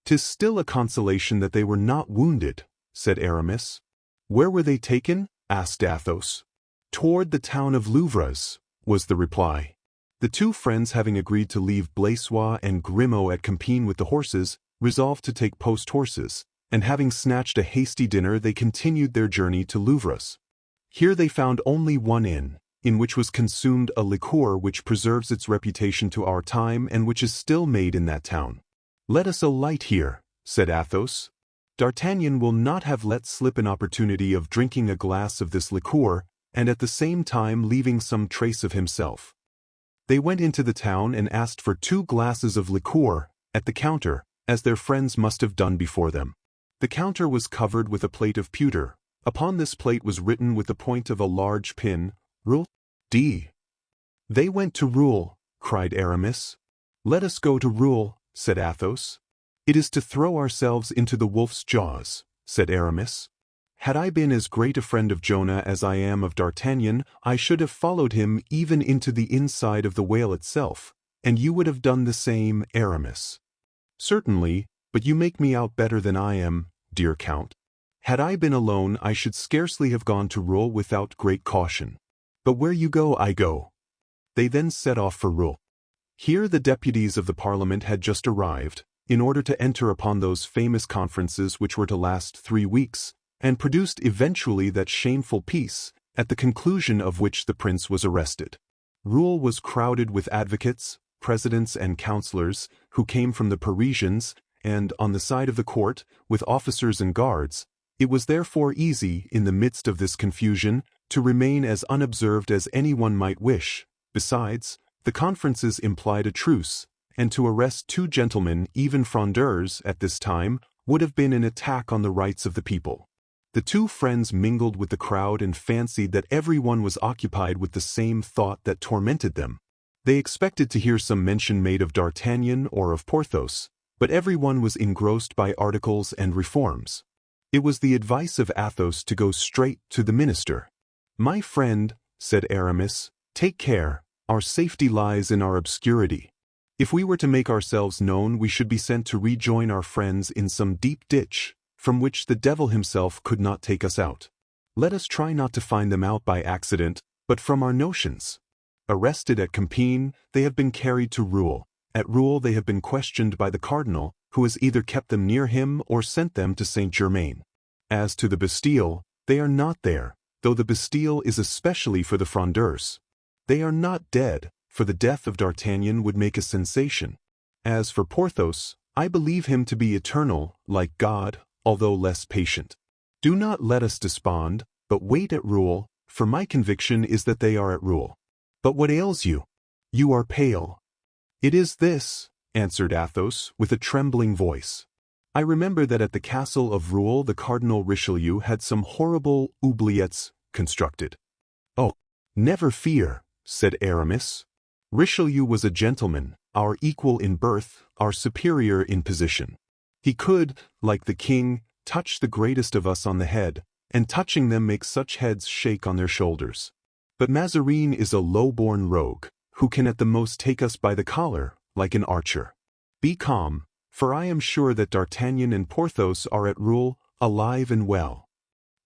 "'Tis still a consolation that they were not wounded," said Aramis. "Where were they taken?" asked Athos. "Toward the town of Louvres," was the reply. The 2 friends, having agreed to leave Blaisois and Grimaud at Compiègne with the horses, resolved to take post-horses, and having snatched a hasty dinner they continued their journey to Louvres. Here they found only one inn, in which was consumed a liqueur which preserves its reputation to our time and which is still made in that town. "Let us alight here," said Athos. "D'Artagnan will not have let slip an opportunity of drinking a glass of this liqueur, and at the same time leaving some trace of himself." They went into the town and asked for 2 glasses of liqueur, at the counter, as their friends must have done before them. The counter was covered with a plate of pewter. Upon this plate was written with the point of a large pin, "Roule D." "They went to Roule," cried Aramis. "Let us go to Roule," said Athos. "It is to throw ourselves into the wolf's jaws," said Aramis. "Had I been as great a friend of Jonah as I am of D'Artagnan, I should have followed him even into the inside of the whale itself, and you would have done the same, Aramis." "Certainly, but you make me out better than I am, dear Count. Had I been alone I should scarcely have gone to Roule without great caution. But where you go, I go." They then set off for Roule. Here the deputies of the Parliament had just arrived, in order to enter upon those famous conferences which were to last 3 weeks, and produced eventually that shameful peace, at the conclusion of which the prince was arrested. Roule was crowded with advocates, presidents and councillors, who came from the Parisians, and, on the side of the court, with officers and guards. It was therefore easy, in the midst of this confusion, to remain as unobserved as anyone might wish. Besides, the conferences implied a truce, and to arrest 2 gentlemen, even Frondeurs, at this time, would have been an attack on the rights of the people. The 2 friends mingled with the crowd and fancied that everyone was occupied with the same thought that tormented them. They expected to hear some mention made of D'Artagnan or of Porthos, but everyone was engrossed by articles and reforms. It was the advice of Athos to go straight to the minister. "My friend," said Aramis, "take care, our safety lies in our obscurity. If we were to make ourselves known, we should be sent to rejoin our friends in some deep ditch, from which the devil himself could not take us out. Let us try not to find them out by accident, but from our notions. Arrested at Compiègne, they have been carried to Rouen. At Rouen they have been questioned by the cardinal, who has either kept them near him or sent them to Saint-Germain. As to the Bastille, they are not there, though the Bastille is especially for the Frondeurs. They are not dead, for the death of D'Artagnan would make a sensation. As for Porthos, I believe him to be eternal, like God, although less patient. Do not let us despond, but wait at Rouen, for my conviction is that they are at Rouen. But what ails you? You are pale." "It is this," answered Athos, with a trembling voice. "I remember that at the castle of Rouen the Cardinal Richelieu had some horrible oubliettes constructed." "Oh, never fear," said Aramis. "Richelieu was a gentleman, our equal in birth, our superior in position. He could, like the king, touch the greatest of us on the head, and touching them make such heads shake on their shoulders. But Mazarin is a low-born rogue, who can at the most take us by the collar, like an archer. Be calm, for I am sure that D'Artagnan and Porthos are at Rouen, alive and well."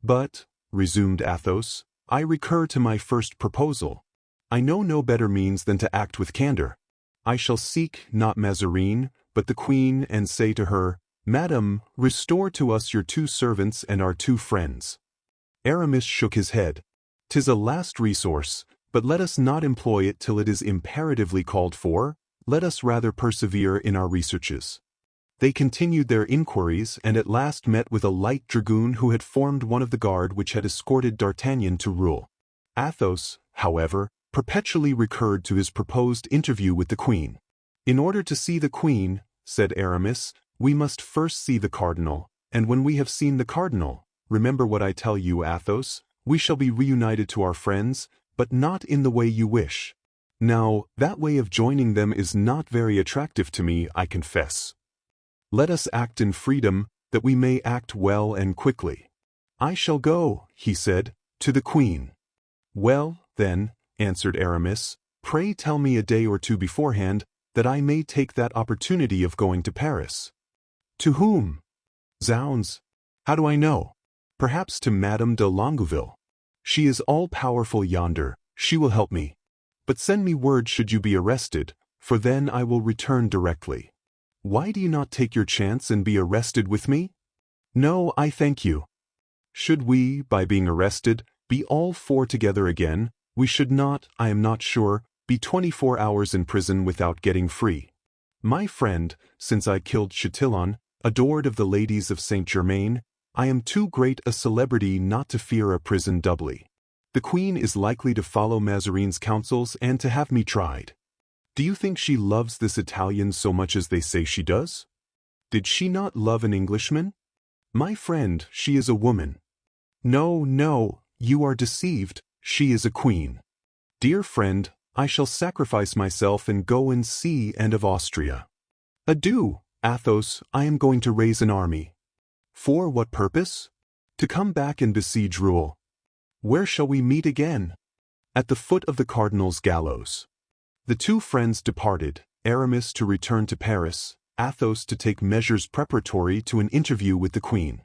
"But," resumed Athos, "I recur to my first proposal. I know no better means than to act with candor. I shall seek, not Mazarin, but the queen, and say to her, 'Madame, restore to us your 2 servants and our 2 friends.'" Aramis shook his head. "'Tis a last resource, but let us not employ it till it is imperatively called for. Let us rather persevere in our researches." They continued their inquiries and at last met with a light dragoon who had formed one of the guard which had escorted D'Artagnan to Rouen. Athos, however, perpetually recurred to his proposed interview with the queen. "In order to see the queen," said Aramis, "we must first see the cardinal, and when we have seen the cardinal, remember what I tell you, Athos, we shall be reunited to our friends, but not in the way you wish. Now, that way of joining them is not very attractive to me, I confess. Let us act in freedom, that we may act well and quickly." "I shall go," he said, "to the queen." "Well, then," answered Aramis, "pray tell me a day or 2 beforehand, that I may take that opportunity of going to Paris." "To whom?" "Zounds! How do I know? Perhaps to Madame de Longueville. She is all-powerful yonder, she will help me. But send me word should you be arrested, for then I will return directly." "Why do you not take your chance and be arrested with me?" "No, I thank you. Should we, by being arrested, be all 4 together again, we should not, I am not sure, be 24 hours in prison without getting free. My friend, since I killed Chatillon, adored of the ladies of Saint-Germain, I am too great a celebrity not to fear a prison doubly. The queen is likely to follow Mazarin's counsels and to have me tried. Do you think she loves this Italian so much as they say she does? Did she not love an Englishman? My friend, she is a woman. No, no, you are deceived, she is a queen. Dear friend, I shall sacrifice myself and go and see Anne of Austria. Adieu, Athos, I am going to raise an army. For what purpose? To come back and besiege Rouen. Where shall we meet again? At the foot of the cardinal's gallows. The 2 friends departed, Aramis to return to Paris, Athos to take measures preparatory to an interview with the queen.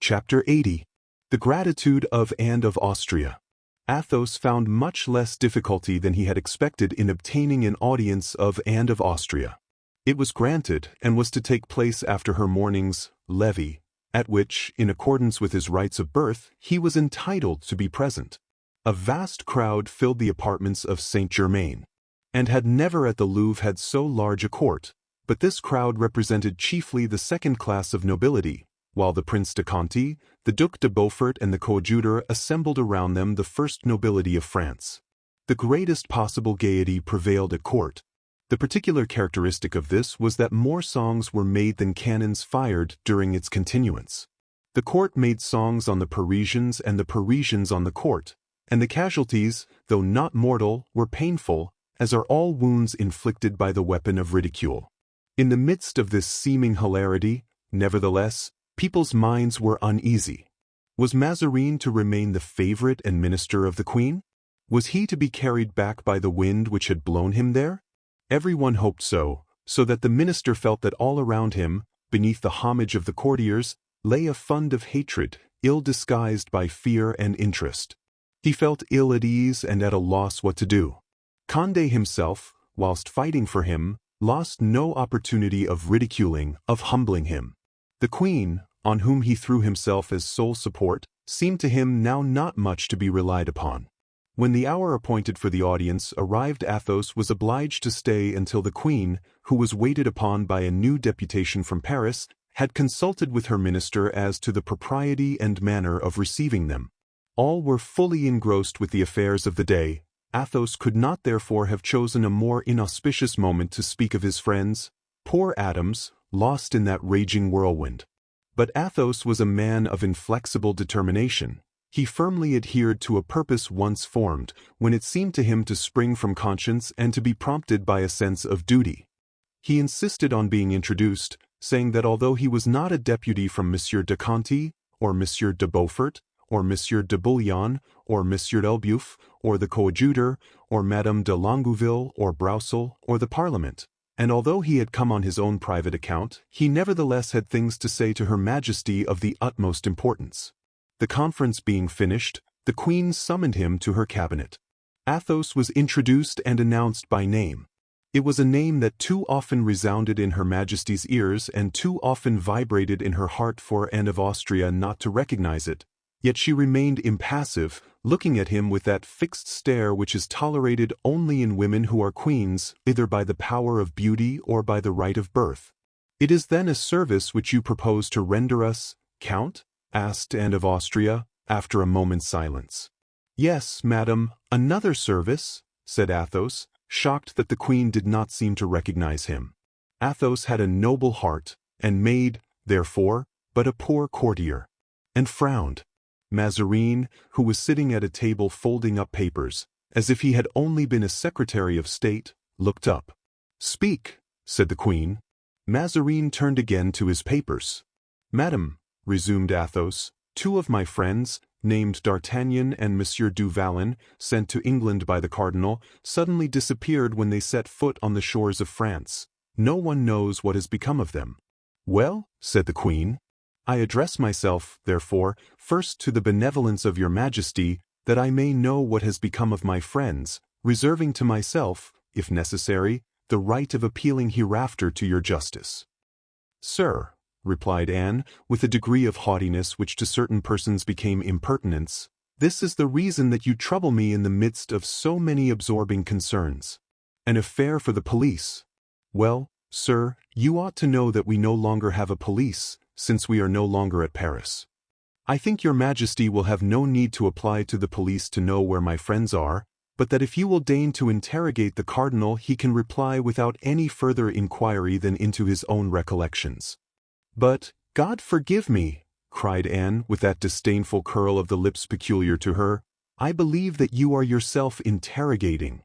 Chapter 80. The Gratitude of Anne of Austria. Athos found much less difficulty than he had expected in obtaining an audience of Anne of Austria. It was granted, and was to take place after her morning's levee, at which, in accordance with his rights of birth, he was entitled to be present. A vast crowd filled the apartments of Saint-Germain, and had never at the Louvre had so large a court, but this crowd represented chiefly the 2nd class of nobility, while the Prince de Conti, the Duc de Beaufort and the coadjutor assembled around them the first nobility of France. The greatest possible gaiety prevailed at court. The particular characteristic of this was that more songs were made than cannons fired during its continuance. The court made songs on the Parisians and the Parisians on the court, and the casualties, though not mortal, were painful, as are all wounds inflicted by the weapon of ridicule. In the midst of this seeming hilarity, nevertheless, people's minds were uneasy. Was Mazarin to remain the favorite and minister of the queen? Was he to be carried back by the wind which had blown him there? Everyone hoped so that the minister felt that all around him, beneath the homage of the courtiers, lay a fund of hatred, ill disguised by fear and interest. He felt ill at ease and at a loss what to do. Condé himself, whilst fighting for him, lost no opportunity of ridiculing, of humbling him. The queen, on whom he threw himself as sole support, seemed to him now not much to be relied upon. When the hour appointed for the audience arrived, Athos was obliged to stay until the queen, who was waited upon by a new deputation from Paris, had consulted with her minister as to the propriety and manner of receiving them. All were fully engrossed with the affairs of the day. Athos could not therefore have chosen a more inauspicious moment to speak of his friends, poor atoms, lost in that raging whirlwind. But Athos was a man of inflexible determination. He firmly adhered to a purpose once formed, when it seemed to him to spring from conscience and to be prompted by a sense of duty. He insisted on being introduced, saying that although he was not a deputy from Monsieur de Conti, or Monsieur de Beaufort, or Monsieur de Bouillon, or Monsieur d'Elbeuf, or the coadjutor, or Madame de Longueville, or Broussel, or the Parliament, and although he had come on his own private account, he nevertheless had things to say to Her Majesty of the utmost importance. The conference being finished, the Queen summoned him to her cabinet. Athos was introduced and announced by name. It was a name that too often resounded in Her Majesty's ears and too often vibrated in her heart for Anne of Austria not to recognize it. Yet she remained impassive, looking at him with that fixed stare which is tolerated only in women who are queens, either by the power of beauty or by the right of birth. "It is then a service which you propose to render us, Count?" asked Anne of Austria, after a moment's silence. "Yes, madam, another service," said Athos, shocked that the queen did not seem to recognize him. Athos had a noble heart, and made, therefore, but a poor courtier, and frowned. Mazarin, who was sitting at a table folding up papers, as if he had only been a secretary of state, looked up. "Speak," said the queen. Mazarin turned again to his papers. "Madam," resumed Athos, "two of my friends, named D'Artagnan and Monsieur du Vallon, sent to England by the cardinal, suddenly disappeared when they set foot on the shores of France. No one knows what has become of them." "Well," said the queen, "I address myself, therefore, first to the benevolence of your Majesty, that I may know what has become of my friends, reserving to myself, if necessary, the right of appealing hereafter to your justice." "Sir," replied Anne, with a degree of haughtiness which to certain persons became impertinence, "this is the reason that you trouble me in the midst of so many absorbing concerns. An affair for the police. Well, sir, you ought to know that we no longer have a police, since we are no longer at Paris. I think your Majesty will have no need to apply to the police to know where my friends are, but that if you will deign to interrogate the cardinal, he can reply without any further inquiry than into his own recollections." "But, God forgive me," cried Anne, with that disdainful curl of the lips peculiar to her, "I believe that you are yourself interrogating."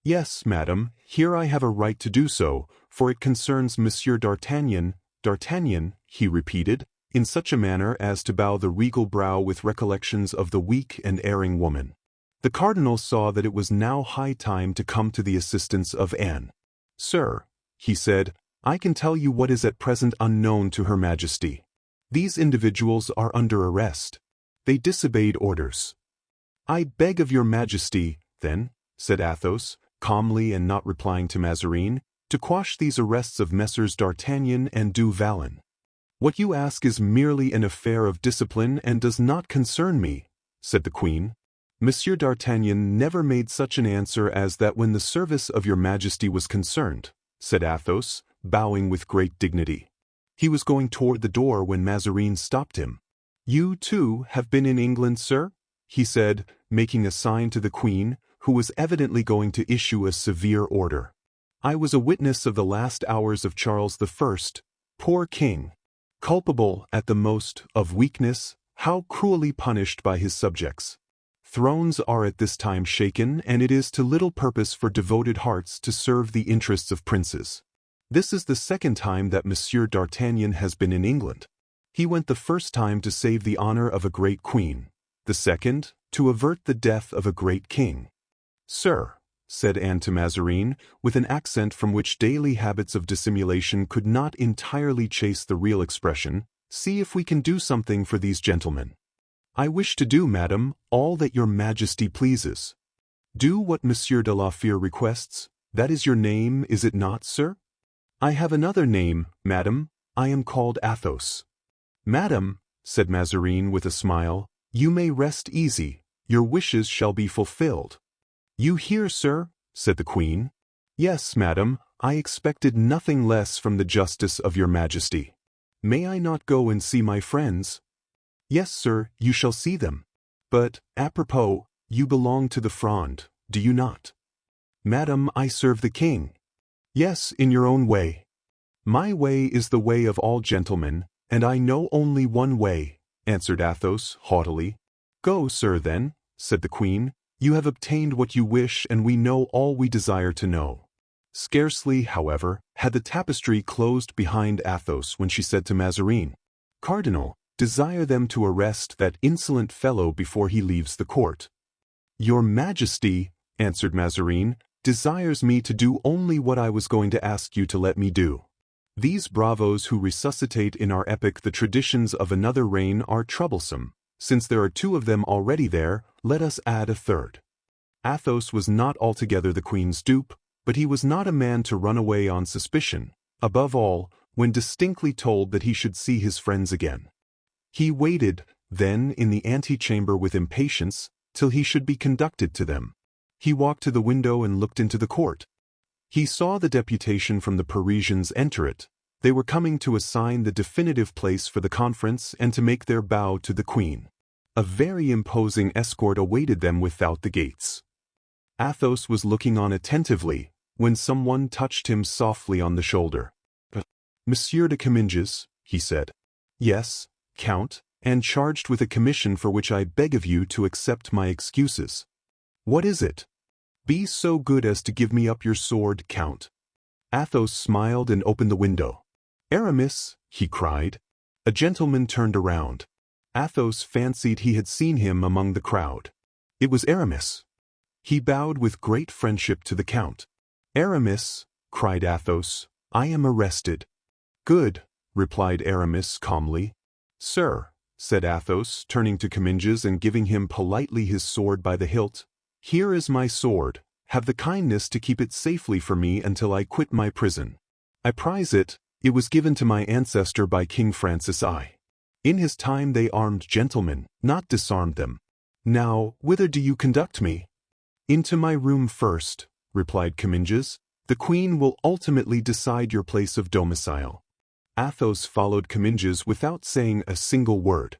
"Yes, madam, here I have a right to do so, for it concerns Monsieur d'Artagnan." "D'Artagnan," he repeated, in such a manner as to bow the regal brow with recollections of the weak and erring woman. The cardinal saw that it was now high time to come to the assistance of Anne. "Sir," he said, "I can tell you what is at present unknown to Her Majesty. These individuals are under arrest. They disobeyed orders." "I beg of your Majesty, then," said Athos, calmly and not replying to Mazarin, "to quash these arrests of Messrs. D'Artagnan and du Vallon. What you ask is merely an affair of discipline and does not concern me," said the queen. "Monsieur d'Artagnan never made such an answer as that when the service of your Majesty was concerned," said Athos, bowing with great dignity. He was going toward the door when Mazarin stopped him. "You, too, have been in England, sir?" he said, making a sign to the queen, who was evidently going to issue a severe order. "I was a witness of the last hours of Charles I, poor king, culpable, at the most, of weakness, how cruelly punished by his subjects. Thrones are at this time shaken, and it is to little purpose for devoted hearts to serve the interests of princes. This is the second time that Monsieur d'Artagnan has been in England. He went the first time to save the honor of a great queen, the second, to avert the death of a great king. Sir, said Anne to Mazarin, with an accent from which daily habits of dissimulation could not entirely chase the real expression, see if we can do something for these gentlemen. I wish to do, madam, all that your majesty pleases. Do what Monsieur de la Fere requests. That is your name, is it not, sir? I have another name, madam. I am called Athos. Madam, said Mazarin with a smile, you may rest easy. Your wishes shall be fulfilled. You hear, sir? Said the queen. Yes, madam, I expected nothing less from the justice of your majesty. May I not go and see my friends? Yes, sir, you shall see them. But, apropos, you belong to the Fronde, do you not? Madam, I serve the king. Yes, in your own way. My way is the way of all gentlemen, and I know only one way, answered Athos, haughtily. Go, sir, then, said the queen. You have obtained what you wish, and we know all we desire to know. Scarcely, however, had the tapestry closed behind Athos when she said to Mazarin, Cardinal, desire them to arrest that insolent fellow before he leaves the court. Your Majesty, answered Mazarin, desires me to do only what I was going to ask you to let me do. These bravos who resuscitate in our epic the traditions of another reign are troublesome. Since there are two of them already there, let us add a third. Athos was not altogether the queen's dupe, but he was not a man to run away on suspicion, above all, when distinctly told that he should see his friends again. He waited, then, in the antechamber with impatience, till he should be conducted to them. He walked to the window and looked into the court. He saw the deputation from the Parisians enter it. They were coming to assign the definitive place for the conference and to make their bow to the queen. A very imposing escort awaited them without the gates. Athos was looking on attentively, when someone touched him softly on the shoulder. Monsieur de Comminges, he said. Yes, Count, and charged with a commission for which I beg of you to accept my excuses. What is it? Be so good as to give me up your sword, Count. Athos smiled and opened the window. Aramis, he cried. A gentleman turned around. Athos fancied he had seen him among the crowd. It was Aramis. He bowed with great friendship to the Count. Aramis, cried Athos, I am arrested. Good, replied Aramis calmly. Sir, said Athos, turning to Comminges and giving him politely his sword by the hilt, here is my sword. Have the kindness to keep it safely for me until I quit my prison. I prize it. It was given to my ancestor by King Francis I. In his time they armed gentlemen, not disarmed them. Now, whither do you conduct me? Into my room first, replied Comminges. The queen will ultimately decide your place of domicile. Athos followed Comminges without saying a single word.